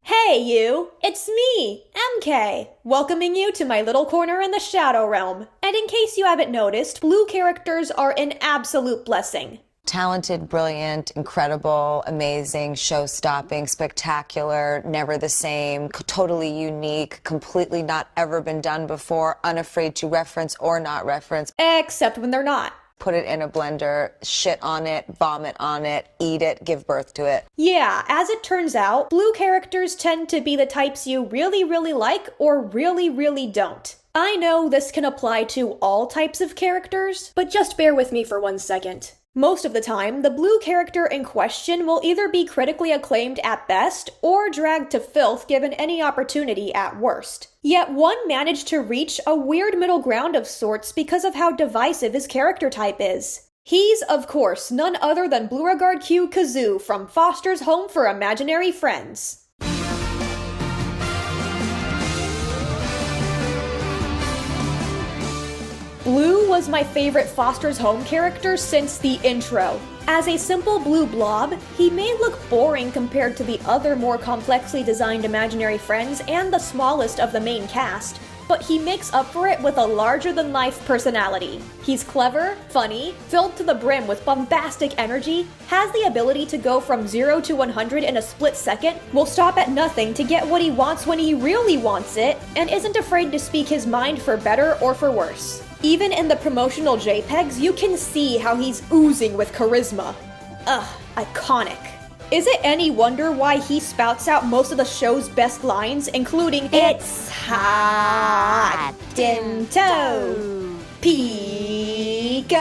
Hey you, it's me, MK, welcoming you to my little corner in the Shadow Realm. And in case you haven't noticed, Bloo characters are an absolute blessing. Talented, brilliant, incredible, amazing, show-stopping, spectacular, never the same, totally unique, completely not ever been done before, unafraid to reference or not reference. Except when they're not. Put it in a blender, shit on it, vomit on it, eat it, give birth to it. Yeah, as it turns out, Bloo characters tend to be the types you really like or really don't. I know this can apply to all types of characters, but just bear with me for 1 second. Most of the time, the Bloo character in question will either be critically acclaimed at best, or dragged to filth given any opportunity at worst. Yet one managed to reach a weird middle ground of sorts because of how divisive his character type is. He's, of course, none other than Blooregard Q Kazoo from Foster's Home for Imaginary Friends. Bloo was my favorite Foster's Home character since the intro. As a simple blue blob, he may look boring compared to the other more complexly designed imaginary friends and the smallest of the main cast, but he makes up for it with a larger-than-life personality. He's clever, funny, filled to the brim with bombastic energy, has the ability to go from 0 to 100 in a split second, will stop at nothing to get what he wants when he really wants it, and isn't afraid to speak his mind for better or for worse. Even in the promotional JPEGs, you can see how he's oozing with charisma. Ugh, iconic. Is it any wonder why he spouts out most of the show's best lines, including "It's hot in tow, Pika,"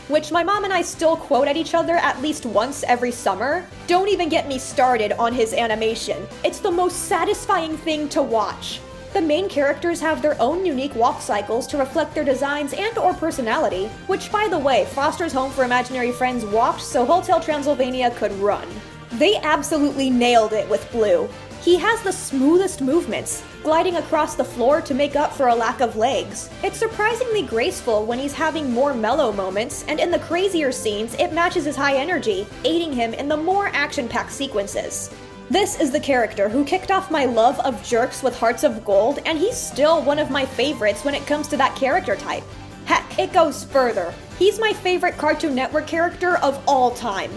which my mom and I still quote at each other at least once every summer? Don't even get me started on his animation. It's the most satisfying thing to watch. The main characters have their own unique walk cycles to reflect their designs and/or personality, which, by the way, Foster's Home for Imaginary Friends walked so Hotel Transylvania could run. They absolutely nailed it with Bloo. He has the smoothest movements, gliding across the floor to make up for a lack of legs. It's surprisingly graceful when he's having more mellow moments, and in the crazier scenes, it matches his high energy, aiding him in the more action-packed sequences. This is the character who kicked off my love of jerks with hearts of gold, and he's still one of my favorites when it comes to that character type. Heck, it goes further. He's my favorite Cartoon Network character of all time.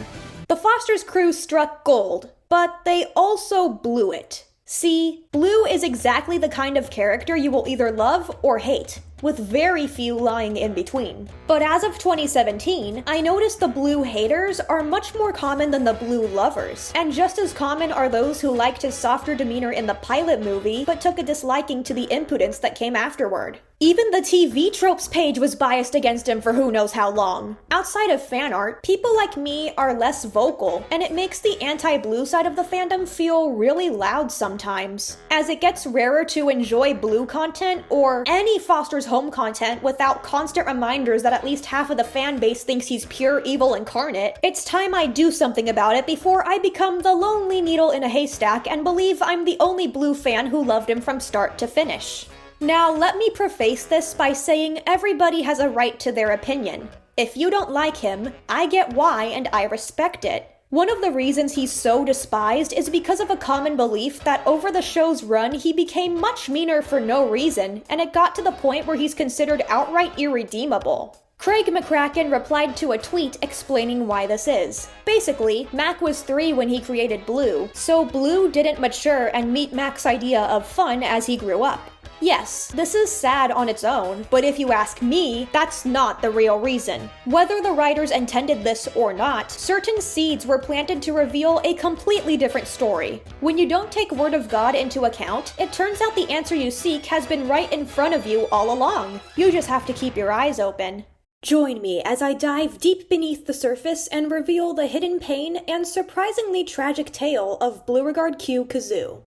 The Foster's crew struck gold, but they also blew it. See, Bloo is exactly the kind of character you will either love or hate, with very few lying in between. But as of 2017, I noticed the Bloo haters are much more common than the Bloo lovers, and just as common are those who liked his softer demeanor in the pilot movie, but took a disliking to the impudence that came afterward. Even the TV Tropes page was biased against him for who knows how long. Outside of fan art, people like me are less vocal, and it makes the anti-Bloo side of the fandom feel really loud sometimes. As it gets rarer to enjoy Bloo content, or any Foster's Home content, without constant reminders that at least half of the fan base thinks he's pure evil incarnate, it's time I do something about it before I become the lonely needle in a haystack and believe I'm the only Bloo fan who loved him from start to finish. Now, let me preface this by saying everybody has a right to their opinion. If you don't like him, I get why and I respect it. One of the reasons he's so despised is because of a common belief that over the show's run he became much meaner for no reason, and it got to the point where he's considered outright irredeemable. Craig McCracken replied to a tweet explaining why this is. Basically, Mac was 3 when he created Bloo, so Bloo didn't mature and meet Mac's idea of fun as he grew up. Yes, this is sad on its own, but if you ask me, that's not the real reason. Whether the writers intended this or not, certain seeds were planted to reveal a completely different story. When you don't take Word of God into account, it turns out the answer you seek has been right in front of you all along. You just have to keep your eyes open. Join me as I dive deep beneath the surface and reveal the hidden pain and surprisingly tragic tale of Blooregard Q Kazoo.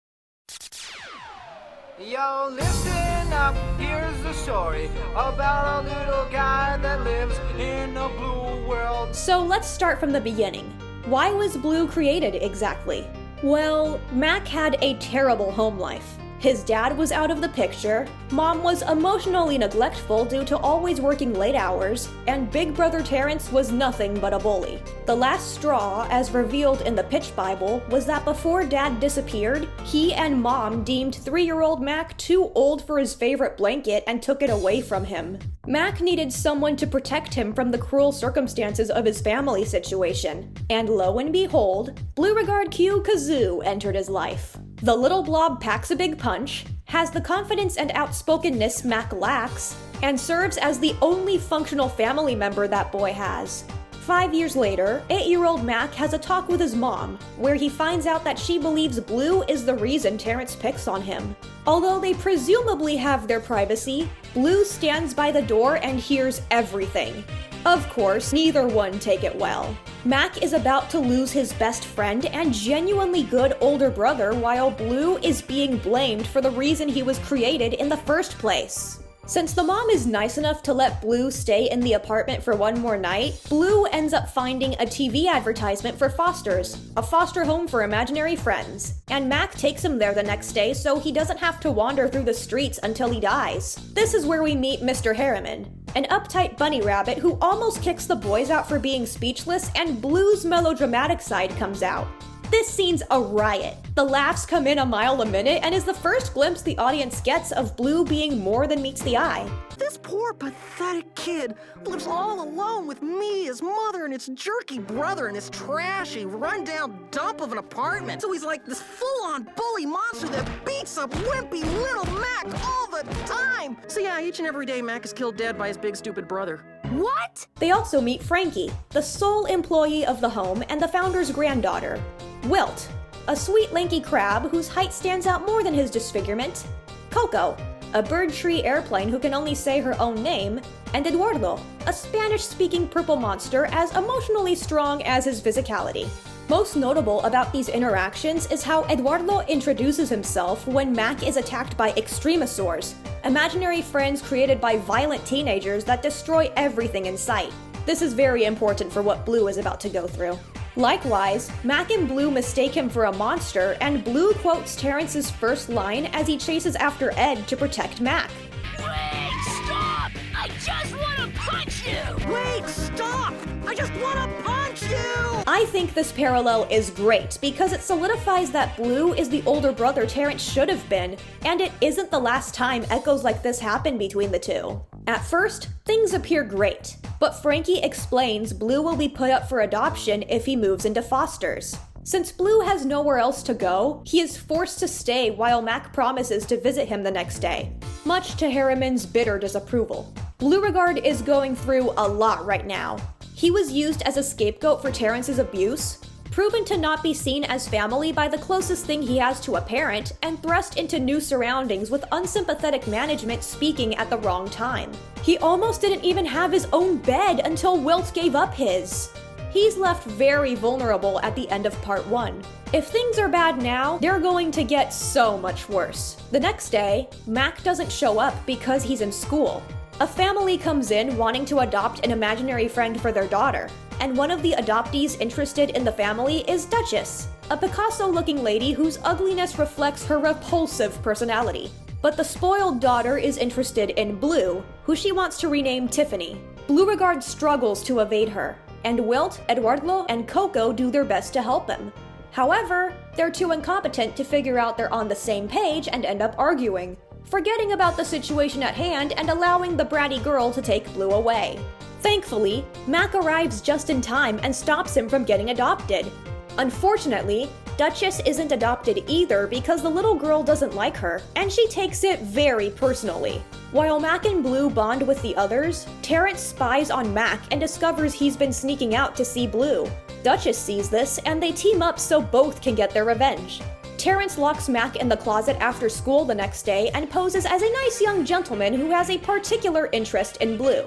Yo, listen up, here's the story about a little guy that lives in a blue world. So let's start from the beginning. Why was Bloo created exactly? Well, Mac had a terrible home life. His dad was out of the picture, mom was emotionally neglectful due to always working late hours, and big brother Terrence was nothing but a bully. The last straw, as revealed in the Pitch Bible, was that before dad disappeared, he and mom deemed 3-year-old Mac too old for his favorite blanket and took it away from him. Mac needed someone to protect him from the cruel circumstances of his family situation, and lo and behold, Blooregard Q Kazoo entered his life. The little blob packs a big punch, has the confidence and outspokenness Mac lacks, and serves as the only functional family member that boy has. 5 years later, 8-year-old Mac has a talk with his mom, where he finds out that she believes Bloo is the reason Terrence picks on him. Although they presumably have their privacy, Bloo stands by the door and hears everything. Of course, neither one take it well. Mac is about to lose his best friend and genuinely good older brother while Bloo is being blamed for the reason he was created in the first place. Since the mom is nice enough to let Bloo stay in the apartment for one more night, Bloo ends up finding a TV advertisement for Foster's, a foster home for imaginary friends, and Mac takes him there the next day so he doesn't have to wander through the streets until he dies. This is where we meet Mr. Harriman, an uptight bunny rabbit who almost kicks the boys out for being speechless, and Bloo's melodramatic side comes out. This scene's a riot. The laughs come in a mile a minute and is the first glimpse the audience gets of Bloo being more than meets the eye. This poor, pathetic kid lives all alone with me, his mother, and his jerky brother in this trashy, run-down dump of an apartment. So he's like this full-on bully monster that beats up wimpy little Mac all the time. So yeah, each and every day Mac is killed dead by his big stupid brother. What? They also meet Frankie, the sole employee of the home and the founder's granddaughter. Wilt, a sweet lanky crab whose height stands out more than his disfigurement. Coco, a bird tree airplane who can only say her own name. And Eduardo, a Spanish-speaking purple monster as emotionally strong as his physicality. Most notable about these interactions is how Eduardo introduces himself when Mac is attacked by extremosaurs, imaginary friends created by violent teenagers that destroy everything in sight. This is very important for what Bloo is about to go through. Likewise, Mac and Bloo mistake him for a monster, and Bloo quotes Terrence's first line as he chases after Ed to protect Mac. Wait, stop! I just want to punch you! Wait, stop! I just want to punch you! I think this parallel is great because it solidifies that Bloo is the older brother Terrence should have been, and it isn't the last time echoes like this happen between the two. At first, things appear great, but Frankie explains Bloo will be put up for adoption if he moves into Foster's. Since Bloo has nowhere else to go, he is forced to stay while Mac promises to visit him the next day, much to Harriman's bitter disapproval. Blooregard is going through a lot right now. He was used as a scapegoat for Terrence's abuse, proven to not be seen as family by the closest thing he has to a parent, and thrust into new surroundings with unsympathetic management speaking at the wrong time. He almost didn't even have his own bed until Wilt gave up his. He's left very vulnerable at the end of part 1. If things are bad now, they're going to get so much worse. The next day, Mac doesn't show up because he's in school. A family comes in wanting to adopt an imaginary friend for their daughter, and one of the adoptees interested in the family is Duchess, a Picasso-looking lady whose ugliness reflects her repulsive personality. But the spoiled daughter is interested in Bloo, who she wants to rename Tiffany. Blooregard struggles to evade her, and Wilt, Eduardo, and Coco do their best to help him. However, they're too incompetent to figure out they're on the same page and end up arguing, forgetting about the situation at hand and allowing the bratty girl to take Bloo away. Thankfully, Mac arrives just in time and stops him from getting adopted. Unfortunately, Duchess isn't adopted either because the little girl doesn't like her, and she takes it very personally. While Mac and Bloo bond with the others, Terrence spies on Mac and discovers he's been sneaking out to see Bloo. Duchess sees this, and they team up so both can get their revenge. Terrence locks Mac in the closet after school the next day and poses as a nice young gentleman who has a particular interest in Bloo.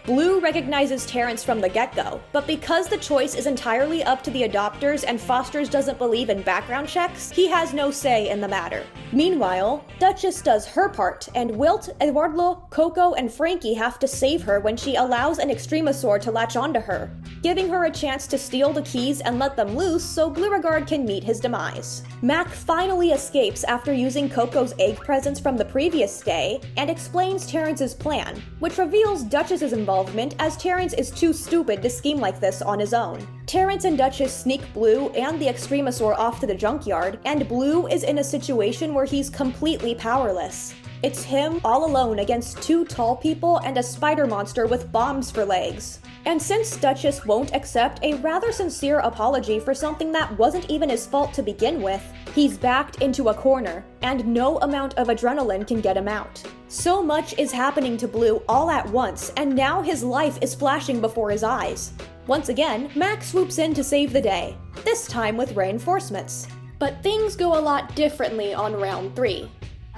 Bloo recognizes Terrence from the get-go, but because the choice is entirely up to the adopters and Foster's doesn't believe in background checks, he has no say in the matter. Meanwhile, Duchess does her part, and Wilt, Eduardo, Coco, and Frankie have to save her when she allows an Extremosaur to latch onto her, giving her a chance to steal the keys and let them loose so Blooregard can meet his demise. Mac finally escapes after using Coco's egg presents from the previous day, and explains Terrence's plan, which reveals Duchess's involvement as Terrence is too stupid to scheme like this on his own. Terrence and Duchess sneak Bloo and the Extremosaur off to the junkyard, and Bloo is in a situation where he's completely powerless. It's him all alone against 2 tall people and a spider monster with bombs for legs. And since Duchess won't accept a rather sincere apology for something that wasn't even his fault to begin with, he's backed into a corner, and no amount of adrenaline can get him out. So much is happening to Bloo all at once, and now his life is flashing before his eyes. Once again, Mac swoops in to save the day, this time with reinforcements. But things go a lot differently on round 3.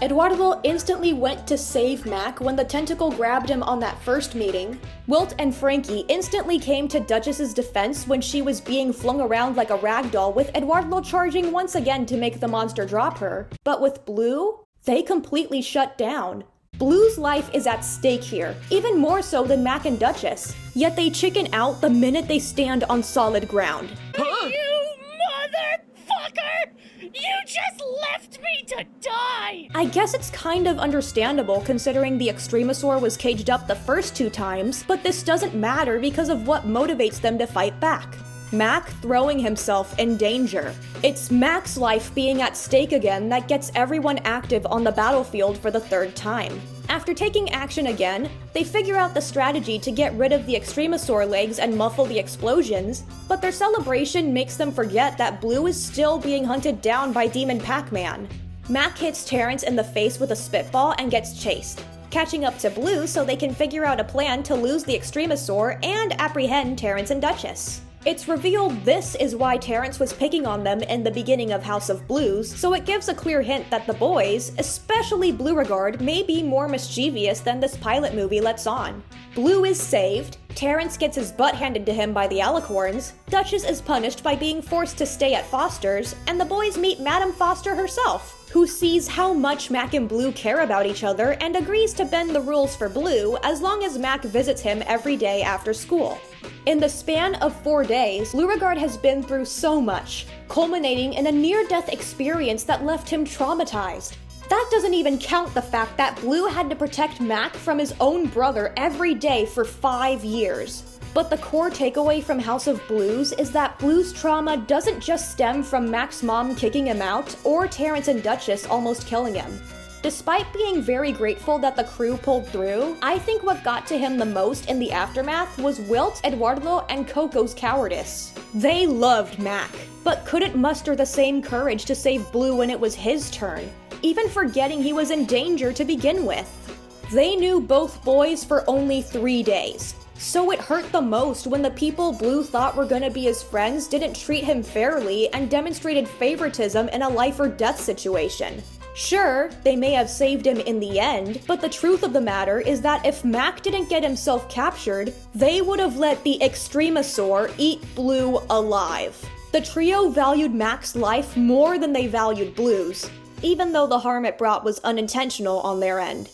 Eduardo instantly went to save Mac when the tentacle grabbed him on that first meeting. Wilt and Frankie instantly came to Duchess's defense when she was being flung around like a ragdoll, with Eduardo charging once again to make the monster drop her. But with Bloo, they completely shut down. Bloo's life is at stake here, even more so than Mac and Duchess, yet they chicken out the minute they stand on solid ground. You motherfucker! You just left me to die! I guess it's kind of understandable considering the Extremosaur was caged up the first 2 times, but this doesn't matter because of what motivates them to fight back. Mac throwing himself in danger. It's Mac's life being at stake again that gets everyone active on the battlefield for the 3rd time. After taking action again, they figure out the strategy to get rid of the Extremosaur legs and muffle the explosions, but their celebration makes them forget that Bloo is still being hunted down by Demon Pac-Man. Mac hits Terrence in the face with a spitball and gets chased, catching up to Bloo so they can figure out a plan to lose the Extremosaur and apprehend Terrence and Duchess. It's revealed this is why Terrence was picking on them in the beginning of House of Blues, so it gives a clear hint that the boys, especially Blooregard, may be more mischievous than this pilot movie lets on. Bloo is saved, Terrence gets his butt handed to him by the Alicorns, Duchess is punished by being forced to stay at Foster's, and the boys meet Madame Foster herself, who sees how much Mac and Bloo care about each other and agrees to bend the rules for Bloo as long as Mac visits him every day after school. In the span of 4 days, Blooregard has been through so much, culminating in a near-death experience that left him traumatized. That doesn't even count the fact that Bloo had to protect Mac from his own brother every day for 5 years. But the core takeaway from House of Blues is that Bloo's trauma doesn't just stem from Mac's mom kicking him out or Terrence and Duchess almost killing him. Despite being very grateful that the crew pulled through, I think what got to him the most in the aftermath was Wilt, Eduardo, and Coco's cowardice. They loved Mac, but couldn't muster the same courage to save Bloo when it was his turn, even forgetting he was in danger to begin with. They knew both boys for only 3 days, so it hurt the most when the people Bloo thought were gonna be his friends didn't treat him fairly and demonstrated favoritism in a life or death situation. Sure, they may have saved him in the end, but the truth of the matter is that if Mac didn't get himself captured, they would have let the Extremosaur eat Bloo alive. The trio valued Mac's life more than they valued Bloo's, even though the harm it brought was unintentional on their end.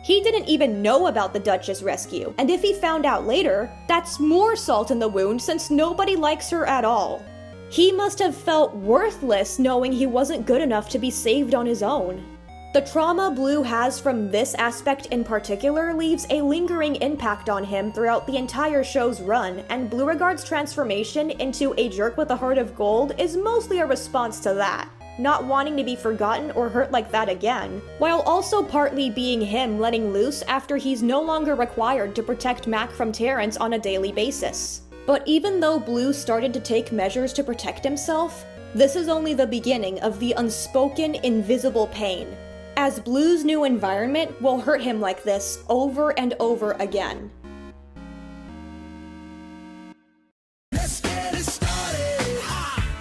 He didn't even know about the Duchess rescue, and if he found out later, that's more salt in the wound since nobody likes her at all. He must have felt worthless knowing he wasn't good enough to be saved on his own. The trauma Bloo has from this aspect in particular leaves a lingering impact on him throughout the entire show's run, and Blooregard's transformation into a jerk with a heart of gold is mostly a response to that, not wanting to be forgotten or hurt like that again, while also partly being him letting loose after he's no longer required to protect Mac from Terrence on a daily basis. But even though Bloo started to take measures to protect himself, this is only the beginning of the unspoken, invisible pain, as Bloo's new environment will hurt him like this over and over again. Let's get it started.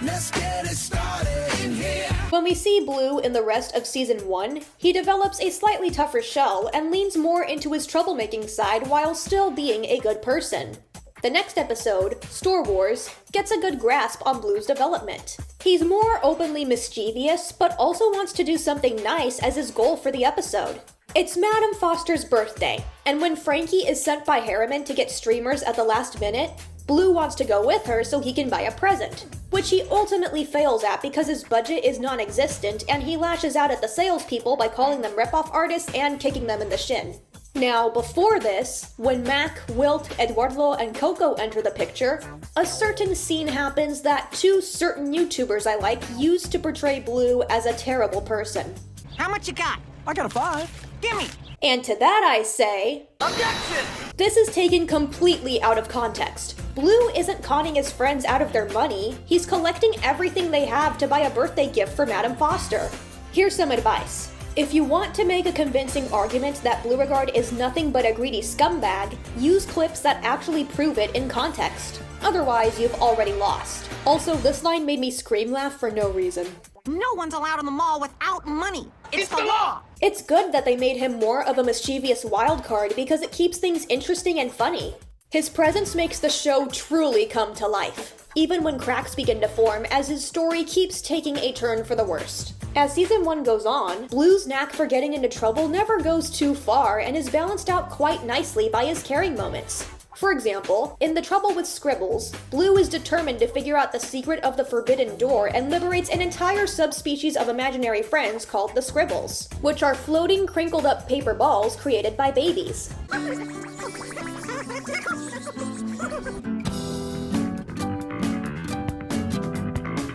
Let's get it started in here. When we see Bloo in the rest of Season 1, he develops a slightly tougher shell and leans more into his troublemaking side while still being a good person. The next episode, Store Wars, gets a good grasp on Bloo's development. He's more openly mischievous, but also wants to do something nice as his goal for the episode. It's Madame Foster's birthday, and when Frankie is sent by Harriman to get streamers at the last minute, Bloo wants to go with her so he can buy a present, which he ultimately fails at because his budget is non-existent and he lashes out at the salespeople by calling them rip-off artists and kicking them in the shin. Now, before this, when Mac, Wilt, Eduardo, and Coco enter the picture, a certain scene happens that two certain YouTubers I like use to portray Bloo as a terrible person. How much you got? I got a 5. Gimme! And to that I say, Objection! this is taken completely out of context. Bloo isn't conning his friends out of their money, he's collecting everything they have to buy a birthday gift for Madame Foster. Here's some advice. If you want to make a convincing argument that Blooregard is nothing but a greedy scumbag, use clips that actually prove it in context. Otherwise, you've already lost. Also, this line made me scream laugh for no reason. No one's allowed in the mall without money. It's the law! It's good that they made him more of a mischievous wild card because it keeps things interesting and funny. His presence makes the show truly come to life, even when cracks begin to form as his story keeps taking a turn for the worst. As Season 1 goes on, Bloo's knack for getting into trouble never goes too far and is balanced out quite nicely by his caring moments. For example, in The Trouble with Scribbles, Bloo is determined to figure out the secret of the Forbidden Door and liberates an entire subspecies of imaginary friends called the Scribbles, which are floating, crinkled up paper balls created by babies.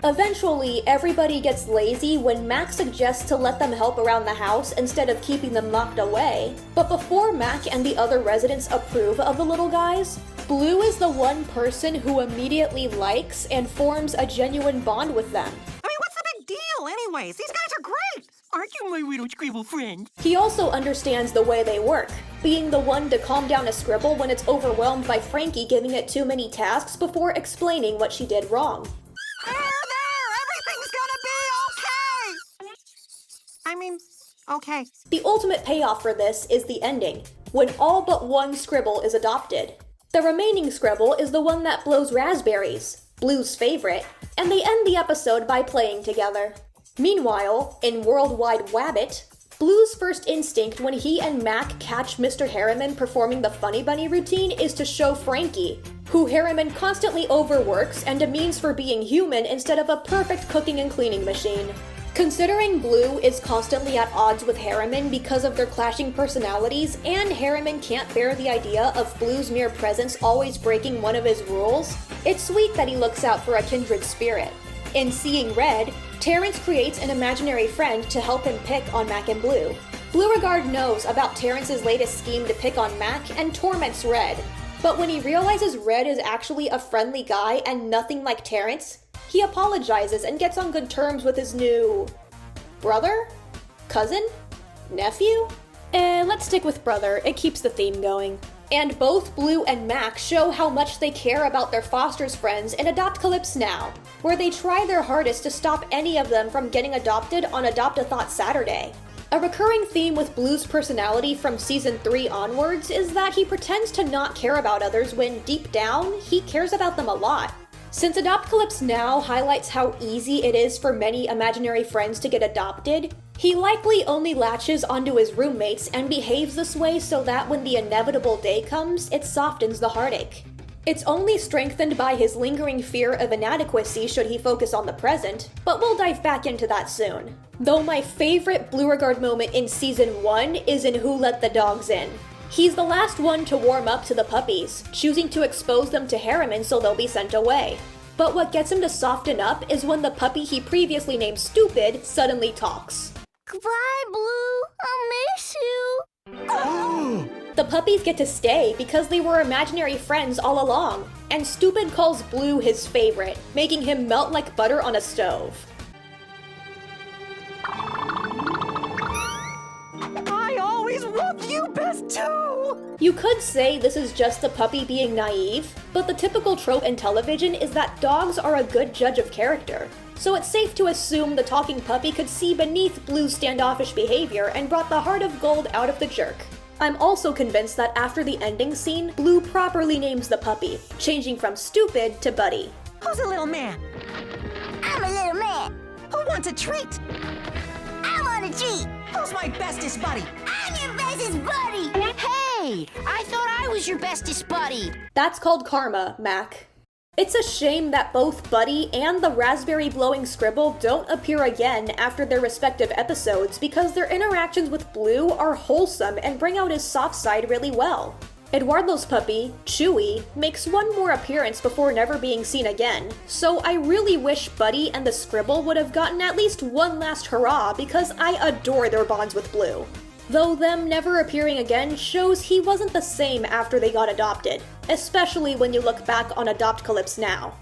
Eventually, everybody gets lazy when Mac suggests to let them help around the house instead of keeping them locked away. But before Mac and the other residents approve of the little guys, Bloo is the one person who immediately likes and forms a genuine bond with them. I mean, what's the big deal anyways? These guys are great! Aren't you my little scribble friend? He also understands the way they work, being the one to calm down a scribble when it's overwhelmed by Frankie giving it too many tasks before explaining what she did wrong. Okay. The ultimate payoff for this is the ending, when all but one scribble is adopted. The remaining scribble is the one that blows raspberries, Bloo's favorite, and they end the episode by playing together. Meanwhile, in Worldwide Wabbit, Bloo's first instinct when he and Mac catch Mr. Harriman performing the Funny Bunny routine is to show Frankie, who Harriman constantly overworks and demeans for being human instead of a perfect cooking and cleaning machine. Considering Bloo is constantly at odds with Harriman because of their clashing personalities, and Harriman can't bear the idea of Bloo's mere presence always breaking one of his rules, it's sweet that he looks out for a kindred spirit. In Seeing Red, Terrence creates an imaginary friend to help him pick on Mac and Bloo. Blooregard knows about Terrence's latest scheme to pick on Mac and torments Red, but when he realizes Red is actually a friendly guy and nothing like Terrence, he apologizes and gets on good terms with his new brother? Cousin? Nephew? Let's stick with brother, it keeps the theme going. And both Bloo and Mac show how much they care about their Foster's friends in Adopt-Calypse Now, where they try their hardest to stop any of them from getting adopted on Adopt-A-Thought Saturday. A recurring theme with Bloo's personality from Season 3 onwards is that he pretends to not care about others when, deep down, he cares about them a lot. Since Adopt-Calypse Now highlights how easy it is for many imaginary friends to get adopted, he likely only latches onto his roommates and behaves this way so that when the inevitable day comes, it softens the heartache. It's only strengthened by his lingering fear of inadequacy should he focus on the present, but we'll dive back into that soon. Though my favorite Blooregard moment in Season 1 is in Who Let the Dogs In. He's the last one to warm up to the puppies, choosing to expose them to Harriman so they'll be sent away. But what gets him to soften up is when the puppy he previously named Stupid suddenly talks. Goodbye, Bloo. I'll miss you. The puppies get to stay because they were imaginary friends all along, and Stupid calls Bloo his favorite, making him melt like butter on a stove. I always love you best too! You could say this is just the puppy being naive, but the typical trope in television is that dogs are a good judge of character. So it's safe to assume the talking puppy could see beneath Blue's standoffish behavior and brought the heart of gold out of the jerk. I'm also convinced that after the ending scene, Blue properly names the puppy, changing from Stupid to Buddy. Who's a little man? I'm a little man. Who wants a treat? I want a treat. Who's my bestest buddy? I'm your bestest buddy. Hey, I thought I was your bestest buddy. That's called karma, Mac. It's a shame that both Buddy and the raspberry blowing scribble don't appear again after their respective episodes because their interactions with Blue are wholesome and bring out his soft side really well. Eduardo's puppy, Chewy, makes one more appearance before never being seen again, so I really wish Buddy and the scribble would have gotten at least one last hurrah because I adore their bonds with Blue. Though them never appearing again shows he wasn't the same after they got adopted, especially when you look back on Adoptcalypse now.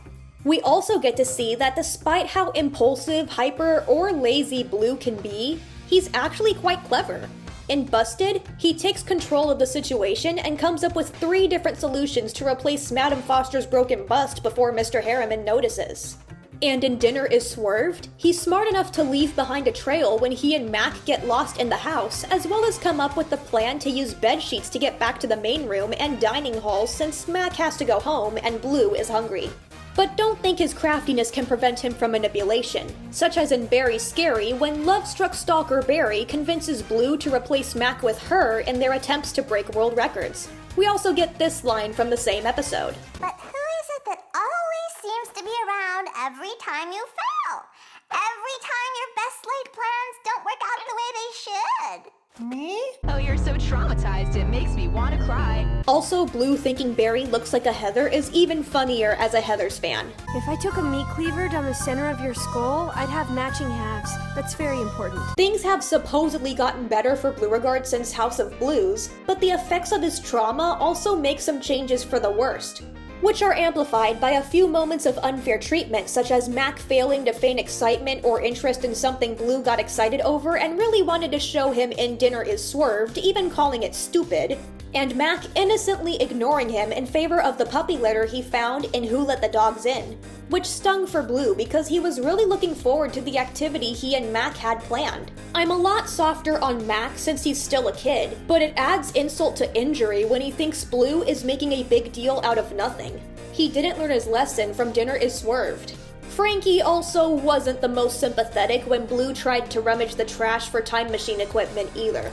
We also get to see that despite how impulsive, hyper, or lazy Blue can be, he's actually quite clever. In Busted, he takes control of the situation and comes up with 3 different solutions to replace Madame Foster's broken bust before Mr. Harriman notices. And in Dinner is Swerved, he's smart enough to leave behind a trail when he and Mac get lost in the house, as well as come up with the plan to use bed sheets to get back to the main room and dining hall since Mac has to go home and Blue is hungry. But don't think his craftiness can prevent him from manipulation, such as in Barry Scary when love-struck stalker Barry convinces Blue to replace Mac with her in their attempts to break world records. We also get this line from the same episode. But who is it that always seems to be around every time you fail? Every time your best laid plans don't work out the way they should. Me? Oh, you're so traumatized, it makes me want to cry. Also, Blue thinking Barry looks like a Heather is even funnier as a Heathers fan. If I took a meat cleaver down the center of your skull, I'd have matching halves. That's very important. Things have supposedly gotten better for Blooregard since House of Blues, but the effects of his trauma also make some changes for the worst, which are amplified by a few moments of unfair treatment, such as Mac failing to feign excitement or interest in something Blue got excited over and really wanted to show him in Dinner is Swerved, even calling it stupid, and Mac innocently ignoring him in favor of the puppy litter he found in Who Let the Dogs In, which stung for Blue because he was really looking forward to the activity he and Mac had planned. I'm a lot softer on Mac since he's still a kid, but it adds insult to injury when he thinks Blue is making a big deal out of nothing. He didn't learn his lesson from Dinner is Swerved. Frankie also wasn't the most sympathetic when Blue tried to rummage the trash for time machine equipment either.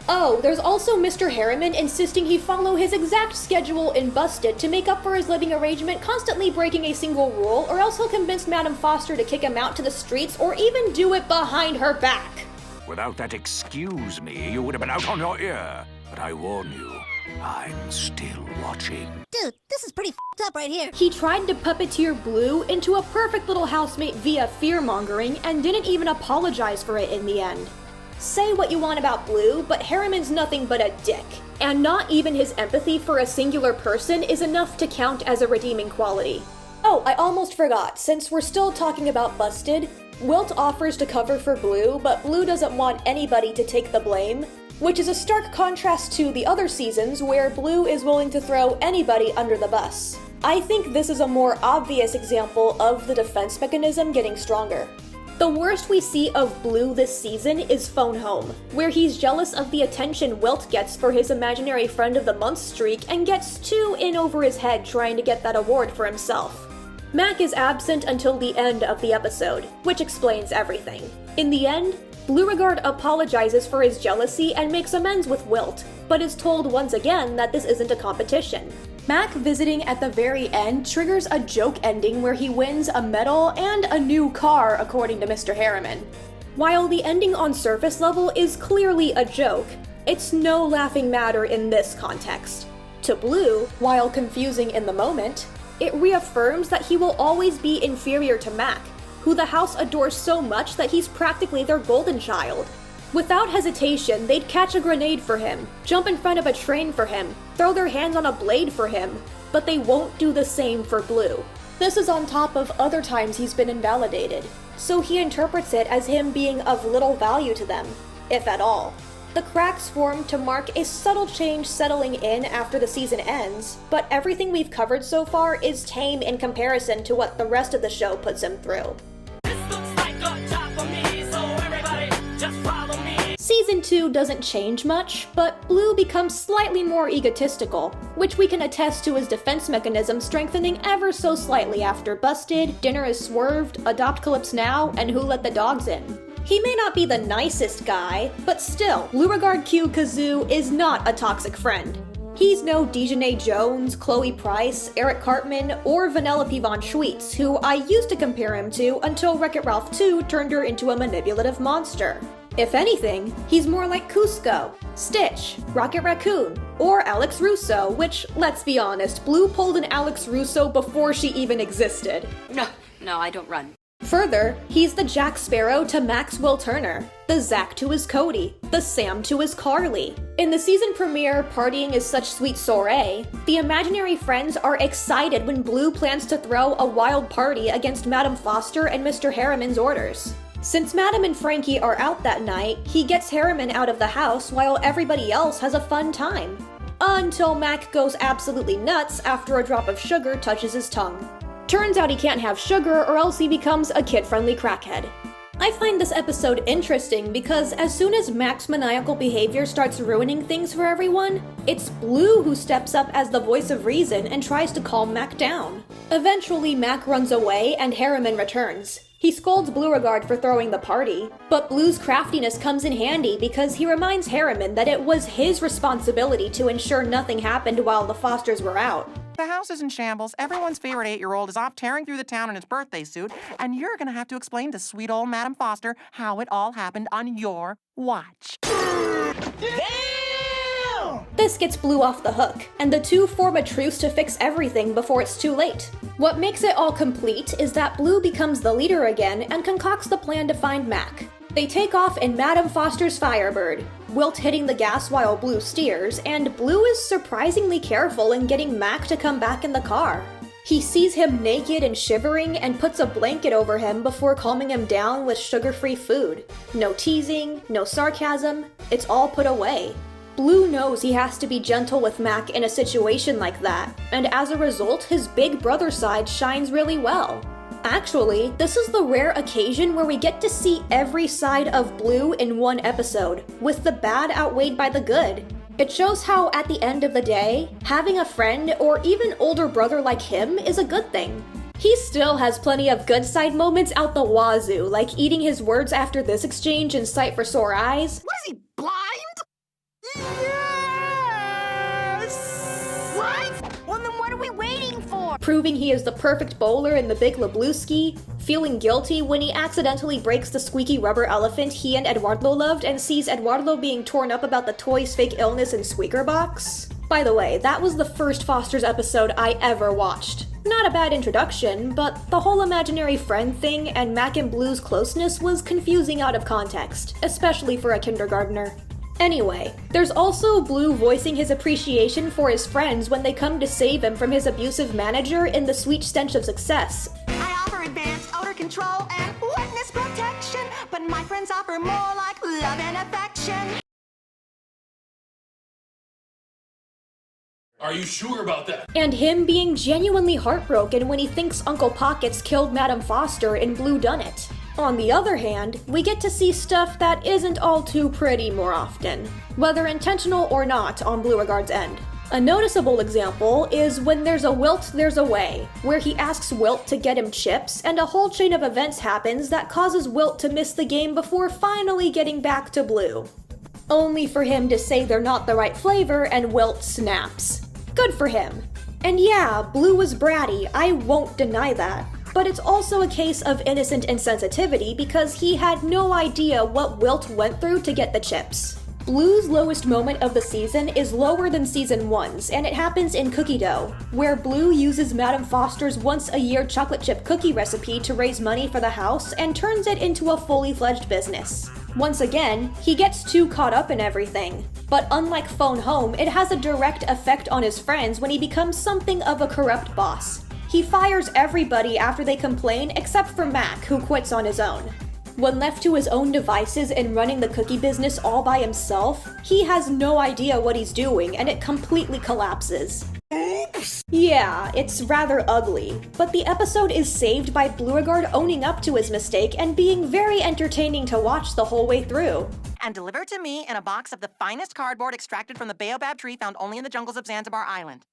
Oh, there's also Mr. Harriman insisting he follow his exact schedule in Busted to make up for his living arrangement, constantly breaking a single rule, or else he'll convince Madame Foster to kick him out to the streets or even do it behind her back. Without that excuse me, you would have been out on your ear. But I warn you, I'm still watching. Dude, this is pretty f***ed up right here. He tried to puppeteer Blue into a perfect little housemate via fear-mongering and didn't even apologize for it in the end. Say what you want about Blue, but Harriman's nothing but a dick. And not even his empathy for a singular person is enough to count as a redeeming quality. Oh, I almost forgot, since we're still talking about Busted, Wilt offers to cover for Blue, but Blue doesn't want anybody to take the blame, which is a stark contrast to the other seasons where Blue is willing to throw anybody under the bus. I think this is a more obvious example of the defense mechanism getting stronger. The worst we see of Blue this season is Phone Home, where he's jealous of the attention Wilt gets for his imaginary friend of the month streak and gets too in over his head trying to get that award for himself. Mac is absent until the end of the episode, which explains everything. In the end, Blooregard apologizes for his jealousy and makes amends with Wilt, but is told once again that this isn't a competition. Mac visiting at the very end triggers a joke ending where he wins a medal and a new car, according to Mr. Harriman. While the ending on surface level is clearly a joke, it's no laughing matter in this context. To Blue, while confusing in the moment, it reaffirms that he will always be inferior to Mac, who the house adores so much that he's practically their golden child. Without hesitation, they'd catch a grenade for him, jump in front of a train for him, throw their hands on a blade for him, but they won't do the same for Blue. This is on top of other times he's been invalidated, so he interprets it as him being of little value to them, if at all. The cracks form to mark a subtle change settling in after the season ends, but everything we've covered so far is tame in comparison to what the rest of the show puts him through. Season 2 doesn't change much, but Bloo becomes slightly more egotistical, which we can attest to his defense mechanism strengthening ever so slightly after Busted, Dinner is Swerved, Adopt Calypso Now, and Who Let the Dogs In. He may not be the nicest guy, but still, Blooregard Q Kazoo is not a toxic friend. He's no Dejanay Jones, Chloe Price, Eric Cartman, or Vanellope von Schweetz, who I used to compare him to until Wreck-It Ralph 2 turned her into a manipulative monster. If anything, he's more like Cusco, Stitch, Rocket Raccoon, or Alex Russo, which, let's be honest, Bloo pulled an Alex Russo before she even existed. No, I don't run. Further, he's the Jack Sparrow to Maxwell Turner, the Zach to his Cody, the Sam to his Carly. In the season premiere, Partying is Such Sweet Soiree, the imaginary friends are excited when Bloo plans to throw a wild party against Madame Foster and Mr. Harriman's orders. Since Madame and Frankie are out that night, he gets Harriman out of the house while everybody else has a fun time. Until Mac goes absolutely nuts after a drop of sugar touches his tongue. Turns out he can't have sugar or else he becomes a kid-friendly crackhead. I find this episode interesting because as soon as Mac's maniacal behavior starts ruining things for everyone, it's Bloo who steps up as the voice of reason and tries to calm Mac down. Eventually, Mac runs away and Harriman returns. He scolds Blooregard for throwing the party, but Bloo's craftiness comes in handy because he reminds Harriman that it was his responsibility to ensure nothing happened while the Fosters were out. The house is in shambles, everyone's favorite 8-year-old is off tearing through the town in his birthday suit, and you're gonna have to explain to sweet old Madame Foster how it all happened on your watch. This gets Bloo off the hook, and the two form a truce to fix everything before it's too late. What makes it all complete is that Bloo becomes the leader again and concocts the plan to find Mac. They take off in Madame Foster's Firebird, Wilt hitting the gas while Bloo steers, and Bloo is surprisingly careful in getting Mac to come back in the car. He sees him naked and shivering and puts a blanket over him before calming him down with sugar-free food. No teasing, no sarcasm, it's all put away. Bloo knows he has to be gentle with Mac in a situation like that, and as a result, his big brother side shines really well. Actually, this is the rare occasion where we get to see every side of Bloo in one episode, with the bad outweighed by the good. It shows how, at the end of the day, having a friend or even older brother like him is a good thing. He still has plenty of good side moments out the wazoo, like eating his words after this exchange in Sight for Sore Eyes. What is he, blind? Yes! What? Well, then what are we waiting for? Proving he is the perfect bowler in The Big Lebowski, feeling guilty when he accidentally breaks the squeaky rubber elephant he and Eduardo loved and sees Eduardo being torn up about the toy's fake illness in Squeaker Box. By the way, that was the first Foster's episode I ever watched. Not a bad introduction, but the whole imaginary friend thing and Mac and Bloo's closeness was confusing out of context, especially for a kindergartner. Anyway, there's also Bloo voicing his appreciation for his friends when they come to save him from his abusive manager in The Sweet Stench of Success. I offer advanced odor control and witness protection, but my friends offer more like love and affection. Are you sure about that? And him being genuinely heartbroken when he thinks Uncle Pockets killed Madame Foster in Blue Done It. On the other hand, we get to see stuff that isn't all too pretty more often, whether intentional or not on Blooregard's end. A noticeable example is when there's a Wilt, there's a way, where he asks Wilt to get him chips, and a whole chain of events happens that causes Wilt to miss the game before finally getting back to Bloo. Only for him to say they're not the right flavor and Wilt snaps. Good for him. And yeah, Bloo was bratty, I won't deny that. But it's also a case of innocent insensitivity because he had no idea what Wilt went through to get the chips. Bloo's lowest moment of the season is lower than season 1's, and it happens in Cookie Dough, where Bloo uses Madame Foster's once-a-year chocolate chip cookie recipe to raise money for the house and turns it into a fully fledged business. Once again, he gets too caught up in everything. But unlike Phone Home, it has a direct effect on his friends when he becomes something of a corrupt boss. He fires everybody after they complain except for Mac, who quits on his own. When left to his own devices and running the cookie business all by himself, he has no idea what he's doing and it completely collapses. Oops! Yeah, it's rather ugly, but the episode is saved by Blooregard owning up to his mistake and being very entertaining to watch the whole way through. And delivered to me in a box of the finest cardboard extracted from the baobab tree found only in the jungles of Zanzibar Island.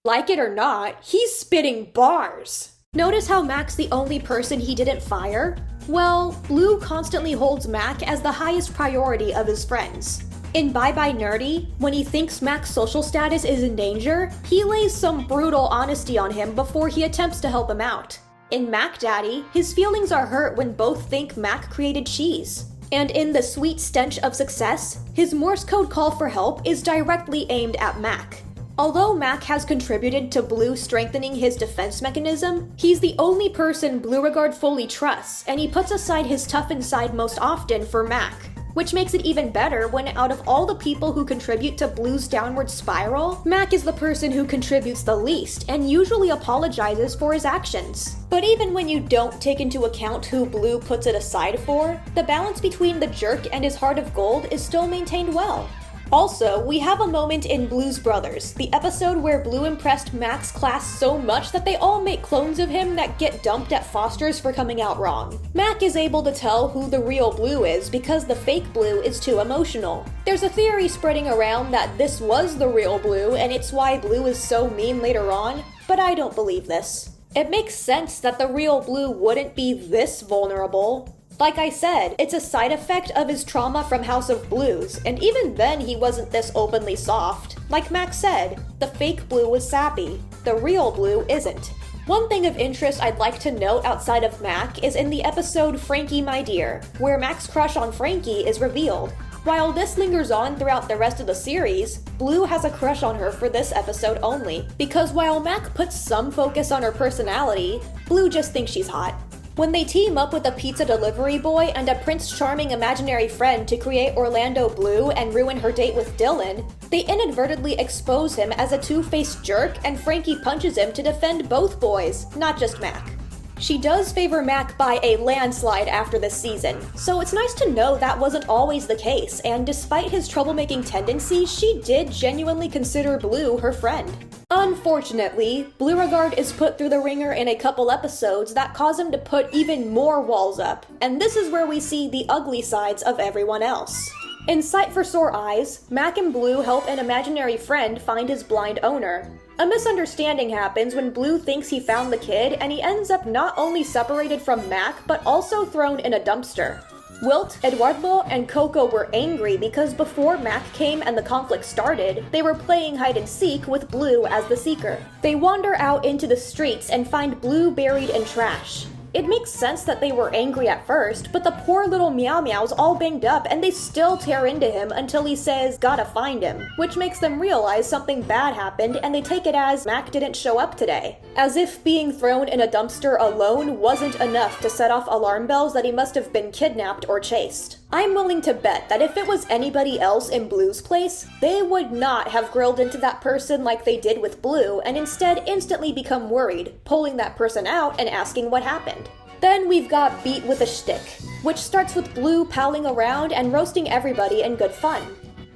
Like it or not, he's spitting bars! Notice how Mac's the only person he didn't fire? Well, Bloo constantly holds Mac as the highest priority of his friends. In Bye Bye Nerdy, when he thinks Mac's social status is in danger, he lays some brutal honesty on him before he attempts to help him out. In Mac Daddy, his feelings are hurt when both think Mac created cheese. And in The Sweet Stench of Success, his Morse code call for help is directly aimed at Mac. Although Mac has contributed to Bloo strengthening his defense mechanism, he's the only person Blooregard fully trusts, and he puts aside his toughened side most often for Mac. Which makes it even better when out of all the people who contribute to Bloo's downward spiral, Mac is the person who contributes the least and usually apologizes for his actions. But even when you don't take into account who Bloo puts it aside for, the balance between the jerk and his heart of gold is still maintained well. Also, we have a moment in Blues Brothers, the episode where Bloo impressed Mac's class so much that they all make clones of him that get dumped at Foster's for coming out wrong. Mac is able to tell who the real Bloo is because the fake Bloo is too emotional. There's a theory spreading around that this was the real Bloo and it's why Bloo is so mean later on, but I don't believe this. It makes sense that the real Bloo wouldn't be this vulnerable. Like I said, it's a side effect of his trauma from House of Blues, and even then he wasn't this openly soft. Like Mac said, the fake Bloo was sappy, the real Bloo isn't. One thing of interest I'd like to note outside of Mac is in the episode Frankie My Dear, where Mac's crush on Frankie is revealed. While this lingers on throughout the rest of the series, Bloo has a crush on her for this episode only, because while Mac puts some focus on her personality, Bloo just thinks she's hot. When they team up with a pizza delivery boy and a Prince Charming imaginary friend to create Orlando Blue and ruin her date with Dylan, they inadvertently expose him as a two-faced jerk and Frankie punches him to defend both boys, not just Mac. She does favor Mac by a landslide after this season, so it's nice to know that wasn't always the case, and despite his troublemaking tendencies, she did genuinely consider Bloo her friend. Unfortunately, Blooregard is put through the ringer in a couple episodes that cause him to put even more walls up, and this is where we see the ugly sides of everyone else. In Sight for Sore Eyes, Mac and Bloo help an imaginary friend find his blind owner. A misunderstanding happens when Bloo thinks he found the kid, and he ends up not only separated from Mac, but also thrown in a dumpster. Wilt, Eduardo, and Coco were angry because before Mac came and the conflict started, they were playing hide-and-seek with Bloo as the seeker. They wander out into the streets and find Bloo buried in trash. It makes sense that they were angry at first, but the poor little Meow Meow's all banged up and they still tear into him until he says, "Gotta find him," which makes them realize something bad happened and they take it as Mac didn't show up today. As if being thrown in a dumpster alone wasn't enough to set off alarm bells that he must have been kidnapped or chased. I'm willing to bet that if it was anybody else in Bloo's place, they would not have grilled into that person like they did with Bloo and instead instantly become worried, pulling that person out and asking what happened. Then we've got Beat with a Shtick, which starts with Bloo palling around and roasting everybody in good fun.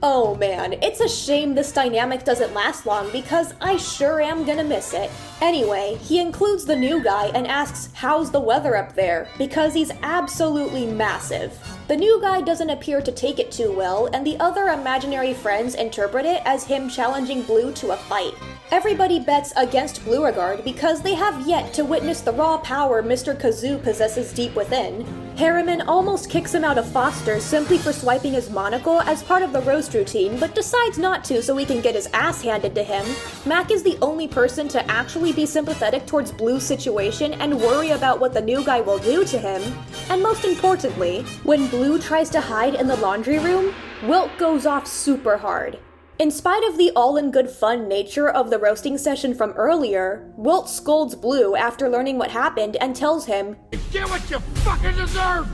Oh man, it's a shame this dynamic doesn't last long because I sure am gonna miss it. Anyway, he includes the new guy and asks, "How's the weather up there?" because he's absolutely massive. The new guy doesn't appear to take it too well, and the other imaginary friends interpret it as him challenging Bloo to a fight. Everybody bets against Blooregard because they have yet to witness the raw power Mr. Kazoo possesses deep within. Harriman almost kicks him out of Foster simply for swiping his monocle as part of the roast routine, but decides not to so he can get his ass handed to him. Mac is the only person to actually be sympathetic towards Bloo's situation and worry about what the new guy will do to him. And most importantly, when Bloo tries to hide in the laundry room, Wilt goes off super hard. In spite of the all-in-good fun nature of the roasting session from earlier, Wilt scolds Bloo after learning what happened and tells him, "Get what you fucking deserve!"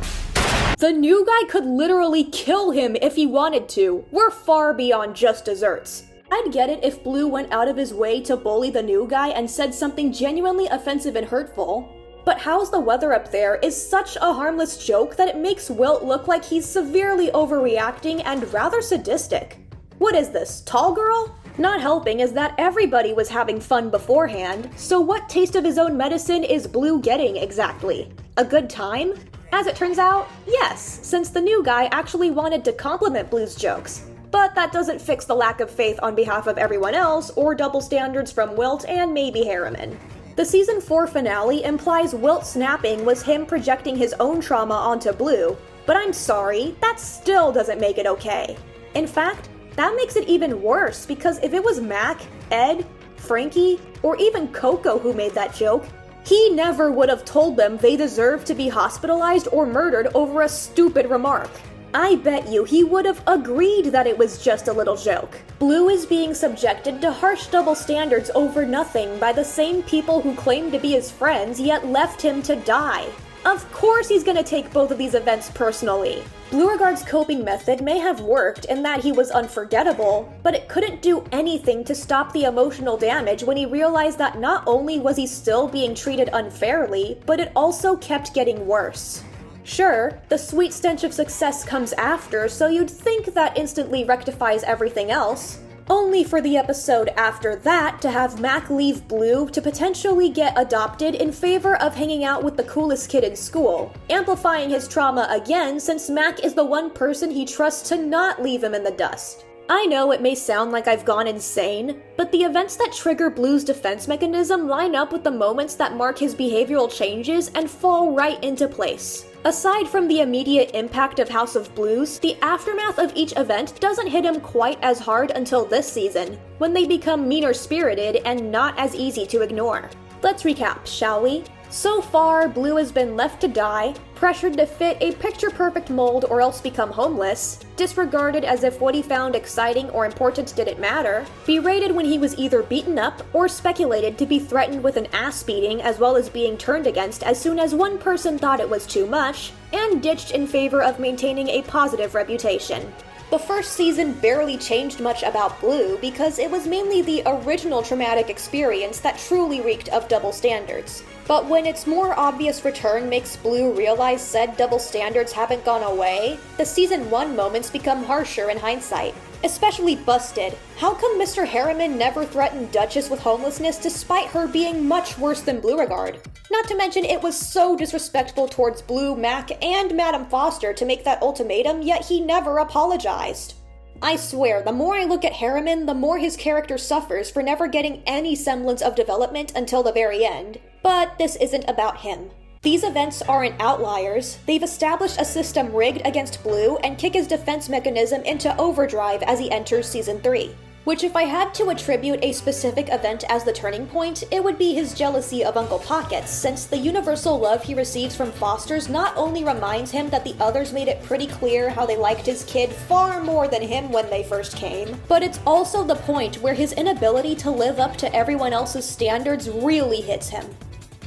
the new guy could literally kill him if he wanted to. We're far beyond just desserts. I'd get it if Bloo went out of his way to bully the new guy and said something genuinely offensive and hurtful. But how's the weather up there is such a harmless joke that it makes Wilt look like he's severely overreacting and rather sadistic. What is this, tall girl? Not helping is that everybody was having fun beforehand, so what taste of his own medicine is Bloo getting exactly? A good time? As it turns out, yes, since the new guy actually wanted to compliment Bloo's jokes. But that doesn't fix the lack of faith on behalf of everyone else or double standards from Wilt and maybe Harriman. The season 4 finale implies Wilt snapping was him projecting his own trauma onto Bloo, but I'm sorry, that still doesn't make it okay. In fact, that makes it even worse because if it was Mac, Ed, Frankie, or even Coco who made that joke, he never would have told them they deserved to be hospitalized or murdered over a stupid remark. I bet you he would have agreed that it was just a little joke. Bloo is being subjected to harsh double standards over nothing by the same people who claimed to be his friends yet left him to die. Of course he's gonna take both of these events personally. Blooregard's coping method may have worked in that he was unforgettable, but it couldn't do anything to stop the emotional damage when he realized that not only was he still being treated unfairly, but it also kept getting worse. Sure, the sweet stench of success comes after, so you'd think that instantly rectifies everything else. Only for the episode after that to have Mac leave Bloo to potentially get adopted in favor of hanging out with the coolest kid in school, amplifying his trauma again since Mac is the one person he trusts to not leave him in the dust. I know it may sound like I've gone insane, but the events that trigger Bloo's defense mechanism line up with the moments that mark his behavioral changes and fall right into place. Aside from the immediate impact of House of Blues, the aftermath of each event doesn't hit him quite as hard until this season, when they become meaner-spirited and not as easy to ignore. Let's recap, shall we? So far, Bloo has been left to die, pressured to fit a picture-perfect mold or else become homeless, disregarded as if what he found exciting or important didn't matter, berated when he was either beaten up or speculated to be threatened with an ass beating as well as being turned against as soon as one person thought it was too much, and ditched in favor of maintaining a positive reputation. The first season barely changed much about Bloo because it was mainly the original traumatic experience that truly reeked of double standards. But when its more obvious return makes Bloo realize said double standards haven't gone away, the season 1 moments become harsher in hindsight. Especially busted. How come Mr. Harriman never threatened Duchess with homelessness despite her being much worse than Blooregard? Not to mention it was so disrespectful towards Bloo, Mac, and Madame Foster to make that ultimatum, yet he never apologized. I swear, the more I look at Harriman, the more his character suffers for never getting any semblance of development until the very end. But this isn't about him. These events aren't outliers. They've established a system rigged against Bloo and kick his defense mechanism into overdrive as he enters Season 3. Which, if I had to attribute a specific event as the turning point, it would be his jealousy of Uncle Pockets, since the universal love he receives from Fosters not only reminds him that the others made it pretty clear how they liked his kid far more than him when they first came, but it's also the point where his inability to live up to everyone else's standards really hits him.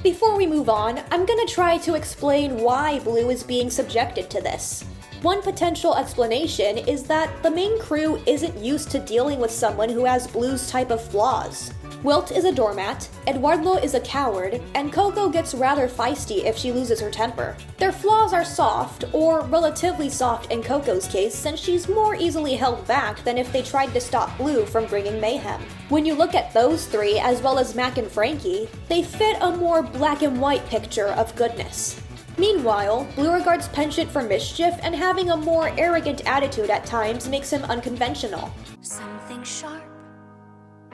Before we move on, I'm gonna try to explain why Bloo is being subjected to this. One potential explanation is that the main crew isn't used to dealing with someone who has Bloo's type of flaws. Wilt is a doormat, Eduardo is a coward, and Coco gets rather feisty if she loses her temper. Their flaws are soft, or relatively soft in Coco's case since she's more easily held back than if they tried to stop Bloo from bringing mayhem. When you look at those three, as well as Mac and Frankie, they fit a more black and white picture of goodness. Meanwhile, Blooregard's penchant for mischief and having a more arrogant attitude at times makes him unconventional. Something sharp,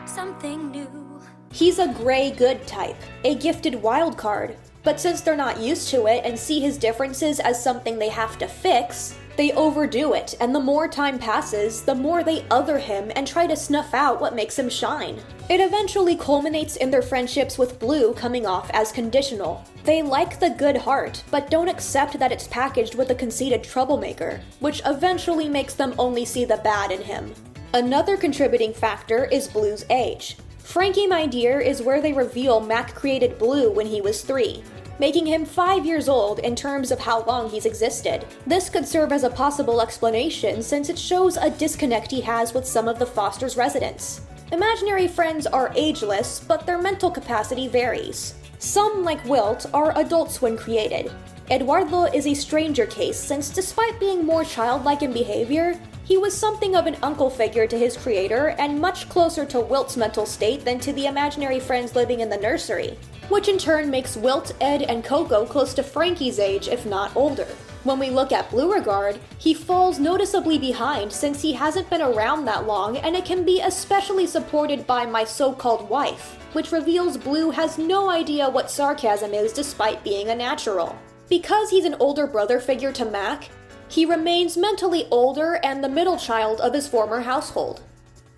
something new. He's a gray good type, a gifted wild card, but since they're not used to it and see his differences as something they have to fix, they overdo it, and the more time passes, the more they other him and try to snuff out what makes him shine. It eventually culminates in their friendships with Bloo coming off as conditional. They like the good heart, but don't accept that it's packaged with a conceited troublemaker, which eventually makes them only see the bad in him. Another contributing factor is Bloo's age. Frankie My Dear is where they reveal Mac created Bloo when he was 3. Making him 5 years old in terms of how long he's existed. This could serve as a possible explanation since it shows a disconnect he has with some of the Foster's residents. Imaginary friends are ageless, but their mental capacity varies. Some, like Wilt, are adults when created. Eduardo is a stranger case since despite being more childlike in behavior, he was something of an uncle figure to his creator and much closer to Wilt's mental state than to the imaginary friends living in the nursery, which in turn makes Wilt, Ed, and Coco close to Frankie's age if not older. When we look at Blooregard, he falls noticeably behind since he hasn't been around that long, and it can be especially supported by My So-Called Wife, which reveals Bloo has no idea what sarcasm is despite being a natural. Because he's an older brother figure to Mac, he remains mentally older and the middle child of his former household.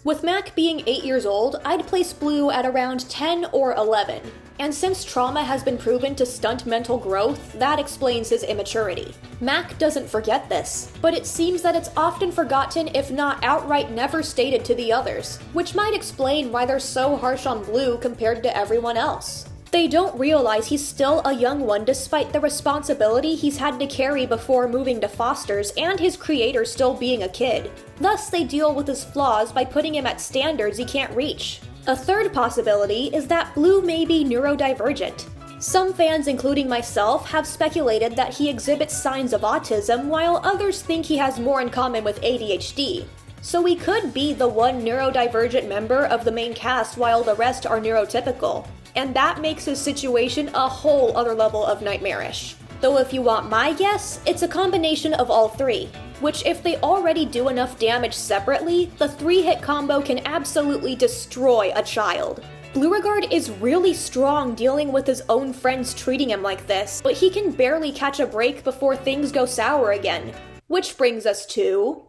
With Mac being 8 years old, I'd place Bloo at around 10 or 11, and since trauma has been proven to stunt mental growth, that explains his immaturity. Mac doesn't forget this, but it seems that it's often forgotten if not outright never stated to the others, which might explain why they're so harsh on Bloo compared to everyone else. They don't realize he's still a young one despite the responsibility he's had to carry before moving to Foster's and his creator still being a kid. Thus, they deal with his flaws by putting him at standards he can't reach. A third possibility is that Bloo may be neurodivergent. Some fans, including myself, have speculated that he exhibits signs of autism while others think he has more in common with ADHD. So he could be the one neurodivergent member of the main cast while the rest are neurotypical. And that makes his situation a whole other level of nightmarish. Though if you want my guess, it's a combination of all three, which if they already do enough damage separately, the 3-hit combo can absolutely destroy a child. Blooregard is really strong dealing with his own friends treating him like this, but he can barely catch a break before things go sour again. Which brings us to...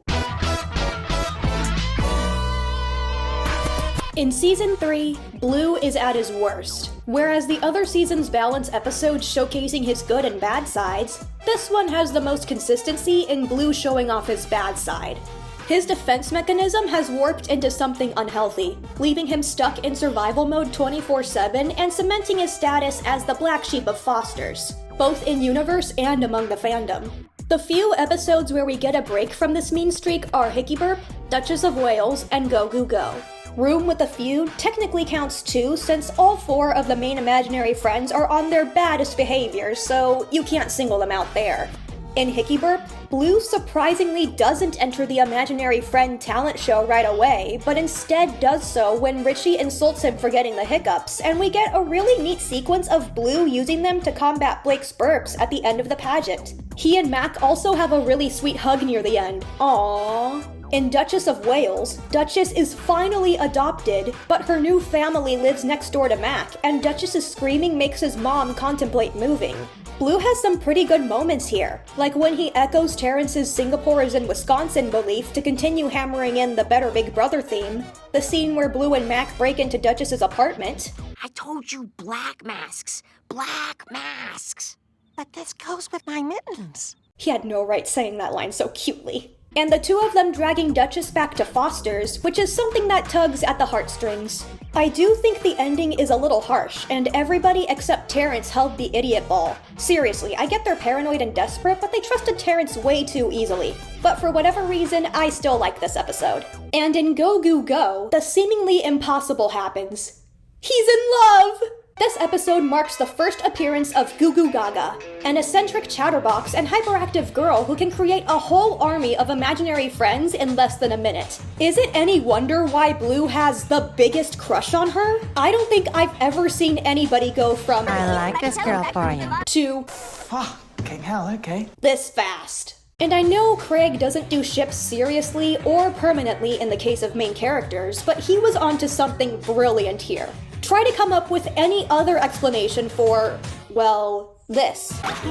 In Season 3, Bloo is at his worst. Whereas the other seasons balance episodes showcasing his good and bad sides, this one has the most consistency in Bloo showing off his bad side. His defense mechanism has warped into something unhealthy, leaving him stuck in survival mode 24/7 and cementing his status as the black sheep of Foster's, both in universe and among the fandom. The few episodes where we get a break from this mean streak are Hickey Burp, Duchess of Wales, and Go Goo Go. Room with a Feud technically counts too, since all 4 of the main imaginary friends are on their baddest behavior, so you can't single them out there. In Hickey Burp, Bloo surprisingly doesn't enter the imaginary friend talent show right away, but instead does so when Richie insults him for getting the hiccups, and we get a really neat sequence of Bloo using them to combat Blake's burps at the end of the pageant. He and Mac also have a really sweet hug near the end. Aww. In Duchess of Wales, Duchess is finally adopted, but her new family lives next door to Mac, and Duchess's screaming makes his mom contemplate moving. Bloo has some pretty good moments here, like when he echoes Terrence's Singapore is in Wisconsin belief to continue hammering in the Better Big Brother theme, the scene where Bloo and Mac break into Duchess's apartment. I told you black masks. Black masks. But this goes with my mittens. He had no right saying that line so cutely. And the 2 of them dragging Duchess back to Foster's, which is something that tugs at the heartstrings. I do think the ending is a little harsh, and everybody except Terrence held the idiot ball. Seriously, I get they're paranoid and desperate, but they trusted Terrence way too easily. But for whatever reason, I still like this episode. And in Go Goo Go, the seemingly impossible happens. He's in love! This episode marks the first appearance of Goo Goo Gaga, an eccentric chatterbox and hyperactive girl who can create a whole army of imaginary friends in less than a minute. Is it any wonder why Bloo has the biggest crush on her? I don't think I've ever seen anybody go from I like this girl for you. to Fucking hell, okay. this fast. And I know Craig doesn't do ships seriously or permanently in the case of main characters, but he was onto something brilliant here. Try to come up with any other explanation for, well, this. I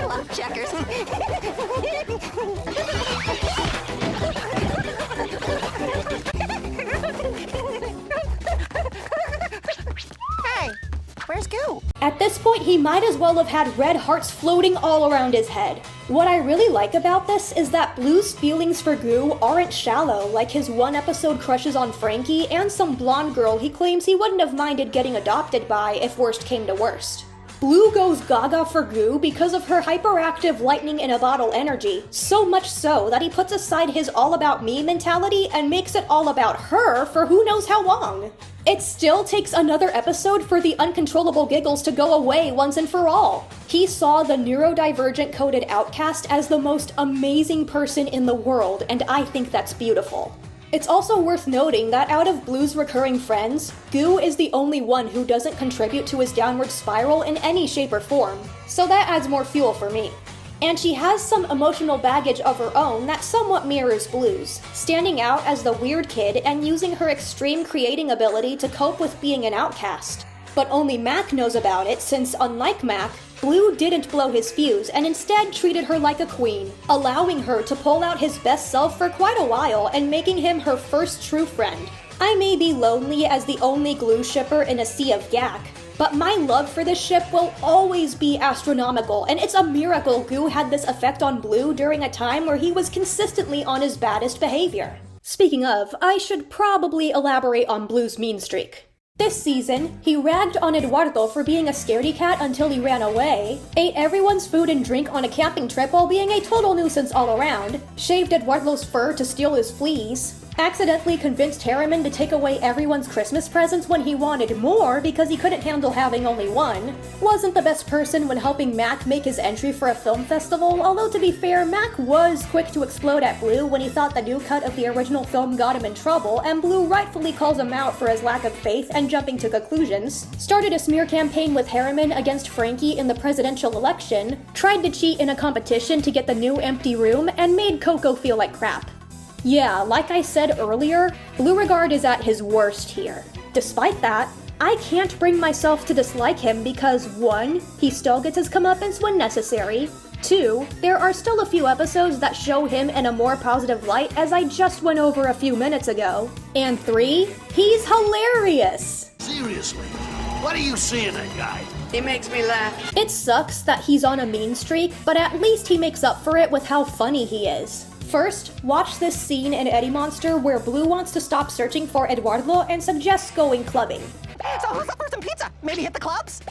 love checkers. Hey, where's Goo? At this point, he might as well have had red hearts floating all around his head. What I really like about this is that Bloo's feelings for Goo aren't shallow like his one-episode crushes on Frankie and some blonde girl he claims he wouldn't have minded getting adopted by if worst came to worst. Bloo goes gaga for Goo because of her hyperactive lightning in a bottle energy, so much so that he puts aside his all about me mentality and makes it all about her for who knows how long. It still takes another episode for the uncontrollable giggles to go away once and for all. He saw the neurodivergent coded outcast as the most amazing person in the world, and I think that's beautiful. It's also worth noting that out of Bloo's recurring friends, Goo is the only one who doesn't contribute to his downward spiral in any shape or form, so that adds more fuel for me. And she has some emotional baggage of her own that somewhat mirrors Bloo's, standing out as the weird kid and using her extreme creating ability to cope with being an outcast. But only Mac knows about it since, unlike Mac, Bloo didn't blow his fuse and instead treated her like a queen, allowing her to pull out his best self for quite a while and making him her first true friend. I may be lonely as the only Glue shipper in a sea of Gak, but my love for this ship will always be astronomical, and it's a miracle Goo had this effect on Bloo during a time where he was consistently on his baddest behavior. Speaking of, I should probably elaborate on Bloo's mean streak. This season, he ragged on Eduardo for being a scaredy cat until he ran away, ate everyone's food and drink on a camping trip while being a total nuisance all around, shaved Eduardo's fur to steal his fleas, accidentally convinced Harriman to take away everyone's Christmas presents when he wanted more because he couldn't handle having only one, wasn't the best person when helping Mac make his entry for a film festival, although to be fair, Mac was quick to explode at Bloo when he thought the new cut of the original film got him in trouble, and Bloo rightfully calls him out for his lack of faith and jumping to conclusions, started a smear campaign with Harriman against Frankie in the presidential election, tried to cheat in a competition to get the new empty room, and made Coco feel like crap. Yeah, like I said earlier, Blooregard is at his worst here. Despite that, I can't bring myself to dislike him because 1, he still gets his comeuppance when necessary, 2, there are still a few episodes that show him in a more positive light as I just went over a few minutes ago, and 3, he's hilarious! Seriously, what do you see in that guy? He makes me laugh. It sucks that he's on a mean streak, but at least he makes up for it with how funny he is. First, watch this scene in Eddie Monster where Bloo wants to stop searching for Eduardo and suggests going clubbing. So who's up for some pizza? Maybe hit the clubs?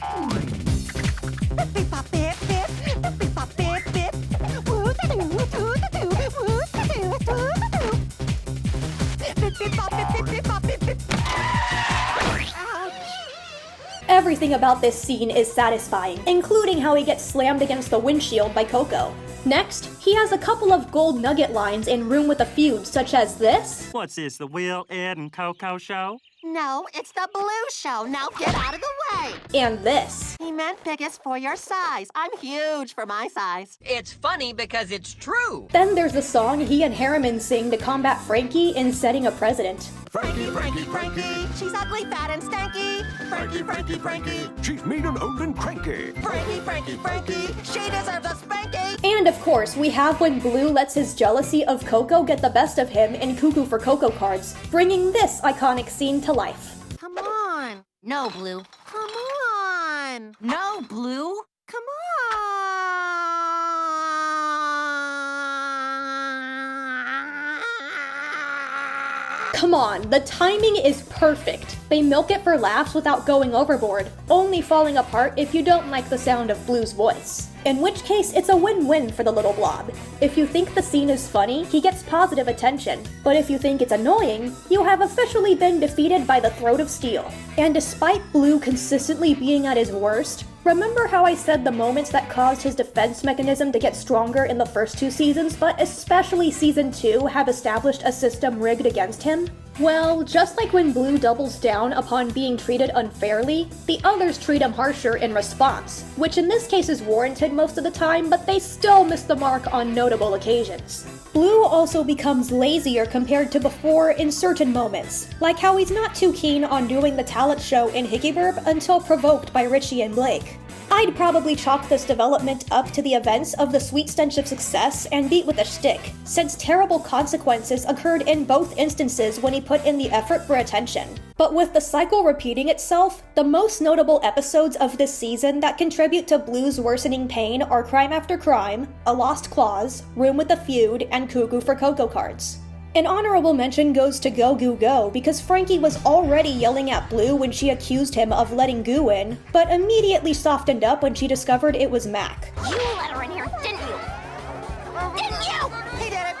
Everything about this scene is satisfying, including how he gets slammed against the windshield by Coco. Next, he has a couple of gold nugget lines in Room with a Feud, such as this. What's this, the Will, Ed, and Coco show? No, it's the Blue show. Now get out of the way. And this. He meant biggest for your size. I'm huge for my size. It's funny because it's true. Then there's the song he and Harriman sing to combat Frankie in Setting a Precedent. Frankie, Frankie, Frankie, she's ugly, fat, and stanky. Frankie, Frankie, Frankie, She's mean and old and cranky. Frankie, Frankie, Frankie, she deserves a spanky. And of course, we have when Bloo lets his jealousy of Coco get the best of him in Cuckoo for Cocoa cards, bringing this iconic scene to life. Come on. No, Blue. Come on. No, Blue. Come on. Come on, the timing is perfect. They milk it for laughs without going overboard, only falling apart if you don't like the sound of Bloo's voice. In which case, it's a win-win for the little blob. If you think the scene is funny, he gets positive attention. But if you think it's annoying, you have officially been defeated by the Throat of Steel. And despite Bloo consistently being at his worst, remember how I said the moments that caused his defense mechanism to get stronger in the first 2 seasons, but especially season 2 have established a system rigged against him? Well, just like when Bloo doubles down upon being treated unfairly, the others treat him harsher in response, which in this case is warranted most of the time, but they still miss the mark on notable occasions. Bloo also becomes lazier compared to before in certain moments, like how he's not too keen on doing the talent show in Hickeyburb until provoked by Richie and Blake. I'd probably chalk this development up to the events of the Sweet Stench of Success and beat with a stick, since terrible consequences occurred in both instances when he put in the effort for attention. But with the cycle repeating itself, the most notable episodes of this season that contribute to Bloo's worsening pain are Crime After Crime, A Lost Clause, Room with a Feud, and Cuckoo for Cocoa cards. An honorable mention goes to Go Goo Go because Frankie was already yelling at Bloo when she accused him of letting Goo in, but immediately softened up when she discovered it was Mac. You let her in here, didn't you? Didn't you? He did it.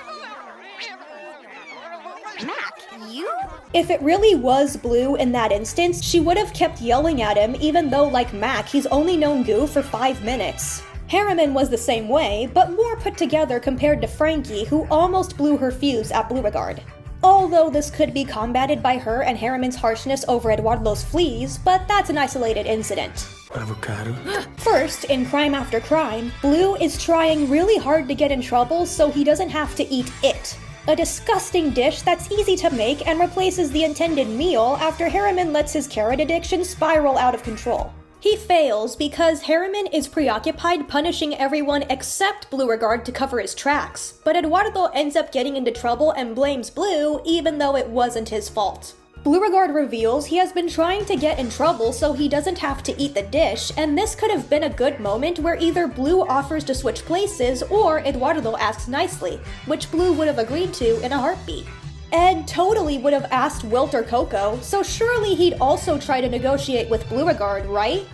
Mac, you? If it really was Bloo in that instance, she would have kept yelling at him even though, like Mac, he's only known Goo for 5 minutes. Harriman was the same way, but more put together compared to Frankie, who almost blew her fuse at Blooregard. Although this could be combated by her and Harriman's harshness over Eduardo's fleas, but that's an isolated incident. Avocado? First, in Crime After Crime, Bloo is trying really hard to get in trouble so he doesn't have to eat it. A disgusting dish that's easy to make and replaces the intended meal after Harriman lets his carrot addiction spiral out of control. He fails because Harriman is preoccupied punishing everyone except Blooregard to cover his tracks, but Eduardo ends up getting into trouble and blames Bloo even though it wasn't his fault. Blooregard reveals he has been trying to get in trouble so he doesn't have to eat the dish, and this could have been a good moment where either Bloo offers to switch places or Eduardo asks nicely, which Bloo would have agreed to in a heartbeat. Ed totally would have asked Wilt or Coco, so surely he'd also try to negotiate with Blooregard, right?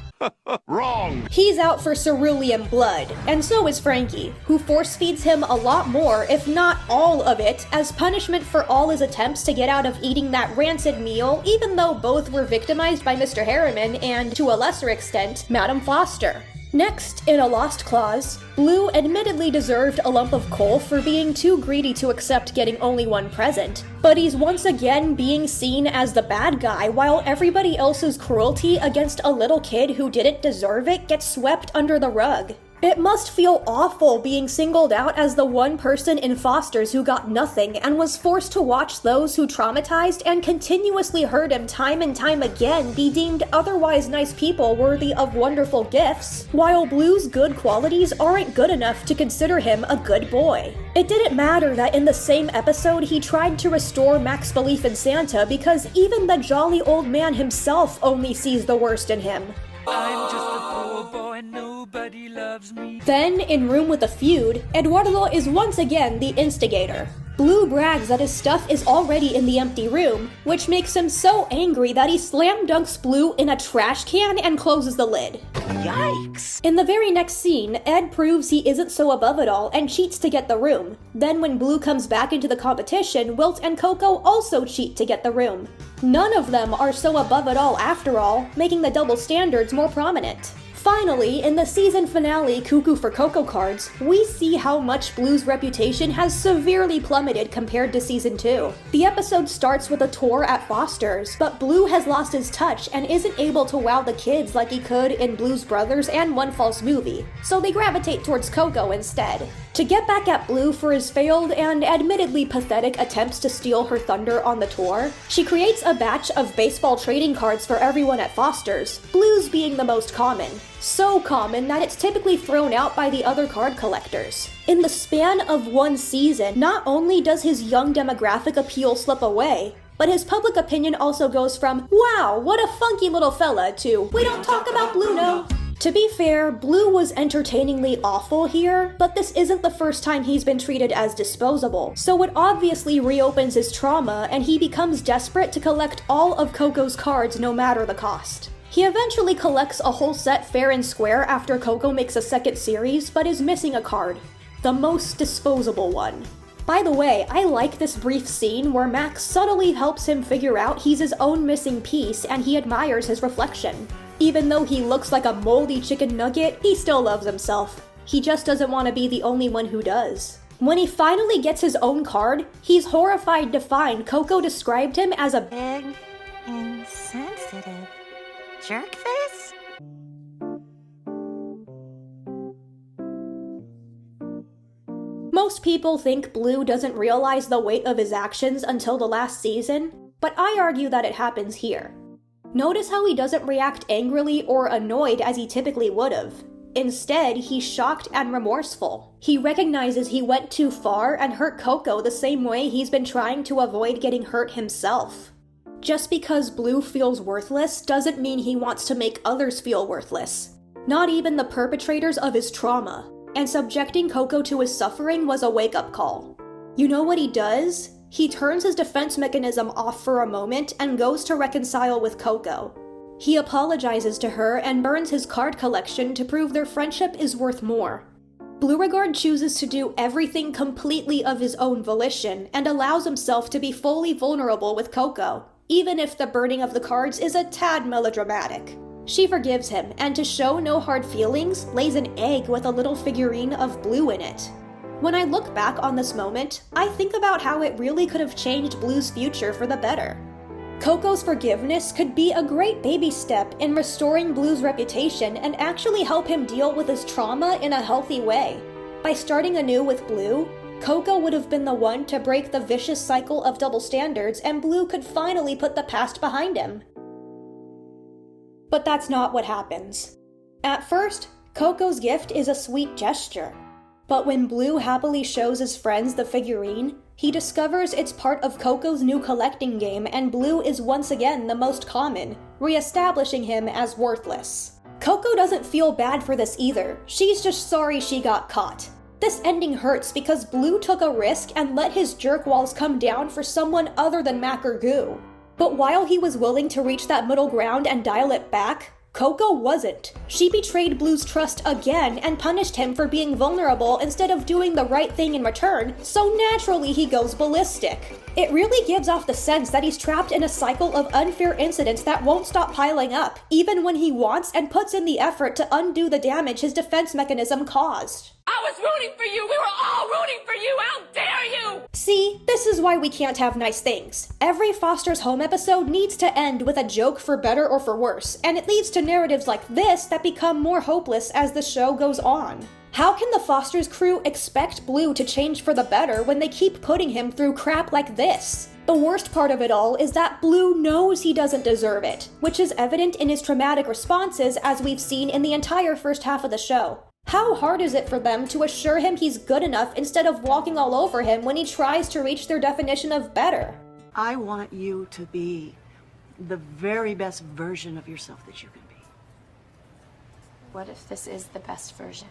Wrong! He's out for cerulean blood, and so is Frankie, who force feeds him a lot more, if not all of it, as punishment for all his attempts to get out of eating that rancid meal, even though both were victimized by Mr. Harriman and, to a lesser extent, Madam Foster. Next, in a lost clause, Bloo admittedly deserved a lump of coal for being too greedy to accept getting only one present, but he's once again being seen as the bad guy while everybody else's cruelty against a little kid who didn't deserve it gets swept under the rug. It must feel awful being singled out as the one person in Foster's who got nothing and was forced to watch those who traumatized and continuously hurt him time and time again be deemed otherwise nice people worthy of wonderful gifts, while Bloo's good qualities aren't good enough to consider him a good boy. It didn't matter that in the same episode he tried to restore Mac's belief in Santa because even the jolly old man himself only sees the worst in him. I'm just a poor boy, nobody loves me. Then, in Room with a Feud, Eduardo is once again the instigator. Bloo brags that his stuff is already in the empty room, which makes him so angry that he slam dunks Bloo in a trash can and closes the lid. Yikes! In the very next scene, Ed proves he isn't so above it all and cheats to get the room. Then when Bloo comes back into the competition, Wilt and Coco also cheat to get the room. None of them are so above it all after all, making the double standards more prominent. Finally, in the season finale Cuckoo for Cocoa cards, we see how much Bloo's reputation has severely plummeted compared to season 2. The episode starts with a tour at Foster's, but Bloo has lost his touch and isn't able to wow the kids like he could in Blues Brothers and One False Movie, so they gravitate towards Coco instead. To get back at Bloo for his failed and admittedly pathetic attempts to steal her thunder on the tour, she creates a batch of baseball trading cards for everyone at Foster's, Blue's being the most common. So common that it's typically thrown out by the other card collectors. In the span of one season, not only does his young demographic appeal slip away, but his public opinion also goes from, "Wow, what a funky little fella," to, "We don't talk about Bloo, no." To be fair, Bloo was entertainingly awful here, but this isn't the first time he's been treated as disposable, so it obviously reopens his trauma and he becomes desperate to collect all of Coco's cards no matter the cost. He eventually collects a whole set fair and square after Coco makes a second series, but is missing a card. The most disposable one. By the way, I like this brief scene where Max subtly helps him figure out he's his own missing piece and he admires his reflection. Even though he looks like a moldy chicken nugget, he still loves himself. He just doesn't want to be the only one who does. When he finally gets his own card, he's horrified to find Coco described him as a big, insensitive jerk face? Most people think Bloo doesn't realize the weight of his actions until the last season, but I argue that it happens here. Notice how he doesn't react angrily or annoyed as he typically would've. Instead, he's shocked and remorseful. He recognizes he went too far and hurt Coco the same way he's been trying to avoid getting hurt himself. Just because Bloo feels worthless doesn't mean he wants to make others feel worthless. Not even the perpetrators of his trauma. And subjecting Coco to his suffering was a wake-up call. You know what he does? He turns his defense mechanism off for a moment and goes to reconcile with Coco. He apologizes to her and burns his card collection to prove their friendship is worth more. Blooregard chooses to do everything completely of his own volition and allows himself to be fully vulnerable with Coco, even if the burning of the cards is a tad melodramatic. She forgives him, and to show no hard feelings, lays an egg with a little figurine of Bloo in it. When I look back on this moment, I think about how it really could have changed Bloo's future for the better. Coco's forgiveness could be a great baby step in restoring Bloo's reputation and actually help him deal with his trauma in a healthy way. By starting anew with Bloo, Coco would have been the one to break the vicious cycle of double standards, and Bloo could finally put the past behind him. But that's not what happens. At first, Coco's gift is a sweet gesture. But when Bloo happily shows his friends the figurine, he discovers it's part of Coco's new collecting game, and Bloo is once again the most common, re-establishing him as worthless. Coco doesn't feel bad for this either. She's just sorry she got caught. This ending hurts because Bloo took a risk and let his jerk walls come down for someone other than Mac or Goo. But while he was willing to reach that middle ground and dial it back, Coco wasn't. She betrayed Bloo's trust again and punished him for being vulnerable instead of doing the right thing in return, so naturally he goes ballistic. It really gives off the sense that he's trapped in a cycle of unfair incidents that won't stop piling up, even when he wants and puts in the effort to undo the damage his defense mechanism caused. I was rooting for you! We were all rooting for you! How dare you! See, this is why we can't have nice things. Every Foster's Home episode needs to end with a joke for better or for worse, and it leads to narratives like this that become more hopeless as the show goes on. How can the Foster's crew expect Bloo to change for the better when they keep putting him through crap like this? The worst part of it all is that Bloo knows he doesn't deserve it, which is evident in his traumatic responses as we've seen in the entire first half of the show. How hard is it for them to assure him he's good enough instead of walking all over him when he tries to reach their definition of better? I want you to be the very best version of yourself that you can be. What if this is the best version?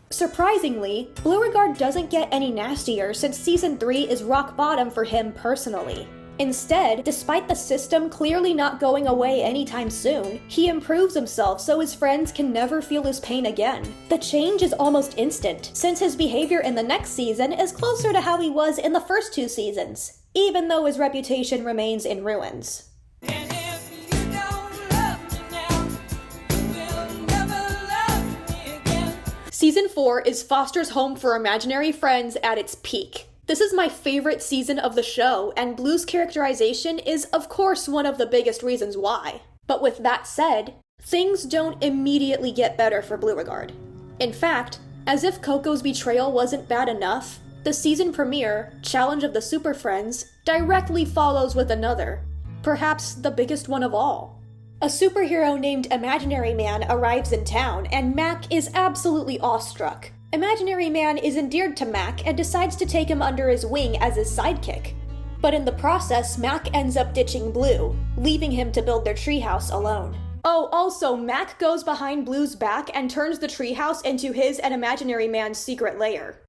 Surprisingly, Blooregard doesn't get any nastier since Season 3 is rock bottom for him personally. Instead, despite the system clearly not going away anytime soon, he improves himself so his friends can never feel his pain again. The change is almost instant, since his behavior in the next season is closer to how he was in the first 2 seasons, even though his reputation remains in ruins. Season 4 is Foster's Home for Imaginary Friends at its peak. This is my favorite season of the show, and Bloo's characterization is of course one of the biggest reasons why. But with that said, things don't immediately get better for Blooregard. In fact, as if Coco's betrayal wasn't bad enough, the season premiere, Challenge of the Super Friends, directly follows with another, perhaps the biggest one of all. A superhero named Imaginary Man arrives in town, and Mac is absolutely awestruck. Imaginary Man is endeared to Mac and decides to take him under his wing as his sidekick. But in the process, Mac ends up ditching Bloo, leaving him to build their treehouse alone. Oh, also, Mac goes behind Bloo's back and turns the treehouse into his and Imaginary Man's secret lair.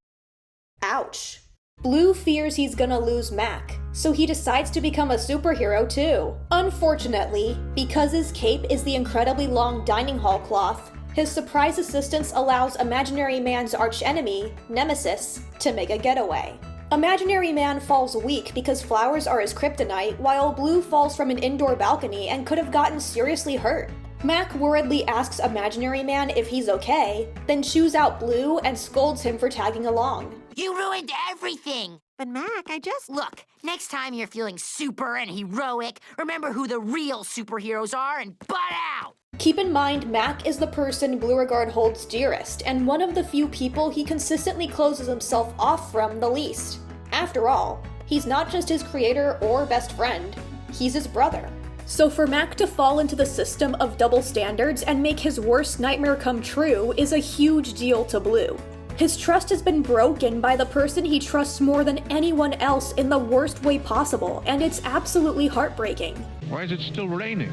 Ouch. Bloo fears he's gonna lose Mac, so he decides to become a superhero too. Unfortunately, because his cape is the incredibly long dining hall cloth, his surprise assistance allows Imaginary Man's archenemy, Nemesis, to make a getaway. Imaginary Man falls weak because flowers are his kryptonite, while Bloo falls from an indoor balcony and could have gotten seriously hurt. Mac worriedly asks Imaginary Man if he's okay, then chews out Bloo and scolds him for tagging along. You ruined everything! But Mac, Look, next time you're feeling super and heroic, remember who the real superheroes are and butt out! Keep in mind, Mac is the person Blooregard holds dearest, and one of the few people he consistently closes himself off from the least. After all, he's not just his creator or best friend, he's his brother. So for Mac to fall into the system of double standards and make his worst nightmare come true is a huge deal to Bloo. His trust has been broken by the person he trusts more than anyone else in the worst way possible, and it's absolutely heartbreaking. Why is it still raining?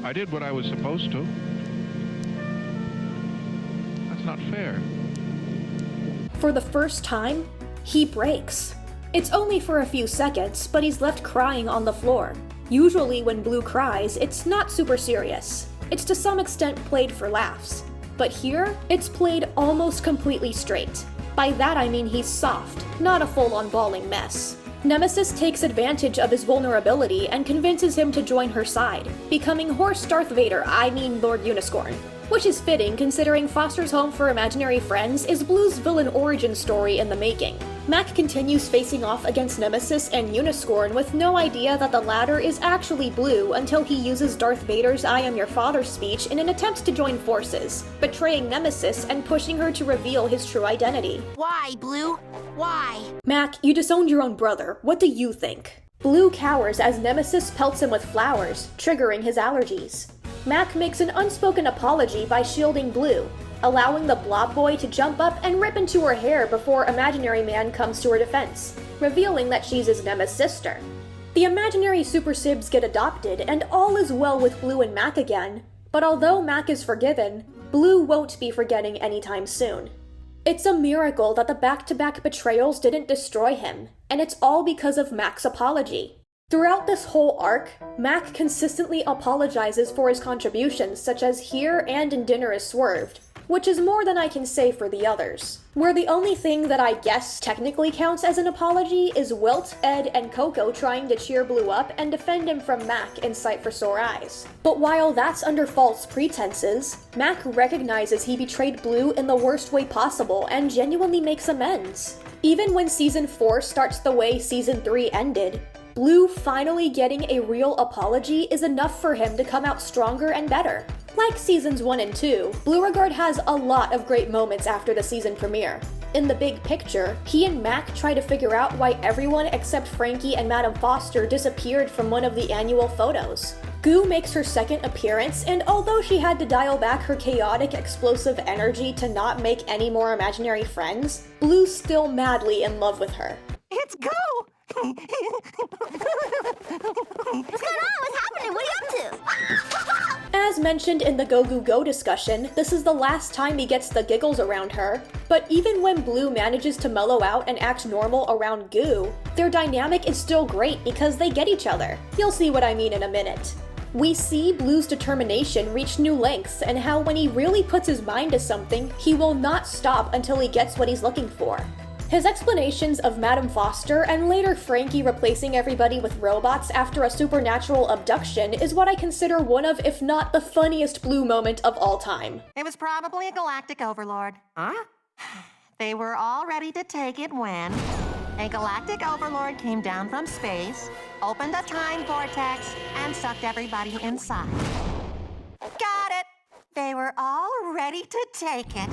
I did what I was supposed to. That's not fair. For the first time, He breaks. It's only for a few seconds, but he's left crying on the floor. Usually when Bloo cries, it's not super serious. It's to some extent played for laughs. But here, it's played almost completely straight. By that I mean he's soft, not a full-on bawling mess. Nemesis takes advantage of his vulnerability and convinces him to join her side, becoming Horse Darth Vader, Lord Uniscorn. Which is fitting considering Foster's home for imaginary friends is Bloo's villain origin story in the making. Mac continues facing off against Nemesis and Uniscorn with no idea that the latter is actually Bloo until he uses Darth Vader's I am your father speech in an attempt to join forces, betraying Nemesis and pushing her to reveal his true identity. Why, Bloo? Why? Mac, you disowned your own brother. What do you think? Bloo cowers as Nemesis pelts him with flowers, triggering his allergies. Mac makes an unspoken apology by shielding Bloo, allowing the Blob Boy to jump up and rip into her hair before Imaginary Man comes to her defense, revealing that she's his Nemesis sister. The Imaginary Super Sibs get adopted, and all is well with Bloo and Mac again, but although Mac is forgiven, Bloo won't be forgetting anytime soon. It's a miracle that the back-to-back betrayals didn't destroy him, and it's all because of Mac's apology. Throughout this whole arc, Mac consistently apologizes for his contributions, such as here and in Dinner is Swerved, which is more than I can say for the others. Where the only thing that I guess technically counts as an apology is Wilt, Ed, and Coco trying to cheer Bloo up and defend him from Mac in Sight for Sore Eyes. But while that's under false pretenses, Mac recognizes he betrayed Bloo in the worst way possible and genuinely makes amends. Even when Season 4 starts the way Season 3 ended, Bloo finally getting a real apology is enough for him to come out stronger and better. Like Seasons 1 and 2, Blooregard has a lot of great moments after the season premiere. In the big picture, he and Mac try to figure out why everyone except Frankie and Madame Foster disappeared from one of the annual photos. Goo makes her second appearance, and although she had to dial back her chaotic, explosive energy to not make any more imaginary friends, Bloo's still madly in love with her. It's Goo! What's going on? What's happening? What are you up to? As mentioned in the Go Goo Go discussion, this is the last time he gets the giggles around her, but even when Bloo manages to mellow out and act normal around Goo, their dynamic is still great because they get each other. You'll see what I mean in a minute. We see Bloo's determination reach new lengths and how when he really puts his mind to something, he will not stop until he gets what he's looking for. His explanations of Madame Foster and later Frankie replacing everybody with robots after a supernatural abduction is what I consider one of, if not the funniest Bloo moment of all time. It was probably a galactic overlord. Huh? They were all ready to take it when a galactic overlord came down from space, opened a time vortex, and sucked everybody inside. Got it! They were all ready to take it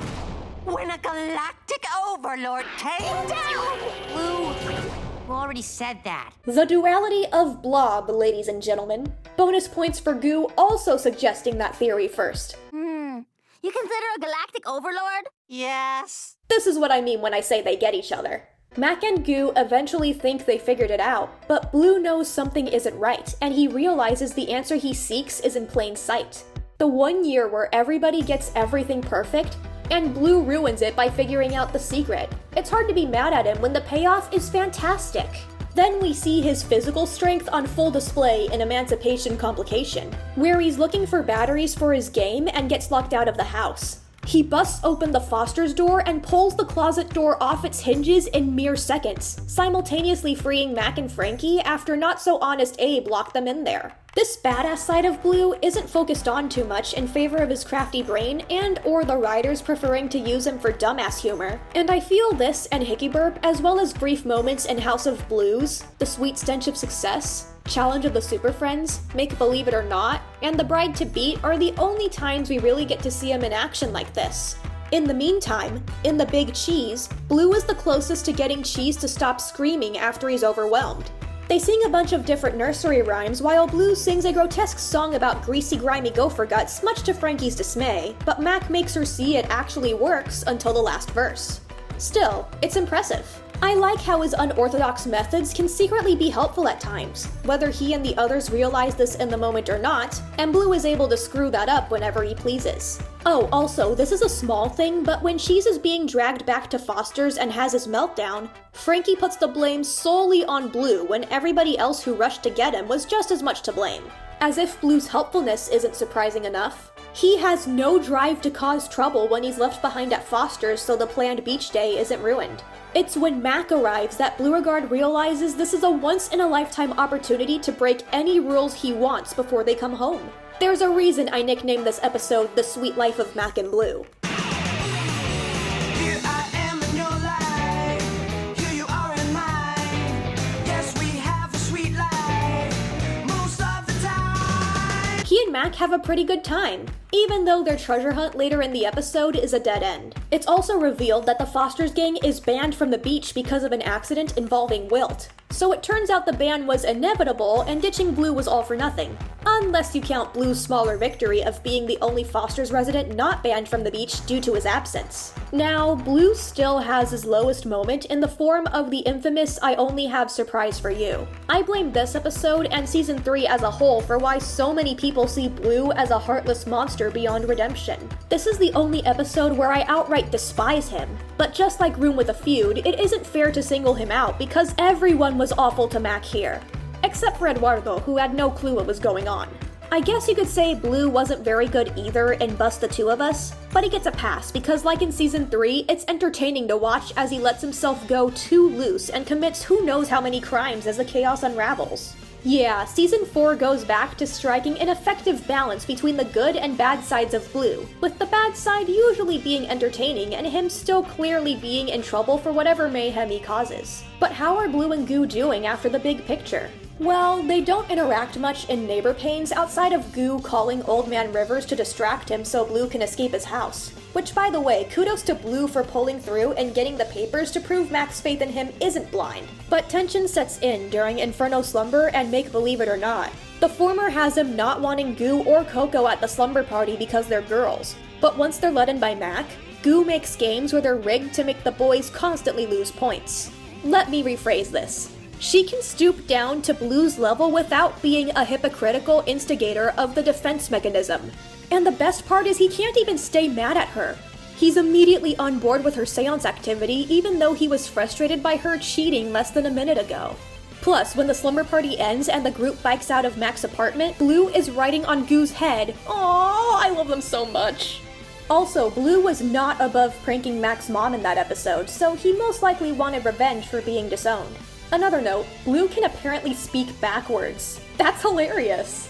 when a galactic overlord came down! Bloo, you already said that. The duality of Blob, ladies and gentlemen. Bonus points for Goo also suggesting that theory first. You consider a galactic overlord? Yes. This is what I mean when I say they get each other. Mac and Goo eventually think they figured it out, but Bloo knows something isn't right, and he realizes the answer he seeks is in plain sight. The 1 year where everybody gets everything perfect, and Bloo ruins it by figuring out the secret. It's hard to be mad at him when the payoff is fantastic. Then we see his physical strength on full display in Emancipation Complication, where he's looking for batteries for his game and gets locked out of the house. He busts open the Foster's door and pulls the closet door off its hinges in mere seconds, simultaneously freeing Mac and Frankie after not-so-honest Abe locked them in there. This badass side of Bloo isn't focused on too much in favor of his crafty brain and or the writers preferring to use him for dumbass humor, and I feel this and Hickey Burp, as well as brief moments in House of Blues, The Sweet Stench of Success, Challenge of the Super Friends, Make Believe It or Not, and The Bride to Beat are the only times we really get to see him in action like this. In the meantime, in The Big Cheese, Bloo is the closest to getting Cheese to stop screaming after he's overwhelmed. They sing a bunch of different nursery rhymes while Bloo sings a grotesque song about greasy, grimy gopher guts, much to Frankie's dismay, but Mac makes her see it actually works until the last verse. Still, it's impressive. I like how his unorthodox methods can secretly be helpful at times, whether he and the others realize this in the moment or not, and Bloo is able to screw that up whenever he pleases. Oh, also, this is a small thing, but when Cheese is being dragged back to Foster's and has his meltdown, Frankie puts the blame solely on Bloo when everybody else who rushed to get him was just as much to blame. As if Bloo's helpfulness isn't surprising enough. He has no drive to cause trouble when he's left behind at Foster's so the planned beach day isn't ruined. It's when Mac arrives that Blooregard realizes this is a once-in-a-lifetime opportunity to break any rules he wants before they come home. There's a reason I nicknamed this episode The Sweet Life of Mac and Bloo. Here I am in your life, here you are in mine. Yes, we have a sweet life, most of the time. He and Mac have a pretty good time, even though their treasure hunt later in the episode is a dead end. It's also revealed that the Foster's gang is banned from the beach because of an accident involving Wilt. So it turns out the ban was inevitable and ditching Bloo was all for nothing. Unless you count Bloo's smaller victory of being the only Foster's resident not banned from the beach due to his absence. Now, Bloo still has his lowest moment in the form of the infamous I only have surprise for you. I blame this episode and season 3 as a whole for why so many people see Bloo as a heartless monster beyond redemption. This is the only episode where I outright despise him. But just like Room with a Feud, it isn't fair to single him out because everyone was awful to Mac here. Except for Eduardo, who had no clue what was going on. I guess you could say Bloo wasn't very good either in Bust the Two of Us, but he gets a pass because like in season 3, it's entertaining to watch as he lets himself go too loose and commits who knows how many crimes as the chaos unravels. Yeah, season 4 goes back to striking an effective balance between the good and bad sides of Bloo, with the bad side usually being entertaining and him still clearly being in trouble for whatever mayhem he causes. But how are Bloo and Goo doing after the big picture? Well, they don't interact much in Neighbor Pains outside of Goo calling Old Man Rivers to distract him so Bloo can escape his house. Which, by the way, kudos to Bloo for pulling through and getting the papers to prove Mac's faith in him isn't blind. But tension sets in during Inferno Slumber and Make Believe It or Not. The former has him not wanting Goo or Coco at the slumber party because they're girls. But once they're let in by Mac, Goo makes games where they're rigged to make the boys constantly lose points. Let me rephrase this. She can stoop down to Bloo's level without being a hypocritical instigator of the defense mechanism. And the best part is he can't even stay mad at her. He's immediately on board with her seance activity even though he was frustrated by her cheating less than a minute ago. Plus, when the slumber party ends and the group bikes out of Mac's apartment, Bloo is riding on Goo's head. Aww, I love them so much. Also, Bloo was not above pranking Mac's mom in that episode, so he most likely wanted revenge for being disowned. Another note, Bloo can apparently speak backwards. That's hilarious.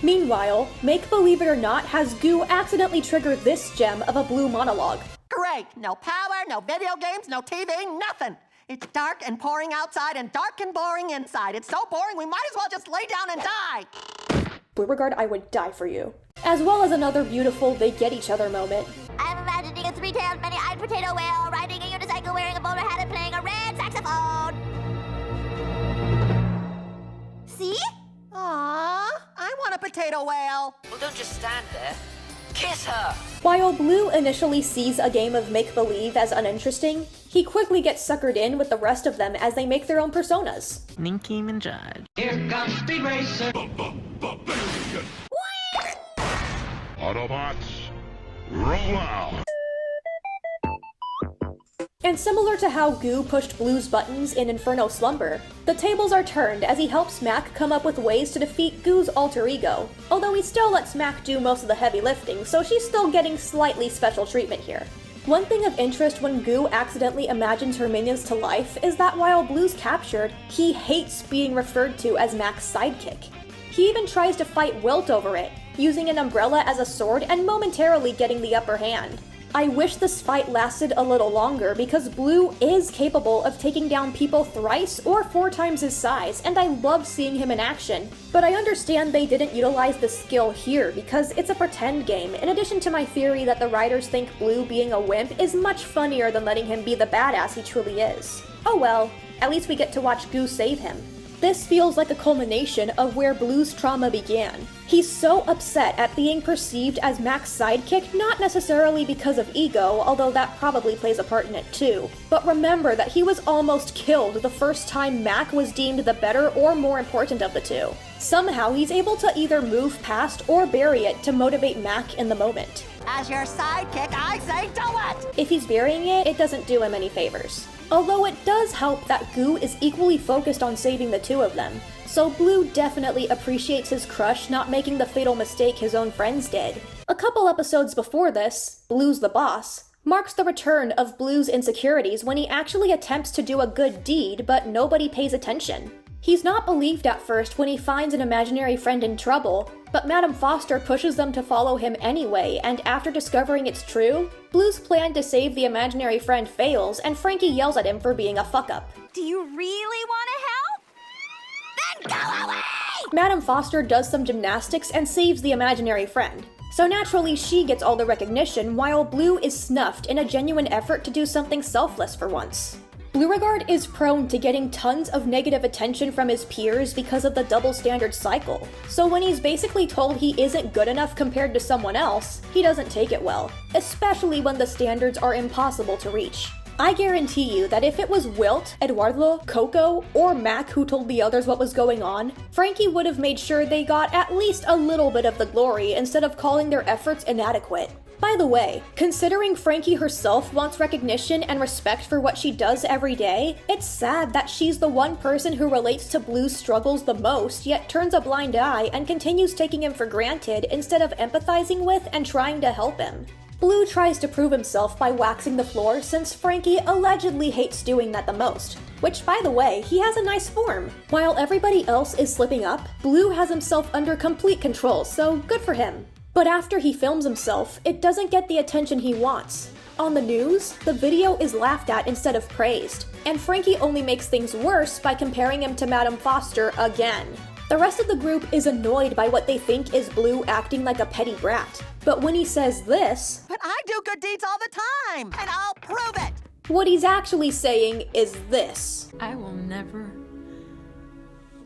Meanwhile, Make Believe It or Not has Goo accidentally trigger this gem of a Bloo monologue. Great! No power, no video games, no TV, nothing! It's dark and pouring outside and dark and boring inside. It's so boring we might as well just lay down and die! Blooregard, I would die for you. As well as another beautiful they get each other moment. I'm imagining a three-tailed, many-eyed potato whale riding a unicycle wearing a bowler hat and playing a red saxophone. See? Aww, I want a potato whale. Well, don't just stand there. Kiss her! While Bloo initially sees a game of make-believe as uninteresting, he quickly gets suckered in with the rest of them as they make their own personas. Nicki Minaj. Here comes Speed Racer. Autobots, roll out! And similar to how Goo pushed Bloo's buttons in Inferno Slumber, the tables are turned as he helps Mac come up with ways to defeat Goo's alter ego, although he still lets Mac do most of the heavy lifting, so she's still getting slightly special treatment here. One thing of interest when Goo accidentally imagines her minions to life is that while Bloo's captured, he hates being referred to as Mac's sidekick. He even tries to fight Wilt over it, using an umbrella as a sword and momentarily getting the upper hand. I wish this fight lasted a little longer because Bloo is capable of taking down people thrice or 4 times his size, and I love seeing him in action. But I understand they didn't utilize the skill here because it's a pretend game, in addition to my theory that the writers think Bloo being a wimp is much funnier than letting him be the badass he truly is. Oh well, at least we get to watch Goo save him. This feels like a culmination of where Bloo's trauma began. He's so upset at being perceived as Mac's sidekick, not necessarily because of ego, although that probably plays a part in it too. But remember that he was almost killed the first time Mac was deemed the better or more important of the two. Somehow he's able to either move past or bury it to motivate Mac in the moment. As your sidekick, I say do it! If he's burying it, it doesn't do him any favors. Although it does help that Goo is equally focused on saving the two of them, so Bloo definitely appreciates his crush not making the fatal mistake his own friends did. A couple episodes before this, Blue's the Boss marks the return of Blue's insecurities when he actually attempts to do a good deed, but nobody pays attention. He's not believed at first when he finds an imaginary friend in trouble, but Madam Foster pushes them to follow him anyway, and after discovering it's true, Blue's plan to save the imaginary friend fails, and Frankie yells at him for being a fuck-up. Do you really want to help? Then go away! Madam Foster does some gymnastics and saves the imaginary friend. So naturally, she gets all the recognition, while Bloo is snuffed in a genuine effort to do something selfless for once. Blooregard is prone to getting tons of negative attention from his peers because of the double standard cycle, so when he's basically told he isn't good enough compared to someone else, he doesn't take it well, especially when the standards are impossible to reach. I guarantee you that if it was Wilt, Eduardo, Coco, or Mac who told the others what was going on, Frankie would have made sure they got at least a little bit of the glory instead of calling their efforts inadequate. By the way, considering Frankie herself wants recognition and respect for what she does every day, it's sad that she's the one person who relates to Bloo's struggles the most, yet turns a blind eye and continues taking him for granted instead of empathizing with and trying to help him. Bloo tries to prove himself by waxing the floor since Frankie allegedly hates doing that the most, which by the way, he has a nice form. While everybody else is slipping up, Bloo has himself under complete control, so good for him. But after he films himself, it doesn't get the attention he wants. On the news, the video is laughed at instead of praised, and Frankie only makes things worse by comparing him to Madam Foster again. The rest of the group is annoyed by what they think is Bloo acting like a petty brat. But when he says this, "But I do good deeds all the time, and I'll prove it!" what he's actually saying is this. I will never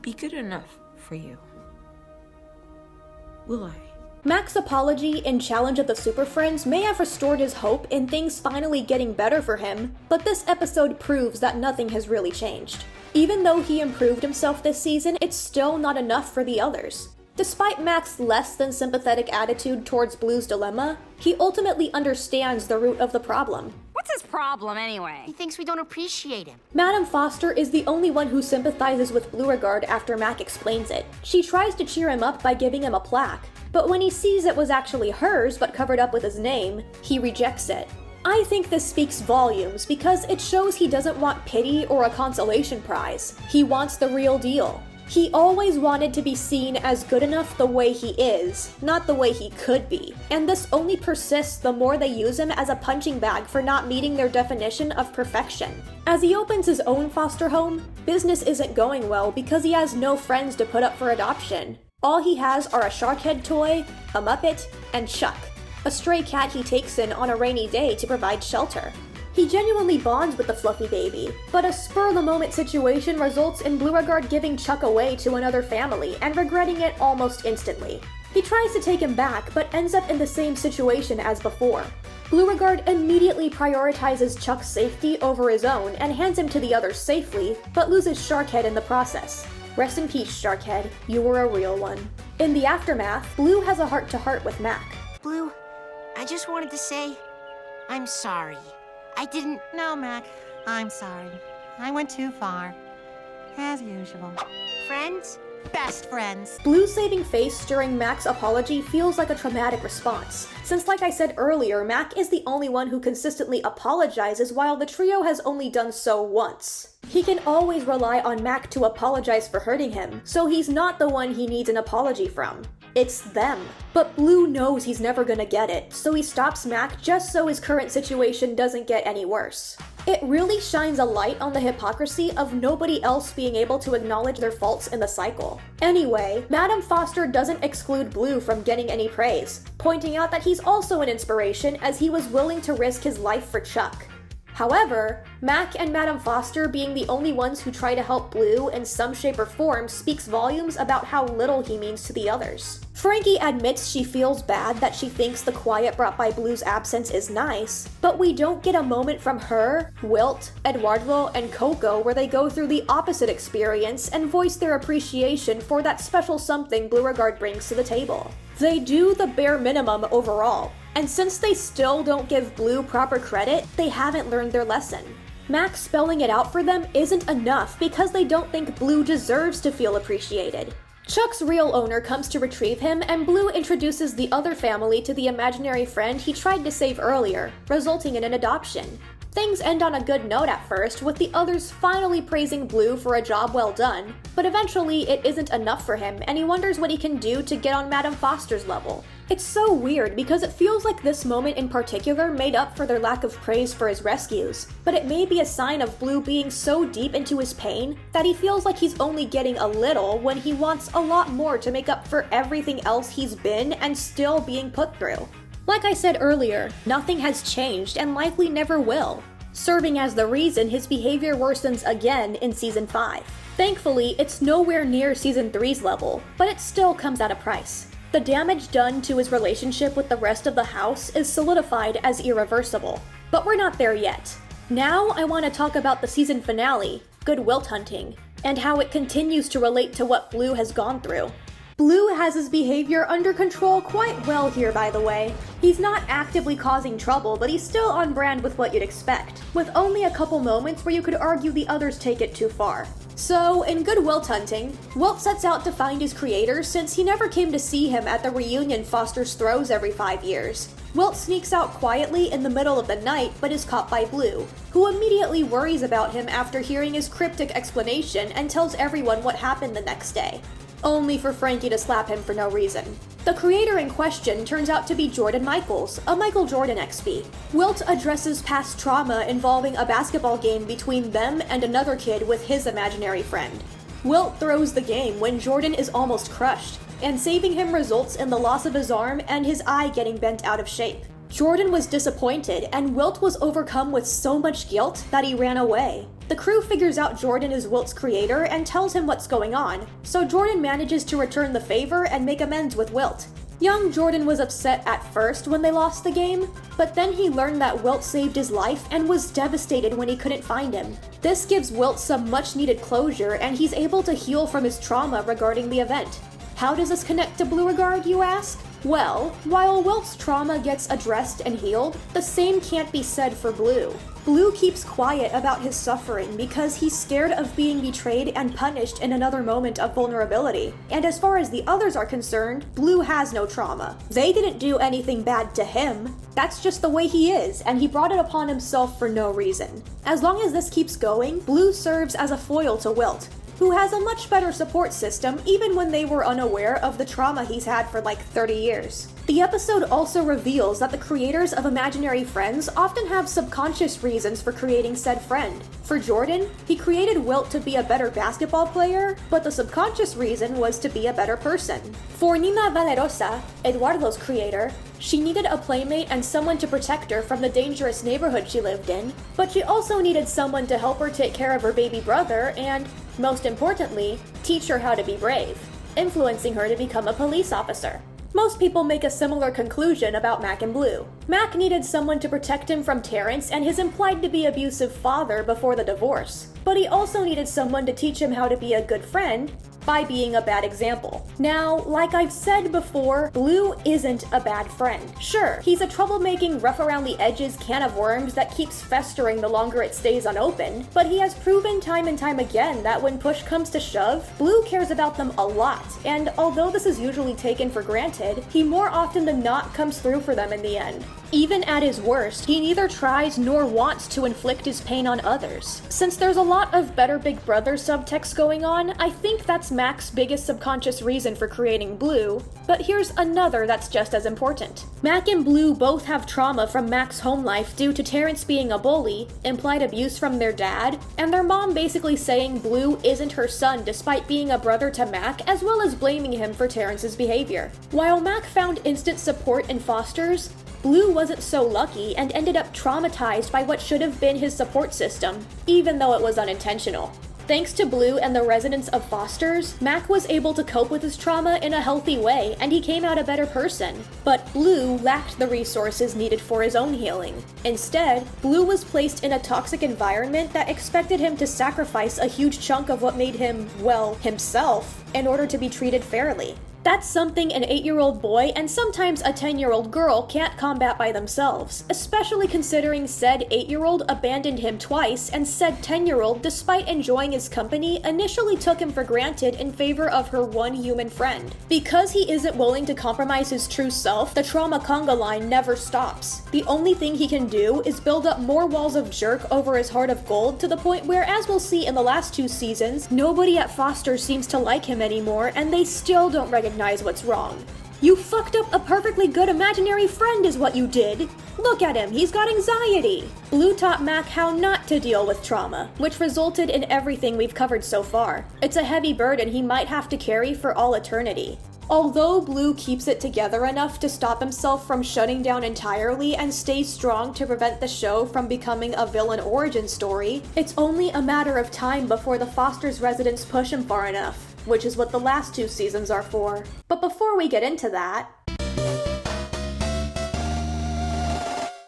be good enough for you. Will I? Mac's apology in Challenge of the Super Friends may have restored his hope in things finally getting better for him, but this episode proves that nothing has really changed. Even though he improved himself this season, it's still not enough for the others. Despite Mac's less than sympathetic attitude towards Bloo's dilemma, he ultimately understands the root of the problem. What's his problem anyway? He thinks we don't appreciate him. Madam Foster is the only one who sympathizes with Blooregard after Mac explains it. She tries to cheer him up by giving him a plaque, but when he sees it was actually hers but covered up with his name, he rejects it. I think this speaks volumes because it shows he doesn't want pity or a consolation prize. He wants the real deal. He always wanted to be seen as good enough the way he is, not the way he could be. And this only persists the more they use him as a punching bag for not meeting their definition of perfection. As he opens his own foster home, business isn't going well because he has no friends to put up for adoption. All he has are a shark head toy, a Muppet, and Chuck, a stray cat he takes in on a rainy day to provide shelter. He genuinely bonds with the fluffy baby, but a spur-of-the-moment situation results in Blooregard giving Chuck away to another family and regretting it almost instantly. He tries to take him back, but ends up in the same situation as before. Blooregard immediately prioritizes Chuck's safety over his own and hands him to the others safely, but loses Sharkhead in the process. Rest in peace, Sharkhead. You were a real one. In the aftermath, Bloo has a heart-to-heart with Mac. Bloo, I just wanted to say, I'm sorry. I didn't... No, Mac, I'm sorry. I went too far. As usual. Friends? Best friends. Bloo's saving face during Mac's apology feels like a traumatic response, since like I said earlier, Mac is the only one who consistently apologizes while the trio has only done so once. He can always rely on Mac to apologize for hurting him, so he's not the one he needs an apology from. It's them. But Bloo knows he's never gonna get it, so he stops Mac just so his current situation doesn't get any worse. It really shines a light on the hypocrisy of nobody else being able to acknowledge their faults in the cycle. Anyway, Madam Foster doesn't exclude Bloo from getting any praise, pointing out that he's also an inspiration as he was willing to risk his life for Chuck. However, Mac and Madame Foster being the only ones who try to help Bloo in some shape or form speaks volumes about how little he means to the others. Frankie admits she feels bad that she thinks the quiet brought by Bloo's absence is nice, but we don't get a moment from her, Wilt, Eduardo, and Coco where they go through the opposite experience and voice their appreciation for that special something Blooregard brings to the table. They do the bare minimum overall, and since they still don't give Bloo proper credit, they haven't learned their lesson. Mac spelling it out for them isn't enough because they don't think Bloo deserves to feel appreciated. Chuck's real owner comes to retrieve him, and Bloo introduces the other family to the imaginary friend he tried to save earlier, resulting in an adoption. Things end on a good note at first, with the others finally praising Bloo for a job well done, but eventually it isn't enough for him, and he wonders what he can do to get on Madame Foster's level. It's so weird because it feels like this moment in particular made up for their lack of praise for his rescues, but it may be a sign of Bloo being so deep into his pain that he feels like he's only getting a little when he wants a lot more to make up for everything else he's been and still being put through. Like I said earlier, nothing has changed and likely never will, serving as the reason his behavior worsens again in Season 5. Thankfully, it's nowhere near Season 3's level, but it still comes at a price. The damage done to his relationship with the rest of the house is solidified as irreversible. But we're not there yet. Now I want to talk about the season finale, Good Wilt Hunting, and how it continues to relate to what Bloo has gone through. Bloo has his behavior under control quite well here, by the way. He's not actively causing trouble, but he's still on brand with what you'd expect, with only a couple moments where you could argue the others take it too far. So, in Good Wilt Hunting, Wilt sets out to find his creator since he never came to see him at the reunion Foster's throws every 5 years. Wilt sneaks out quietly in the middle of the night but is caught by Bloo, who immediately worries about him after hearing his cryptic explanation and tells everyone what happened the next day, only for Frankie to slap him for no reason. The creator in question turns out to be Jordan Michaels, a Michael Jordan XP. Wilt addresses past trauma involving a basketball game between them and another kid with his imaginary friend. Wilt throws the game when Jordan is almost crushed, and saving him results in the loss of his arm and his eye getting bent out of shape. Jordan was disappointed, and Wilt was overcome with so much guilt that he ran away. The crew figures out Jordan is Wilt's creator and tells him what's going on, so Jordan manages to return the favor and make amends with Wilt. Young Jordan was upset at first when they lost the game, but then he learned that Wilt saved his life and was devastated when he couldn't find him. This gives Wilt some much needed closure, and he's able to heal from his trauma regarding the event. How does this connect to Blooregard, you ask? Well, while Wilt's trauma gets addressed and healed, the same can't be said for Bloo. Bloo keeps quiet about his suffering because he's scared of being betrayed and punished in another moment of vulnerability. And as far as the others are concerned, Bloo has no trauma. They didn't do anything bad to him. That's just the way he is, and he brought it upon himself for no reason. As long as this keeps going, Bloo serves as a foil to Wilt, who has a much better support system even when they were unaware of the trauma he's had for like 30 years. The episode also reveals that the creators of imaginary friends often have subconscious reasons for creating said friend. For Jordan, he created Wilt to be a better basketball player, but the subconscious reason was to be a better person. For Nina Valerosa, Eduardo's creator, she needed a playmate and someone to protect her from the dangerous neighborhood she lived in, but she also needed someone to help her take care of her baby brother and, most importantly, teach her how to be brave, influencing her to become a police officer. Most people make a similar conclusion about Mac and Bloo. Mac needed someone to protect him from Terrence and his implied to be abusive father before the divorce, but he also needed someone to teach him how to be a good friend by being a bad example. Now, like I've said before, Bloo isn't a bad friend. Sure, he's a troublemaking, rough-around-the-edges can of worms that keeps festering the longer it stays unopened, but he has proven time and time again that when push comes to shove, Bloo cares about them a lot, and although this is usually taken for granted, he more often than not comes through for them in the end. Even at his worst, he neither tries nor wants to inflict his pain on others. Since there's a lot of better Big Brother subtext going on, I think that's Mac's biggest subconscious reason for creating Bloo, but here's another that's just as important. Mac and Bloo both have trauma from Mac's home life due to Terrence being a bully, implied abuse from their dad, and their mom basically saying Bloo isn't her son despite being a brother to Mac, as well as blaming him for Terrence's behavior. While Mac found instant support in Foster's, Bloo wasn't so lucky and ended up traumatized by what should have been his support system, even though it was unintentional. Thanks to Bloo and the residents of Foster's, Mac was able to cope with his trauma in a healthy way, and he came out a better person. But Bloo lacked the resources needed for his own healing. Instead, Bloo was placed in a toxic environment that expected him to sacrifice a huge chunk of what made him, well, himself, in order to be treated fairly. That's something an 8-year-old boy and sometimes a 10-year-old girl can't combat by themselves, especially considering said 8-year-old abandoned him twice and said 10-year-old, despite enjoying his company, initially took him for granted in favor of her one human friend. Because he isn't willing to compromise his true self, the trauma conga line never stops. The only thing he can do is build up more walls of jerk over his heart of gold to the point where, as we'll see in the last 2 seasons, nobody at Foster seems to like him anymore and they still don't recognize what's wrong. You fucked up a perfectly good imaginary friend is what you did. Look at him, he's got anxiety. Bloo taught Mac how not to deal with trauma, which resulted in everything we've covered so far. It's a heavy burden he might have to carry for all eternity. Although Bloo keeps it together enough to stop himself from shutting down entirely and stays strong to prevent the show from becoming a villain origin story, it's only a matter of time before the Foster's residents push him far enough, which is what the last 2 seasons are for. But before we get into that,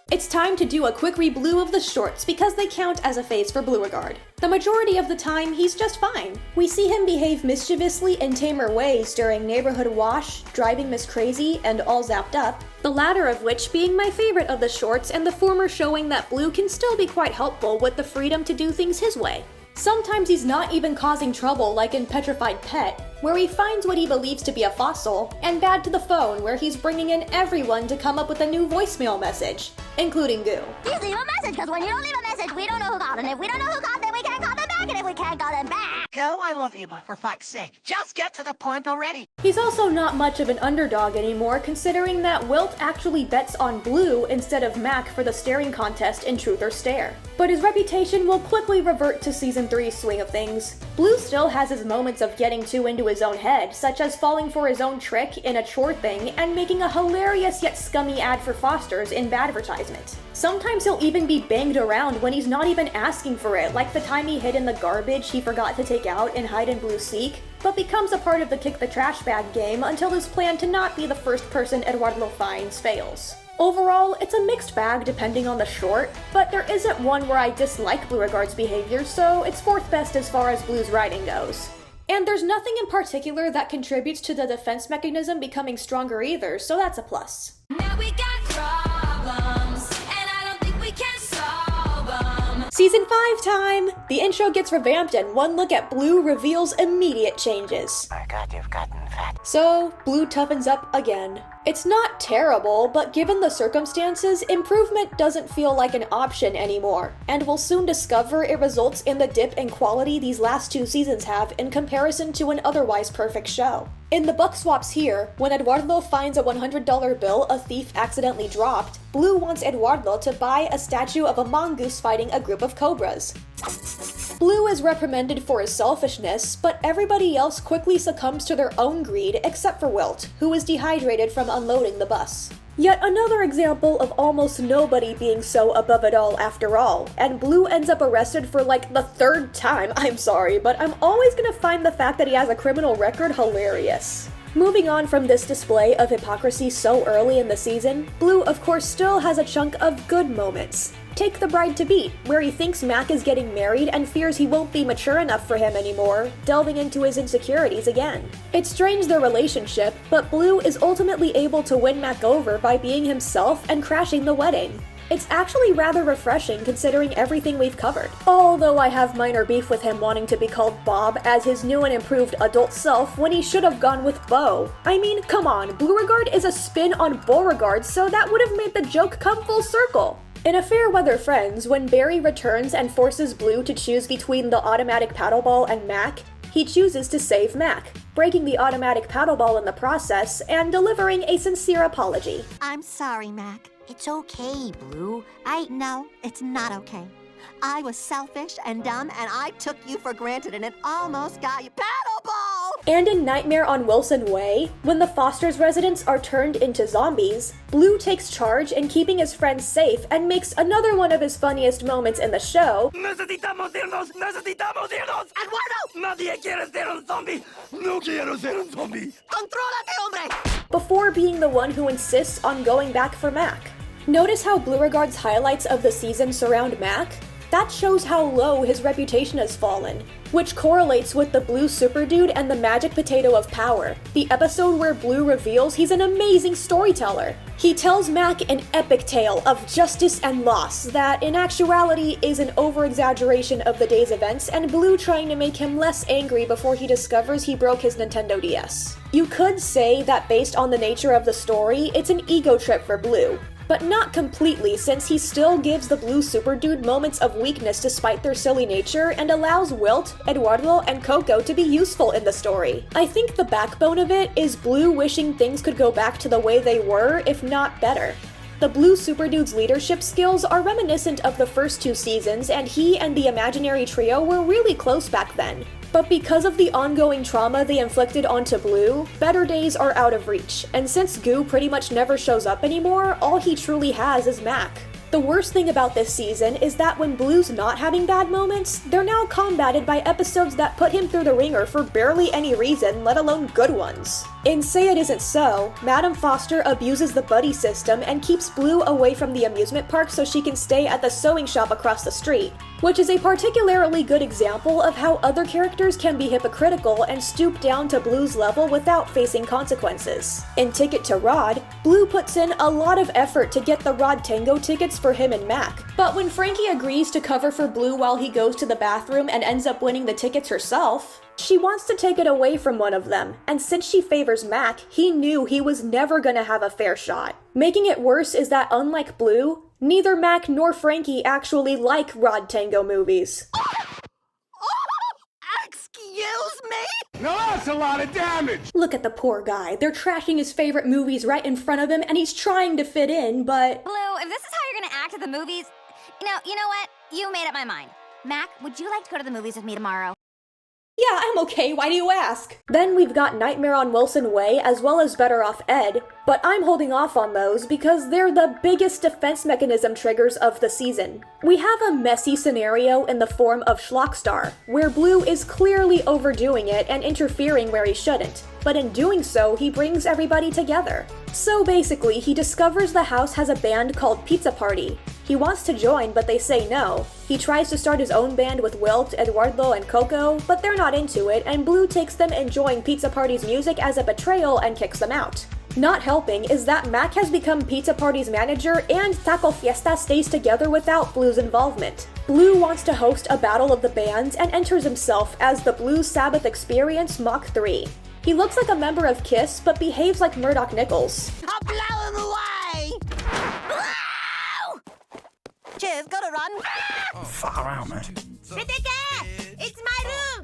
it's time to do a quick re-Bloo of the shorts because they count as a phase for Blooregard. The majority of the time, he's just fine. We see him behave mischievously in tamer ways during Neighborhood Wash, Driving Miss Crazy, and All Zapped Up, the latter of which being my favorite of the shorts and the former showing that Bloo can still be quite helpful with the freedom to do things his way. Sometimes he's not even causing trouble like in Petrified Pet, where he finds what he believes to be a fossil, and Bad to the Phone, where he's bringing in everyone to come up with a new voicemail message, including Goo. Please leave a message, because when you don't leave a message, we don't know who called, and if we don't know who called, then we can't call them back, and if we can't call them back... Go, I love you, but for fuck's sake, just get to the point already. He's also not much of an underdog anymore, considering that Wilt actually bets on Bloo instead of Mac for the staring contest in Truth or Stare. But his reputation will quickly revert to Season 3's swing of things. Bloo still has his moments of getting too into his own head, such as falling for his own trick in a chore thing and making a hilarious yet scummy ad for Foster's in Bad Advertisement. Sometimes he'll even be banged around when he's not even asking for it, like the time he hid in the garbage he forgot to take out in Hide and Blue Seek, but becomes a part of the kick the trash bag game until his plan to not be the first person Eduardo finds fails. Overall, it's a mixed bag depending on the short, but there isn't one where I dislike Blooregard's behavior, so it's 4th best as far as Bloo's writing goes. And there's nothing in particular that contributes to the defense mechanism becoming stronger either, so that's a plus. Now we got problems, and I don't think we can solve them. Season 5 time! The intro gets revamped and one look at Bloo reveals immediate changes. My God, you've gotten fat. So, Bloo toughens up again. It's not terrible, but given the circumstances, improvement doesn't feel like an option anymore, and we'll soon discover it results in the dip in quality these last 2 seasons have in comparison to an otherwise perfect show. In the buck swaps here, when Eduardo finds a $100 bill a thief accidentally dropped, Bloo wants Eduardo to buy a statue of a mongoose fighting a group of cobras. Bloo is reprimanded for his selfishness, but everybody else quickly succumbs to their own greed except for Wilt, who is dehydrated from unloading the bus. Yet another example of almost nobody being so above it all after all, and Bloo ends up arrested for like the 3rd time. I'm sorry, but I'm always gonna find the fact that he has a criminal record hilarious. Moving on from this display of hypocrisy so early in the season, Bloo of course still has a chunk of good moments. Take The Bride to Beat, where he thinks Mac is getting married and fears he won't be mature enough for him anymore, delving into his insecurities again. It strains their relationship, but Bloo is ultimately able to win Mac over by being himself and crashing the wedding. It's actually rather refreshing considering everything we've covered. Although I have minor beef with him wanting to be called Bob as his new and improved adult self when he should have gone with Bo. I mean, come on, Blooregard is a spin on Beauregard, so that would have made the joke come full circle. In A Fair Weather Friends, when Barry returns and forces Bloo to choose between the automatic paddleball and Mac, he chooses to save Mac, breaking the automatic paddleball in the process and delivering a sincere apology. I'm sorry, Mac. It's okay, Bloo. No, it's not okay. I was selfish and dumb, and I took you for granted, and it almost got you. Paddleball! And in Nightmare on Wilson Way, when the Foster's residents are turned into zombies, Bloo takes charge in keeping his friends safe and makes another one of his funniest moments in the show. Necesitamos irnos, necesitamos irnos. ¡Eduardo! Nadie quiere ser un zombie. No quiero ser un zombie. Contrólate, hombre. Before being the one who insists on going back for Mac. Notice how Blooregard's highlights of the season surround Mac? That shows how low his reputation has fallen, which correlates with the Blue super dude and the magic potato of power, the episode where Bloo reveals he's an amazing storyteller. He tells Mac an epic tale of justice and loss that, in actuality, is an over-exaggeration of the day's events and Bloo trying to make him less angry before he discovers he broke his Nintendo DS. You could say that based on the nature of the story, it's an ego trip for Bloo. But not completely, since he still gives the Blue super dude moments of weakness despite their silly nature and allows Wilt, Eduardo, and Coco to be useful in the story. I think the backbone of it is Bloo wishing things could go back to the way they were, if not better. The Blue super dude's leadership skills are reminiscent of the first 2 seasons, and he and the imaginary trio were really close back then. But because of the ongoing trauma they inflicted onto Bloo, better days are out of reach, and since Goo pretty much never shows up anymore, all he truly has is Mac. The worst thing about this season is that when Bloo's not having bad moments, they're now combated by episodes that put him through the ringer for barely any reason, let alone good ones. In Say It Isn't So, Madam Foster abuses the buddy system and keeps Bloo away from the amusement park so she can stay at the sewing shop across the street, which is a particularly good example of how other characters can be hypocritical and stoop down to Bloo's level without facing consequences. In Ticket to Rod, Bloo puts in a lot of effort to get the Rod Tango tickets for him and Mac, but when Frankie agrees to cover for Bloo while he goes to the bathroom and ends up winning the tickets herself, she wants to take it away from one of them, and since she favors Mac, he knew he was never gonna have a fair shot. Making it worse is that unlike Bloo, neither Mac nor Frankie actually like Rod Tango movies. Excuse me? Now that's a lot of damage! Look at the poor guy. They're trashing his favorite movies right in front of him and he's trying to fit in, but... Bloo, if this is how you're gonna act at the movies... You know what? You made up my mind. Mac, would you like to go to the movies with me tomorrow? Yeah, I'm okay, why do you ask? Then we've got Nightmare on Wilson Way as well as Better Off Ed, but I'm holding off on those because they're the biggest defense mechanism triggers of the season. We have a messy scenario in the form of Schlockstar, where Bloo is clearly overdoing it and interfering where he shouldn't, but in doing so, he brings everybody together. So basically, he discovers the house has a band called Pizza Party. He wants to join, but they say no. He tries to start his own band with Wilt, Eduardo, and Coco, but they're not into it, and Bloo takes them enjoying Pizza Party's music as a betrayal and kicks them out. Not helping is that Mac has become Pizza Party's manager, and Taco Fiesta stays together without Bloo's involvement. Bloo wants to host a battle of the bands and enters himself as the Blue Sabbath Experience Mach 3. He looks like a member of KISS, but behaves like Murdoch Nichols. I'm blowing away! Cheers, gotta run. Far out, man. It's my room!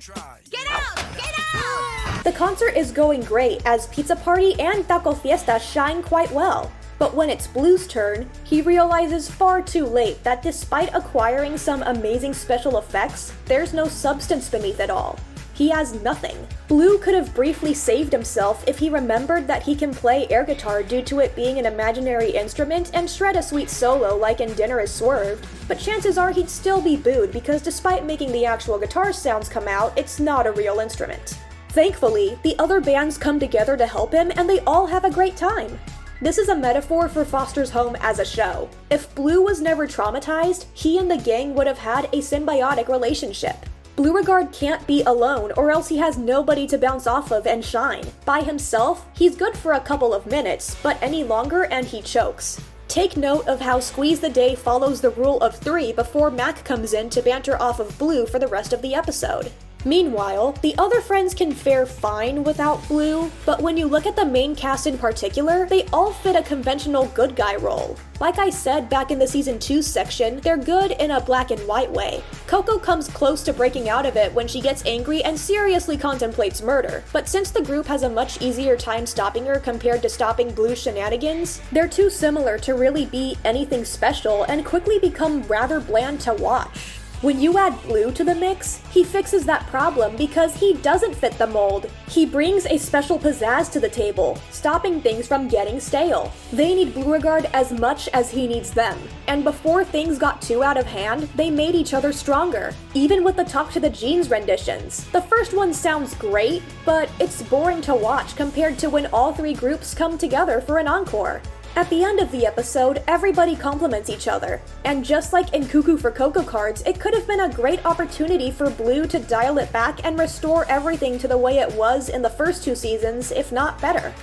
Get out! Get out! The concert is going great as Pizza Party and Taco Fiesta shine quite well. But when it's Bloo's turn, he realizes far too late that despite acquiring some amazing special effects, there's no substance beneath it all. He has nothing. Bloo could have briefly saved himself if he remembered that he can play air guitar due to it being an imaginary instrument and shred a sweet solo like in Dinner is Swerved, but chances are he'd still be booed because despite making the actual guitar sounds come out, it's not a real instrument. Thankfully, the other bands come together to help him and they all have a great time. This is a metaphor for Foster's home as a show. If Bloo was never traumatized, he and the gang would have had a symbiotic relationship. Blooregard can't be alone or else he has nobody to bounce off of and shine. By himself, he's good for a couple of minutes, but any longer and he chokes. Take note of how Squeeze the Day follows the rule of 3 before Mac comes in to banter off of Bloo for the rest of the episode. Meanwhile, the other friends can fare fine without Bloo, but when you look at the main cast in particular, they all fit a conventional good guy role. Like I said back in the Season 2 section, they're good in a black and white way. Coco comes close to breaking out of it when she gets angry and seriously contemplates murder, but since the group has a much easier time stopping her compared to stopping Bloo's shenanigans, they're too similar to really be anything special and quickly become rather bland to watch. When you add Bloo to the mix, he fixes that problem because he doesn't fit the mold. He brings a special pizzazz to the table, stopping things from getting stale. They need Blooregard as much as he needs them, and before things got too out of hand, they made each other stronger, even with the Talk to the Jeans renditions. The first one sounds great, but it's boring to watch compared to when all three groups come together for an encore. At the end of the episode, everybody compliments each other, and just like in Cuckoo for Cocoa Cards, it could have been a great opportunity for Bloo to dial it back and restore everything to the way it was in the first 2 seasons, if not better.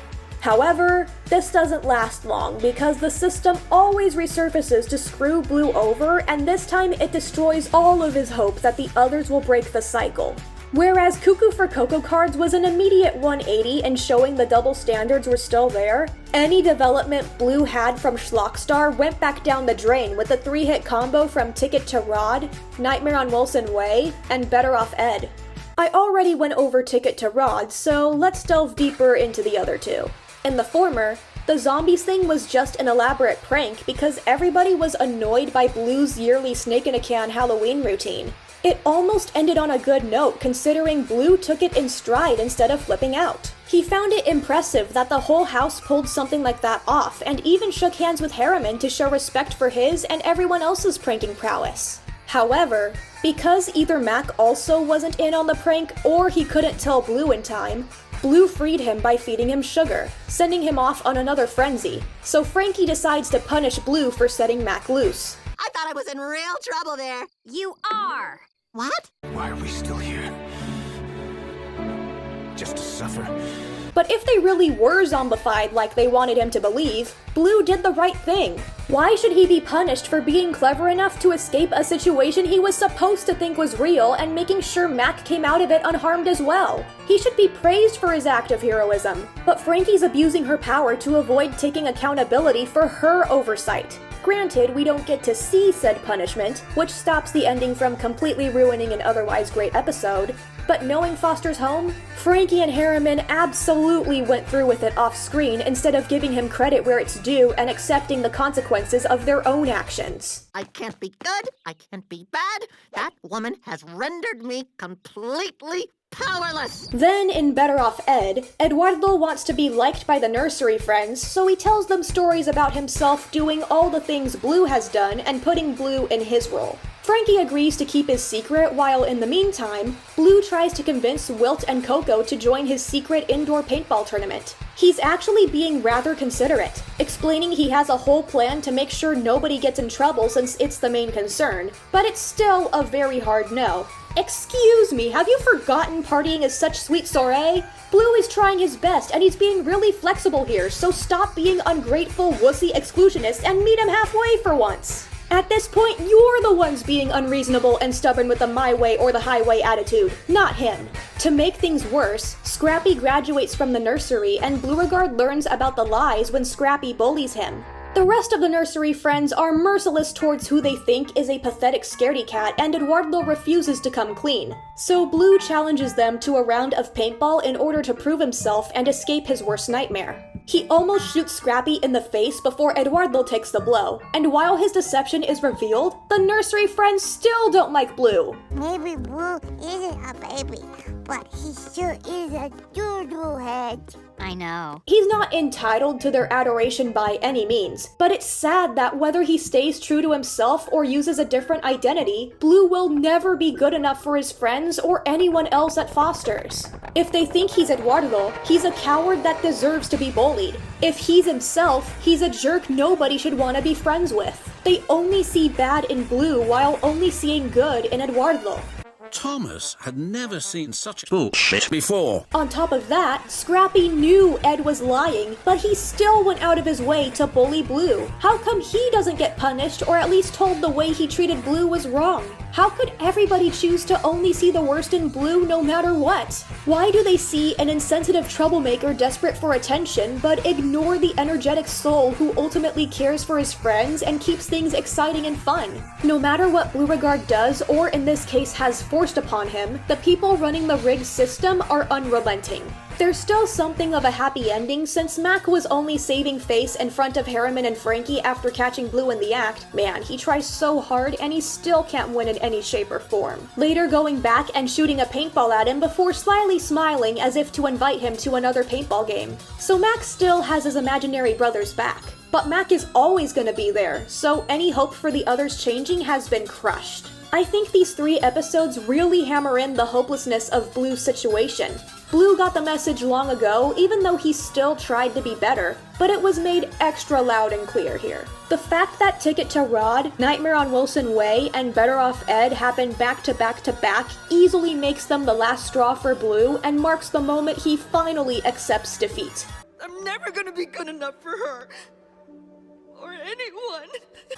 However, this doesn't last long because the system always resurfaces to screw Bloo over, and this time it destroys all of his hope that the others will break the cycle. Whereas Cuckoo for Cocoa Cards was an immediate 180 in showing the double standards were still there, any development Bloo had from Schlockstar went back down the drain with the 3-hit combo from Ticket to Rod, Nightmare on Wilson Way, and Better Off Ed. I already went over Ticket to Rod, so let's delve deeper into the other two. In the former, the zombies thing was just an elaborate prank because everybody was annoyed by Bloo's yearly snake-in-a-can Halloween routine. It almost ended on a good note considering Bloo took it in stride instead of flipping out. He found it impressive that the whole house pulled something like that off and even shook hands with Harriman to show respect for his and everyone else's pranking prowess. However, because either Mac also wasn't in on the prank or he couldn't tell Bloo in time, Bloo freed him by feeding him sugar, sending him off on another frenzy. So Frankie decides to punish Bloo for setting Mac loose. I thought I was in real trouble there. You are! What? Why are we still here? Just to suffer? But if they really were zombified like they wanted him to believe, Bloo did the right thing. Why should he be punished for being clever enough to escape a situation he was supposed to think was real and making sure Mac came out of it unharmed as well? He should be praised for his act of heroism, but Frankie's abusing her power to avoid taking accountability for her oversight. Granted, we don't get to see said punishment, which stops the ending from completely ruining an otherwise great episode, but knowing Foster's home, Frankie and Harriman absolutely went through with it off-screen instead of giving him credit where it's due and accepting the consequences of their own actions. I can't be good, I can't be bad. That woman has rendered me completely powerless! Then, in Better Off Ed, Eduardo wants to be liked by the nursery friends, so he tells them stories about himself doing all the things Bloo has done and putting Bloo in his role. Frankie agrees to keep his secret, while in the meantime, Bloo tries to convince Wilt and Coco to join his secret indoor paintball tournament. He's actually being rather considerate, explaining he has a whole plan to make sure nobody gets in trouble since it's the main concern, but it's still a very hard no. Excuse me, have you forgotten partying is such sweet soiree? Bloo is trying his best and he's being really flexible here, so stop being ungrateful wussy exclusionist and meet him halfway for once. At this point, you're the ones being unreasonable and stubborn with the my way or the highway attitude, not him. To make things worse, Scrappy graduates from the nursery and Blooregard learns about the lies when Scrappy bullies him. The rest of the nursery friends are merciless towards who they think is a pathetic scaredy cat, and Eduardo refuses to come clean. So Bloo challenges them to a round of paintball in order to prove himself and escape his worst nightmare. He almost shoots Scrappy in the face before Eduardo takes the blow, and while his deception is revealed, the nursery friends still don't like Bloo. Maybe Bloo isn't a baby, but he sure is a doodle head. I know. He's not entitled to their adoration by any means, but it's sad that whether he stays true to himself or uses a different identity, Bloo will never be good enough for his friends or anyone else at Foster's. If they think he's Eduardo, he's a coward that deserves to be bullied. If he's himself, he's a jerk nobody should want to be friends with. They only see bad in Bloo while only seeing good in Eduardo. Thomas had never seen such bullshit before. On top of that, Scrappy knew Ed was lying, but he still went out of his way to bully Bloo. How come he doesn't get punished or at least told the way he treated Bloo was wrong? How could everybody choose to only see the worst in Bloo no matter what? Why do they see an insensitive troublemaker desperate for attention but ignore the energetic soul who ultimately cares for his friends and keeps things exciting and fun? No matter what Blooregard does, or in this case has forced upon him, the people running the rigged system are unrelenting. There's still something of a happy ending since Mac was only saving face in front of Harriman and Frankie after catching Bloo in the act. Man, he tries so hard and he still can't win in any shape or form. Later going back and shooting a paintball at him before slyly smiling as if to invite him to another paintball game. So Mac still has his imaginary brother's back. But Mac is always gonna be there, so any hope for the others changing has been crushed. I think these 3 episodes really hammer in the hopelessness of Bloo's situation. Bloo got the message long ago, even though he still tried to be better, but it was made extra loud and clear here. The fact that Ticket to Rod, Nightmare on Wilson Way, and Better Off Ed happened back to back to back easily makes them the last straw for Bloo and marks the moment he finally accepts defeat. I'm never gonna be good enough for her. Or anyone.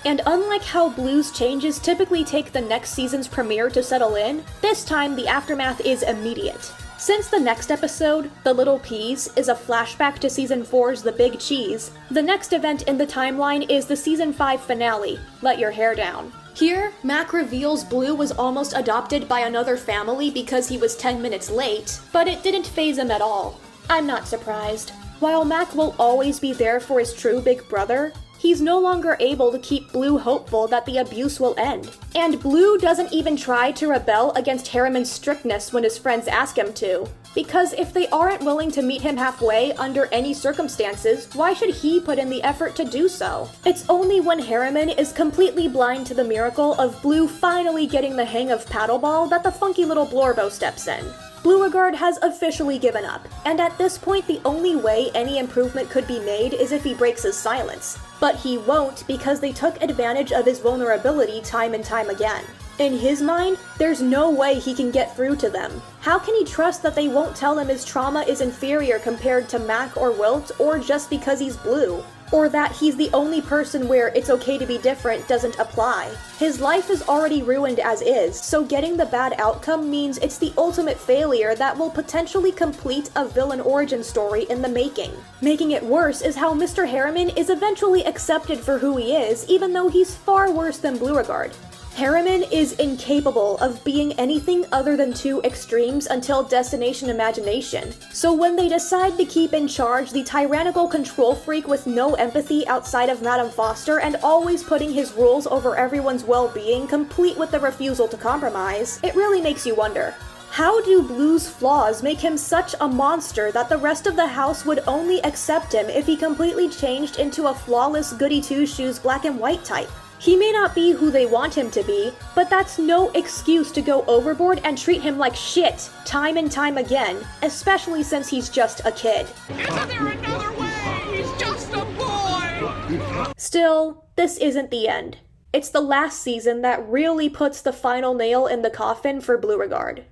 And unlike how Bloo's changes typically take the next season's premiere to settle in, this time the aftermath is immediate. Since the next episode, The Little Peas, is a flashback to Season 4's The Big Cheese, the next event in the timeline is the Season 5 finale, Let Your Hair Down. Here, Mac reveals Bloo was almost adopted by another family because he was 10 minutes late, but it didn't faze him at all. I'm not surprised. While Mac will always be there for his true big brother, he's no longer able to keep Bloo hopeful that the abuse will end. And Bloo doesn't even try to rebel against Harriman's strictness when his friends ask him to. Because if they aren't willing to meet him halfway under any circumstances, why should he put in the effort to do so? It's only when Harriman is completely blind to the miracle of Bloo finally getting the hang of paddleball that the funky little Blorbo steps in. Blooregard has officially given up, and at this point the only way any improvement could be made is if he breaks his silence. But he won't because they took advantage of his vulnerability time and time again. In his mind, there's no way he can get through to them. How can he trust that they won't tell him his trauma is inferior compared to Mac or Wilt, or just because he's Bloo? Or that he's the only person where it's okay to be different doesn't apply. His life is already ruined as is, so getting the bad outcome means it's the ultimate failure that will potentially complete a villain origin story in the making. Making it worse is how Mr. Harriman is eventually accepted for who he is, even though he's far worse than Blooregard. Harriman is incapable of being anything other than 2 extremes until Destination Imagination, so when they decide to keep in charge the tyrannical control freak with no empathy outside of Madame Foster and always putting his rules over everyone's well-being, complete with the refusal to compromise, it really makes you wonder. How do Bloo's flaws make him such a monster that the rest of the house would only accept him if he completely changed into a flawless goody-two-shoes black and white type? He may not be who they want him to be, but that's no excuse to go overboard and treat him like shit, time and time again, especially since he's just a kid. Isn't there another way? He's just a boy! Still, this isn't the end. It's the last season that really puts the final nail in the coffin for Blooregard.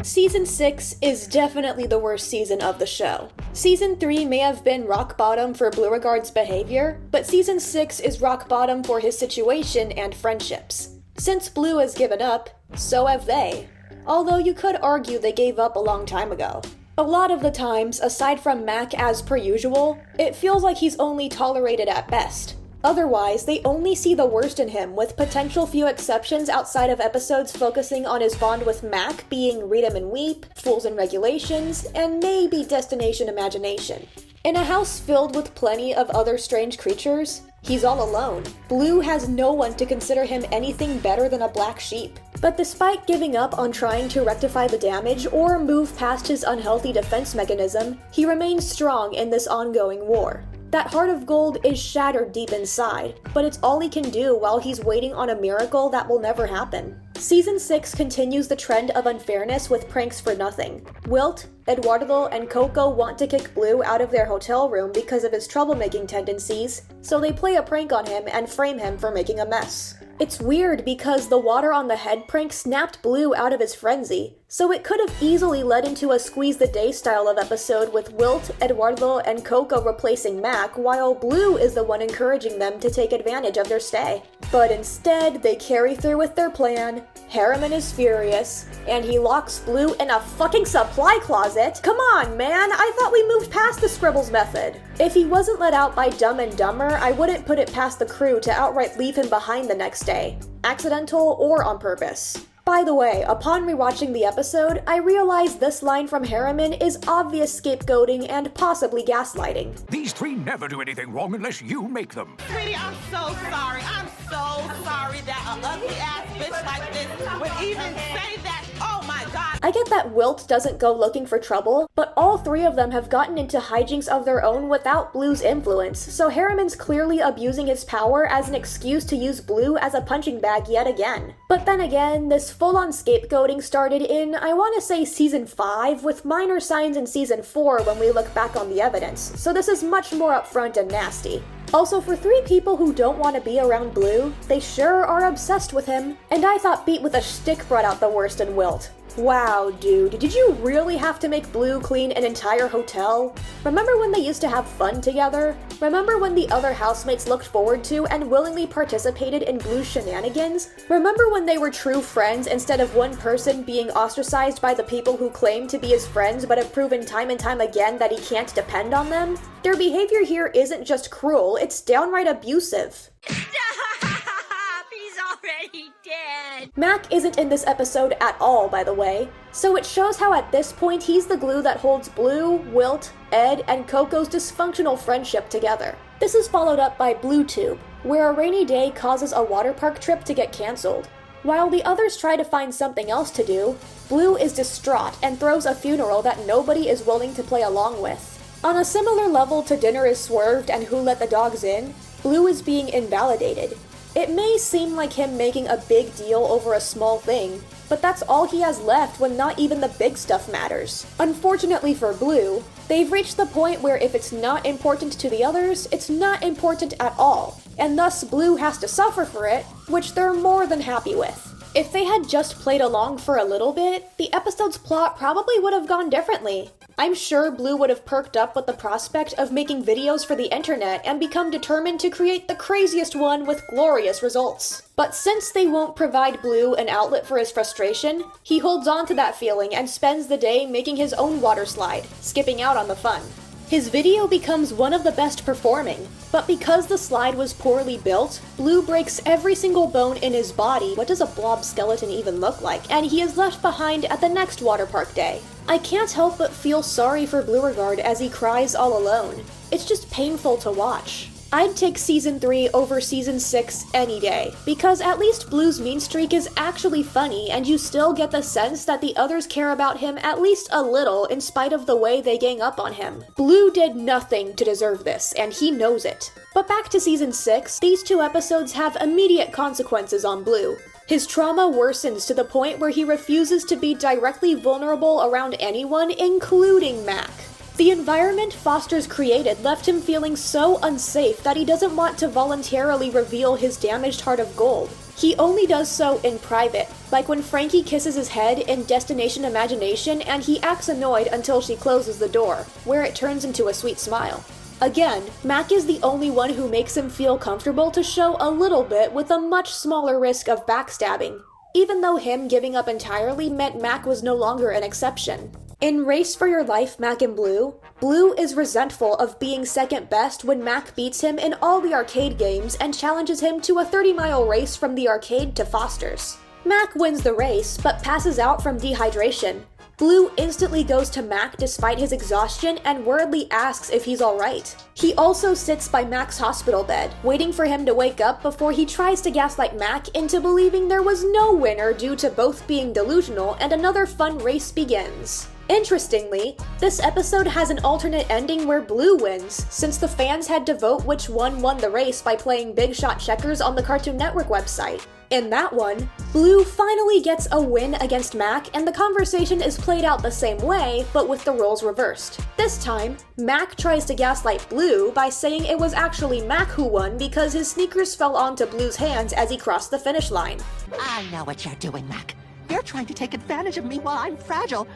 Season 6 is definitely the worst season of the show. Season 3 may have been rock bottom for Blooregard's behavior, but Season 6 is rock bottom for his situation and friendships. Since Bloo has given up, so have they. Although you could argue they gave up a long time ago. A lot of the times, aside from Mac as per usual, it feels like he's only tolerated at best. Otherwise, they only see the worst in him, with potential few exceptions outside of episodes focusing on his bond with Mac being Read 'em and Weep, Fools and Regulations, and maybe Destination Imagination. In a house filled with plenty of other strange creatures, he's all alone. Bloo has no one to consider him anything better than a black sheep. But despite giving up on trying to rectify the damage or move past his unhealthy defense mechanism, he remains strong in this ongoing war. That heart of gold is shattered deep inside, but it's all he can do while he's waiting on a miracle that will never happen. Season 6 continues the trend of unfairness with pranks for nothing. Wilt, Eduardo, and Coco want to kick Bloo out of their hotel room because of his troublemaking tendencies, so they play a prank on him and frame him for making a mess. It's weird because the water on the head prank snapped Bloo out of his frenzy, so it could have easily led into a squeeze the day style of episode with Wilt, Eduardo, and Coco replacing Mac, while Bloo is the one encouraging them to take advantage of their stay. But instead, they carry through with their plan. Harriman is furious, and he locks Bloo in a fucking supply closet. Come on, man, I thought we moved past the Scribbles method. If he wasn't let out by Dumb and Dumber, I wouldn't put it past the crew to outright leave him behind the next day, accidental or on purpose. By the way, upon rewatching the episode, I realized this line from Harriman is obvious scapegoating and possibly gaslighting. These three never do anything wrong unless you make them. Sweetie, I'm so sorry. I'm so sorry that an ugly-ass bitch like this would even say that. Oh my God. I get that Wilt doesn't go looking for trouble, but all three of them have gotten into hijinks of their own without Bloo's influence, so Harriman's clearly abusing his power as an excuse to use Bloo as a punching bag yet again. But then again, this full-on scapegoating started in, I want to say, Season 5, with minor signs in Season 4 when we look back on the evidence, so this is much more upfront and nasty. Also, for three people who don't want to be around Bloo, they sure are obsessed with him. And I thought Beat with a Shtick brought out the worst in Wilt. Wow, dude, did you really have to make Bloo clean an entire hotel? Remember when they used to have fun together? Remember when the other housemates looked forward to and willingly participated in Bloo's shenanigans? Remember when they were true friends instead of one person being ostracized by the people who claim to be his friends but have proven time and time again that he can't depend on them? Their behavior here isn't just cruel, it's downright abusive. He's already dead. Mac isn't in this episode at all, by the way, so it shows how at this point he's the glue that holds Bloo, Wilt, Ed, and Coco's dysfunctional friendship together. This is followed up by Blue Tube, where a rainy day causes a water park trip to get cancelled. While the others try to find something else to do, Bloo is distraught and throws a funeral that nobody is willing to play along with. On a similar level to Dinner is Swerved and Who Let the Dogs In, Bloo is being invalidated. It may seem like him making a big deal over a small thing, but that's all he has left when not even the big stuff matters. Unfortunately for Bloo, they've reached the point where if it's not important to the others, it's not important at all, and thus Bloo has to suffer for it, which they're more than happy with. If they had just played along for a little bit, the episode's plot probably would have gone differently. I'm sure Bloo would have perked up with the prospect of making videos for the internet and become determined to create the craziest one with glorious results. But since they won't provide Bloo an outlet for his frustration, he holds on to that feeling and spends the day making his own water slide, skipping out on the fun. His video becomes one of the best performing, but because the slide was poorly built, Bloo breaks every single bone in his body. What does a blob skeleton even look like? And he is left behind at the next water park day. I can't help but feel sorry for Blooregard as he cries all alone. It's just painful to watch. I'd take Season 3 over Season 6 any day, because at least Bloo's mean streak is actually funny and you still get the sense that the others care about him at least a little in spite of the way they gang up on him. Bloo did nothing to deserve this, and he knows it. But back to Season 6, these two episodes have immediate consequences on Bloo. His trauma worsens to the point where he refuses to be directly vulnerable around anyone, including Mac. The environment Foster's created left him feeling so unsafe that he doesn't want to voluntarily reveal his damaged heart of gold. He only does so in private, like when Frankie kisses his head in Destination Imagination and he acts annoyed until she closes the door, where it turns into a sweet smile. Again, Mac is the only one who makes him feel comfortable to show a little bit with a much smaller risk of backstabbing, even though him giving up entirely meant Mac was no longer an exception. In Race for Your Life, Mac and Bloo, Bloo is resentful of being second best when Mac beats him in all the arcade games and challenges him to a 30-mile race from the arcade to Foster's. Mac wins the race, but passes out from dehydration. Bloo instantly goes to Mac despite his exhaustion and worriedly asks if he's alright. He also sits by Mac's hospital bed, waiting for him to wake up before he tries to gaslight Mac into believing there was no winner due to both being delusional, and another fun race begins. Interestingly, this episode has an alternate ending where Bloo wins, since the fans had to vote which one won the race by playing Big Shot Checkers on the Cartoon Network website. In that one, Bloo finally gets a win against Mac, and the conversation is played out the same way, but with the roles reversed. This time, Mac tries to gaslight Bloo by saying it was actually Mac who won because his sneakers fell onto Bloo's hands as he crossed the finish line. I know what you're doing, Mac. You're They're trying to take advantage of me while I'm fragile.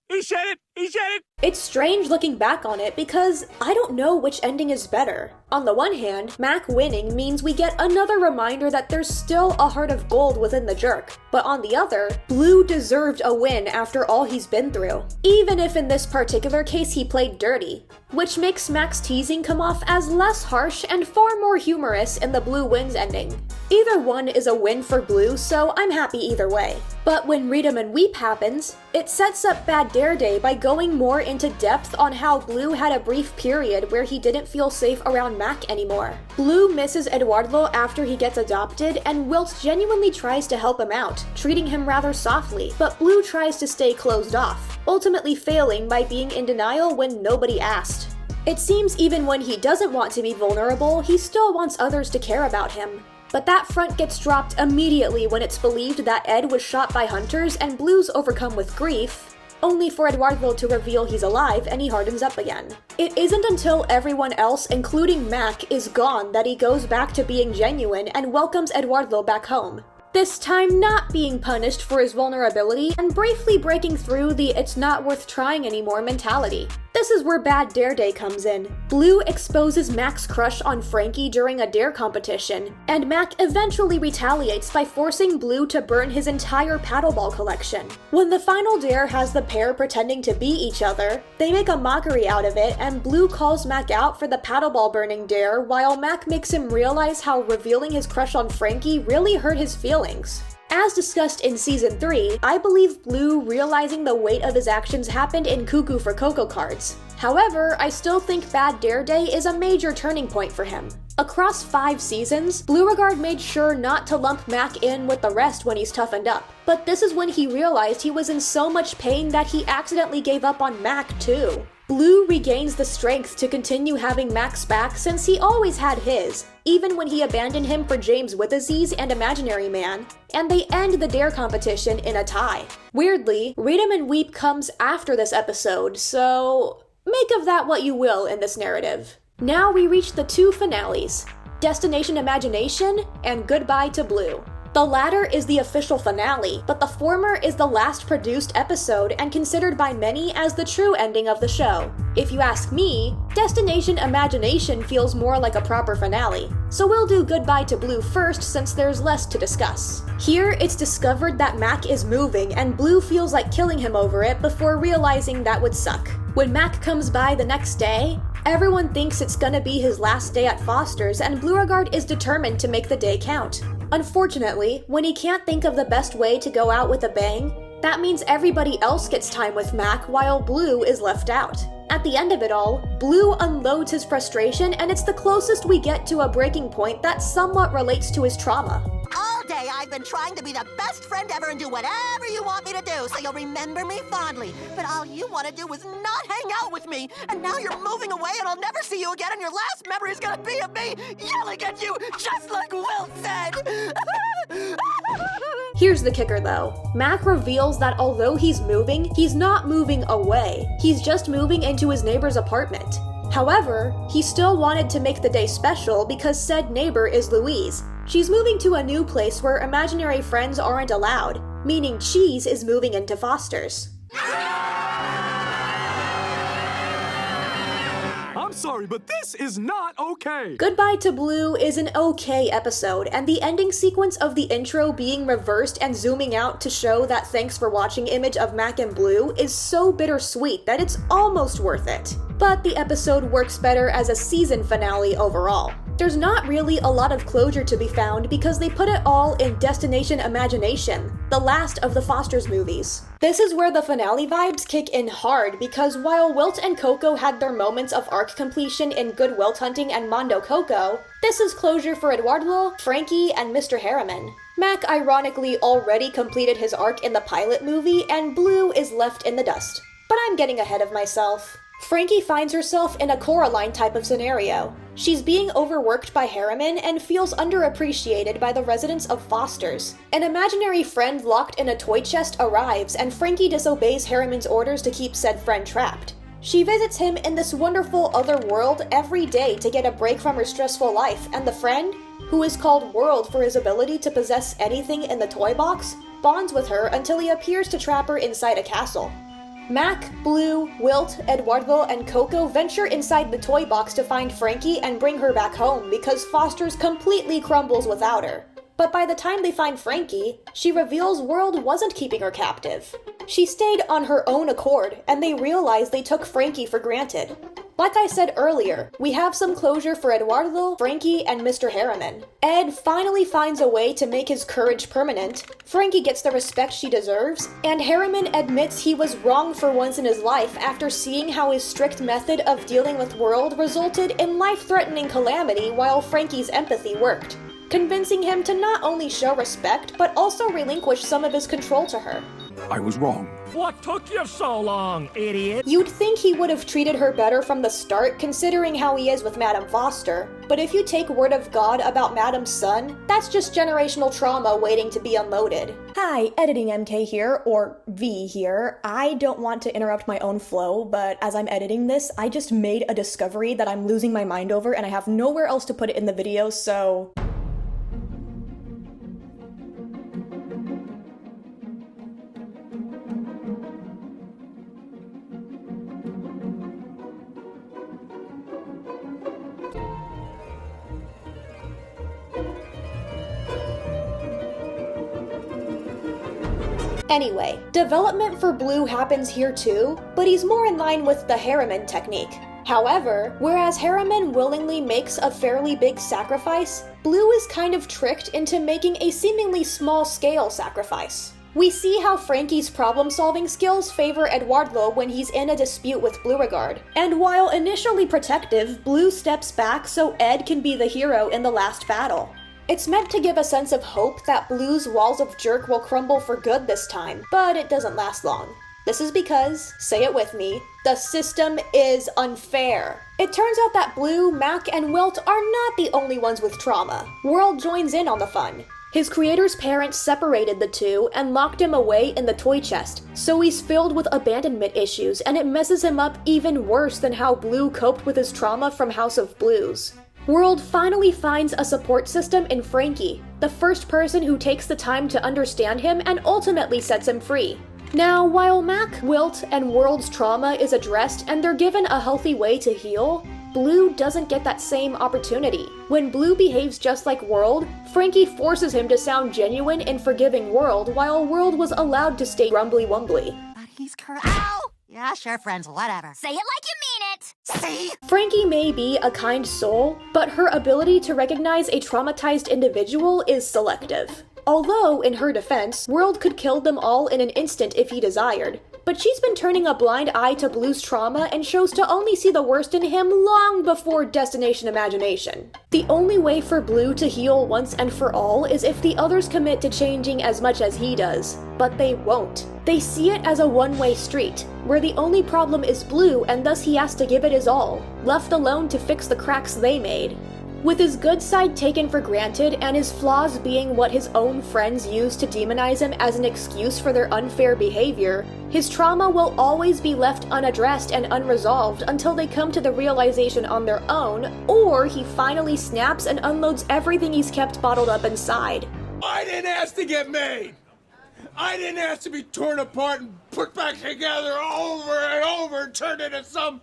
He said it! He said it! It's strange looking back on it because I don't know which ending is better. On the one hand, Mac winning means we get another reminder that there's still a heart of gold within the jerk. But on the other, Bloo deserved a win after all he's been through, even if in this particular case he played dirty, which makes Mac's teasing come off as less harsh and far more humorous in the Bloo wins ending. Either one is a win for Bloo, so I'm happy either way. But when Read 'em and Weep happens, it sets up Bad Dare Day by going more into depth on how Bloo had a brief period where he didn't feel safe around Mac anymore. Bloo misses Eduardo after he gets adopted, and Wilt genuinely tries to help him out, treating him rather softly, but Bloo tries to stay closed off, ultimately failing by being in denial when nobody asked. It seems even when he doesn't want to be vulnerable, he still wants others to care about him. But that front gets dropped immediately when it's believed that Ed was shot by hunters and Blue's overcome with grief, only for Eduardo to reveal he's alive and he hardens up again. It isn't until everyone else, including Mac, is gone that he goes back to being genuine and welcomes Eduardo back home. This time not being punished for his vulnerability and briefly breaking through the "it's not worth trying anymore" mentality. This is where Bad Dare Day comes in. Bloo exposes Mac's crush on Frankie during a dare competition, and Mac eventually retaliates by forcing Bloo to burn his entire paddleball collection. When the final dare has the pair pretending to be each other, they make a mockery out of it, and Bloo calls Mac out for the paddleball burning dare while Mac makes him realize how revealing his crush on Frankie really hurt his feelings. As discussed in Season 3, I believe Bloo realizing the weight of his actions happened in Cuckoo for Cocoa cards. However, I still think Bad Dare Day is a major turning point for him. Across 5 seasons, Blooregard made sure not to lump Mac in with the rest when he's toughened up. But this is when he realized he was in so much pain that he accidentally gave up on Mac too. Bloo regains the strength to continue having Mac's back since he always had his, even when he abandoned him for James Witherspoon and Imaginary Man, and they end the dare competition in a tie. Weirdly, Read 'em and Weep comes after this episode, so make of that what you will in this narrative. Now we reach the 2 finales, Destination Imagination and Goodbye to Bloo. The latter is the official finale, but the former is the last produced episode and considered by many as the true ending of the show. If you ask me, Destination Imagination feels more like a proper finale, so we'll do Goodbye to Bloo first since there's less to discuss. Here, it's discovered that Mac is moving and Bloo feels like killing him over it before realizing that would suck. When Mac comes by the next day, everyone thinks it's gonna be his last day at Foster's and Blooregard is determined to make the day count. Unfortunately, when he can't think of the best way to go out with a bang, that means everybody else gets time with Mac while Bloo is left out. At the end of it all, Bloo unloads his frustration and it's the closest we get to a breaking point that somewhat relates to his trauma. All day I've been trying to be the best friend ever and do whatever you want me to do so you'll remember me fondly. But all you want to do is not hang out with me. And now you're moving away and I'll never see you again and your last memory is going to be of me yelling at you just like Wilt said. Here's the kicker though. Mac reveals that although he's not moving away. He's just moving into his neighbor's apartment. However, he still wanted to make the day special because said neighbor is Louise. She's moving to a new place where imaginary friends aren't allowed, meaning Cheese is moving into Foster's. I'm sorry, but this is not okay. Goodbye to Bloo is an okay episode, and the ending sequence of the intro being reversed and zooming out to show that thanks for watching image of Mac and Bloo is so bittersweet that it's almost worth it. But the episode works better as a season finale overall. There's not really a lot of closure to be found because they put it all in Destination Imagination, the last of the Foster's movies. This is where the finale vibes kick in hard because while Wilt and Coco had their moments of arc completion in Good Wilt Hunting and Mondo Coco, this is closure for Eduardo, Frankie, and Mr. Harriman. Mac ironically already completed his arc in the pilot movie and Bloo is left in the dust. But I'm getting ahead of myself. Frankie finds herself in a Coraline type of scenario. She's being overworked by Harriman and feels underappreciated by the residents of Foster's. An imaginary friend locked in a toy chest arrives and Frankie disobeys Harriman's orders to keep said friend trapped. She visits him in this wonderful other world every day to get a break from her stressful life, and the friend, who is called World for his ability to possess anything in the toy box, bonds with her until he appears to trap her inside a castle. Mac, Blue, Wilt, Eduardo, and Coco venture inside the toy box to find Frankie and bring her back home because Foster's completely crumbles without her. But by the time they find Frankie, she reveals World wasn't keeping her captive. She stayed on her own accord, and they realize they took Frankie for granted. Like I said earlier, we have some closure for Eduardo, Frankie, and Mr. Harriman. Ed finally finds a way to make his courage permanent, Frankie gets the respect she deserves, and Harriman admits he was wrong for once in his life after seeing how his strict method of dealing with World resulted in life-threatening calamity while Frankie's empathy worked, convincing him to not only show respect, but also relinquish some of his control to her. I was wrong. What took you so long, idiot? You'd think he would have treated her better from the start, considering how he is with Madame Foster. But if you take word of God about Madame's son, that's just generational trauma waiting to be unloaded. Hi, Editing MK here, or V here. I don't want to interrupt my own flow, but as I'm editing this, I just made a discovery that I'm losing my mind over and I have nowhere else to put it in the video, so... Anyway, development for Blue happens here too, but he's more in line with the Harriman technique. However, whereas Harriman willingly makes a fairly big sacrifice, Blue is kind of tricked into making a seemingly small-scale sacrifice. We see how Frankie's problem-solving skills favor Eduardo when he's in a dispute with Blooregard, and while initially protective, Blue steps back so Ed can be the hero in the last battle. It's meant to give a sense of hope that Blue's walls of jerk will crumble for good this time, but it doesn't last long. This is because, say it with me, the system is unfair. It turns out that Blue, Mac, and Wilt are not the only ones with trauma. World joins in on the fun. His creator's parents separated the two and locked him away in the toy chest, so he's filled with abandonment issues, and it messes him up even worse than how Blue coped with his trauma from House of Blues. World finally finds a support system in Frankie, the first person who takes the time to understand him and ultimately sets him free. Now, while Mac, Wilt, and World's trauma is addressed and they're given a healthy way to heal, Blue doesn't get that same opportunity. When Blue behaves just like World, Frankie forces him to sound genuine in forgiving World, while World was allowed to stay rumbly-wumbly. But he's Ow! Yeah, sure, friends, whatever. Say it like you mean it! See? Frankie may be a kind soul, but her ability to recognize a traumatized individual is selective. Although, in her defense, World could kill them all in an instant if he desired. But she's been turning a blind eye to Blue's trauma and chose to only see the worst in him long before Destination Imagination. The only way for Blue to heal once and for all is if the others commit to changing as much as he does. But they won't. They see it as a one-way street, where the only problem is Blue and thus he has to give it his all, left alone to fix the cracks they made. With his good side taken for granted and his flaws being what his own friends use to demonize him as an excuse for their unfair behavior, his trauma will always be left unaddressed and unresolved until they come to the realization on their own, or he finally snaps and unloads everything he's kept bottled up inside. I didn't ask to get made! I didn't ask to be torn apart and put back together over and over and turned into some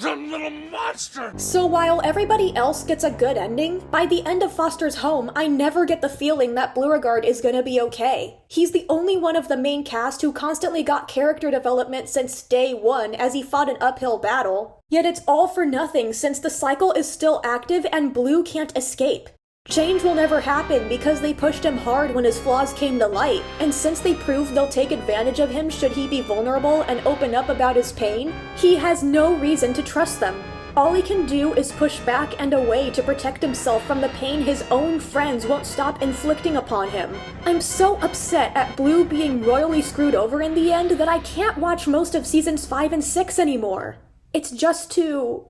little monster! So while everybody else gets a good ending, by the end of Foster's Home, I never get the feeling that Blooregard is gonna be okay. He's the only one of the main cast who constantly got character development since day one as he fought an uphill battle. Yet it's all for nothing since the cycle is still active and Blue can't escape. Change will never happen because they pushed him hard when his flaws came to light, and since they proved they'll take advantage of him should he be vulnerable and open up about his pain, he has no reason to trust them. All he can do is push back and away to protect himself from the pain his own friends won't stop inflicting upon him. I'm so upset at Blue being royally screwed over in the end that I can't watch most of seasons 5 and 6 anymore. It's just too...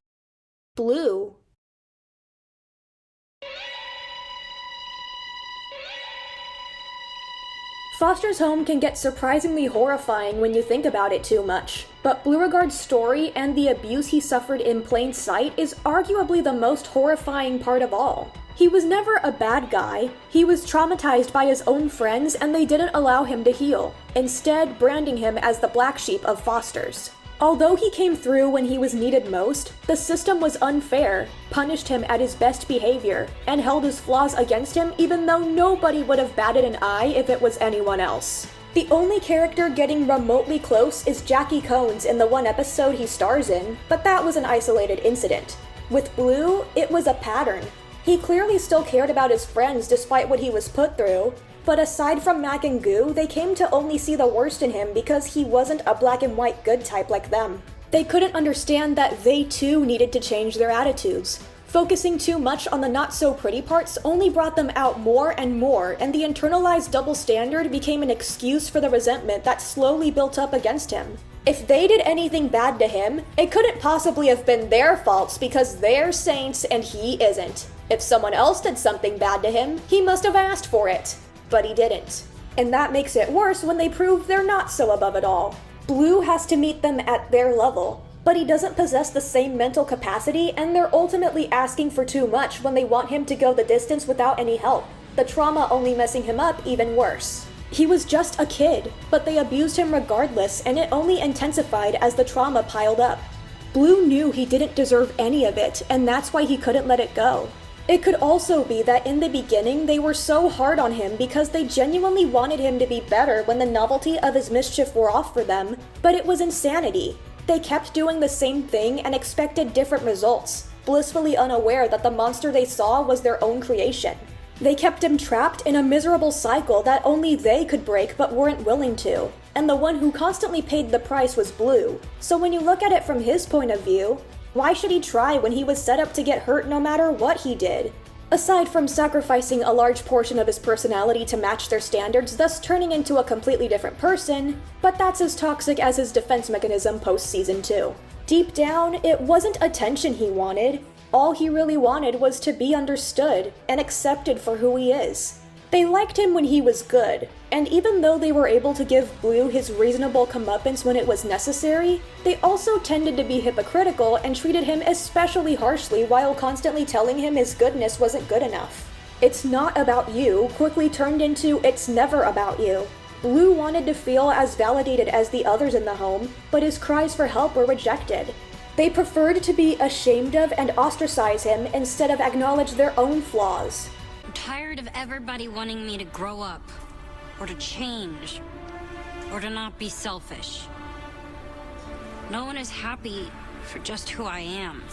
Blue. Foster's Home can get surprisingly horrifying when you think about it too much, but Blooregard's story and the abuse he suffered in plain sight is arguably the most horrifying part of all. He was never a bad guy. He was traumatized by his own friends and they didn't allow him to heal, instead branding him as the black sheep of fosters. Although he came through when he was needed most, the system was unfair, punished him at his best behavior, and held his flaws against him even though nobody would have batted an eye if it was anyone else. The only character getting remotely close is Jackie Cones in the one episode he stars in, but that was an isolated incident. With Bloo, it was a pattern. He clearly still cared about his friends despite what he was put through, but aside from Mac and Goo, they came to only see the worst in him because he wasn't a black and white good type like them. They couldn't understand that they too needed to change their attitudes. Focusing too much on the not-so-pretty parts only brought them out more and more, and the internalized double standard became an excuse for the resentment that slowly built up against him. If they did anything bad to him, it couldn't possibly have been their faults because they're saints and he isn't. If someone else did something bad to him, he must have asked for it. But he didn't. And that makes it worse when they prove they're not so above it all. Bloo has to meet them at their level. But he doesn't possess the same mental capacity, and they're ultimately asking for too much when they want him to go the distance without any help, the trauma only messing him up even worse. He was just a kid, but they abused him regardless, and it only intensified as the trauma piled up. Bloo knew he didn't deserve any of it, and that's why he couldn't let it go. It could also be that in the beginning they were so hard on him because they genuinely wanted him to be better when the novelty of his mischief wore off for them, but it was insanity. They kept doing the same thing and expected different results, blissfully unaware that the monster they saw was their own creation. They kept him trapped in a miserable cycle that only they could break but weren't willing to, and the one who constantly paid the price was Bloo. So when you look at it from his point of view, why should he try when he was set up to get hurt no matter what he did? Aside from sacrificing a large portion of his personality to match their standards, thus turning into a completely different person, but that's as toxic as his defense mechanism post-season 2. Deep down, it wasn't attention he wanted. All he really wanted was to be understood and accepted for who he is. They liked him when he was good, and even though they were able to give Bloo his reasonable comeuppance when it was necessary, they also tended to be hypocritical and treated him especially harshly while constantly telling him his goodness wasn't good enough. "It's not about you" quickly turned into "it's never about you." Bloo wanted to feel as validated as the others in the home, but his cries for help were rejected. They preferred to be ashamed of and ostracize him instead of acknowledge their own flaws. I'm tired of everybody wanting me to grow up, or to change, or to not be selfish. No one is happy for just who I am.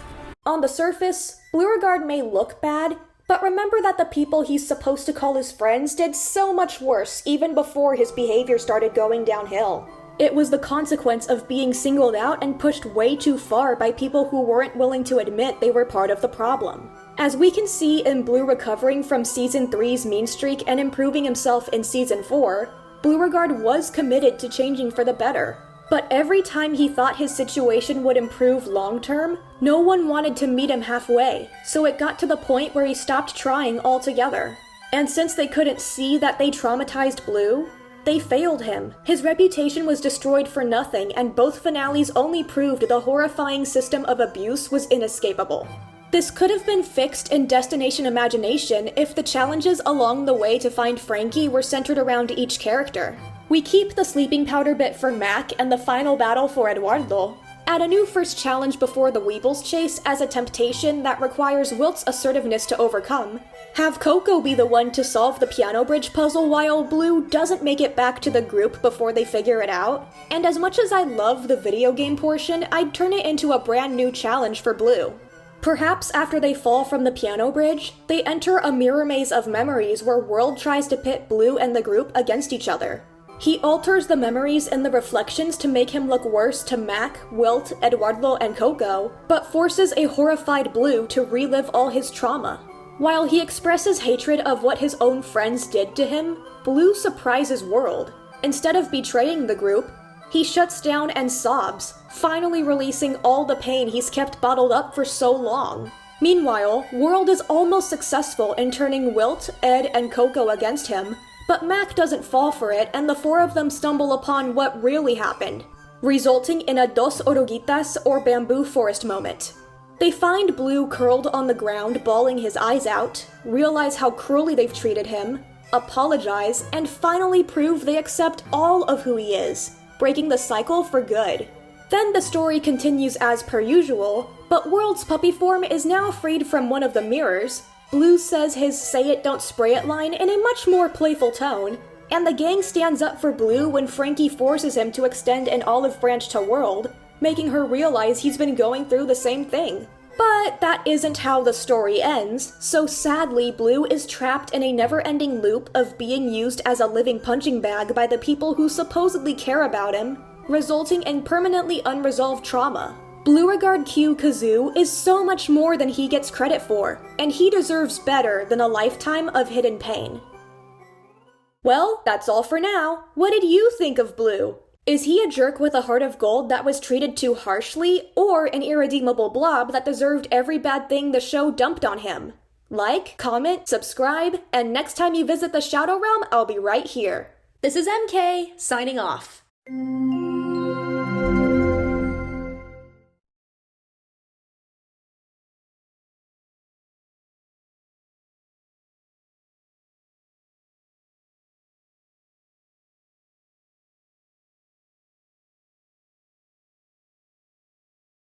On the surface, Blooregard may look bad, but remember that the people he's supposed to call his friends did so much worse even before his behavior started going downhill. It was the consequence of being singled out and pushed way too far by people who weren't willing to admit they were part of the problem. As we can see in Bloo recovering from Season 3's mean streak and improving himself in Season 4, Blooregard was committed to changing for the better. But every time he thought his situation would improve long-term, no one wanted to meet him halfway, so it got to the point where he stopped trying altogether. And since they couldn't see that they traumatized Bloo, they failed him. His reputation was destroyed for nothing, and both finales only proved the horrifying system of abuse was inescapable. This could have been fixed in Destination Imagination if the challenges along the way to find Frankie were centered around each character. We keep the sleeping powder bit for Mac and the final battle for Eduardo. Add a new first challenge before the Weebles chase as a temptation that requires Wilt's assertiveness to overcome. Have Coco be the one to solve the piano bridge puzzle while Bloo doesn't make it back to the group before they figure it out. And as much as I love the video game portion, I'd turn it into a brand new challenge for Bloo. Perhaps after they fall from the piano bridge, they enter a mirror maze of memories where World tries to pit Bloo and the group against each other. He alters the memories and the reflections to make him look worse to Mac, Wilt, Eduardo, and Coco, but forces a horrified Bloo to relive all his trauma. While he expresses hatred of what his own friends did to him, Bloo surprises World. Instead of betraying the group, he shuts down and sobs, finally releasing all the pain he's kept bottled up for so long. Meanwhile, World is almost successful in turning Wilt, Ed, and Coco against him, but Mac doesn't fall for it, and the four of them stumble upon what really happened, resulting in a Dos Oruguitas or bamboo forest moment. They find Bloo curled on the ground, bawling his eyes out, realize how cruelly they've treated him, apologize, and finally prove they accept all of who he is, breaking the cycle for good. Then the story continues as per usual, but World's puppy form is now freed from one of the mirrors. Bloo says his say it don't spray it line in a much more playful tone, and the gang stands up for Bloo when Frankie forces him to extend an olive branch to World, making her realize he's been going through the same thing. But that isn't how the story ends, so sadly Bloo is trapped in a never-ending loop of being used as a living punching bag by the people who supposedly care about him, resulting in permanently unresolved trauma. Blooregard Q Kazoo is so much more than he gets credit for, and he deserves better than a lifetime of hidden pain. Well, that's all for now. What did you think of Bloo? Is he a jerk with a heart of gold that was treated too harshly, or an irredeemable blob that deserved every bad thing the show dumped on him? Like, comment, subscribe, and next time you visit the Shadow Realm, I'll be right here. This is MK, signing off.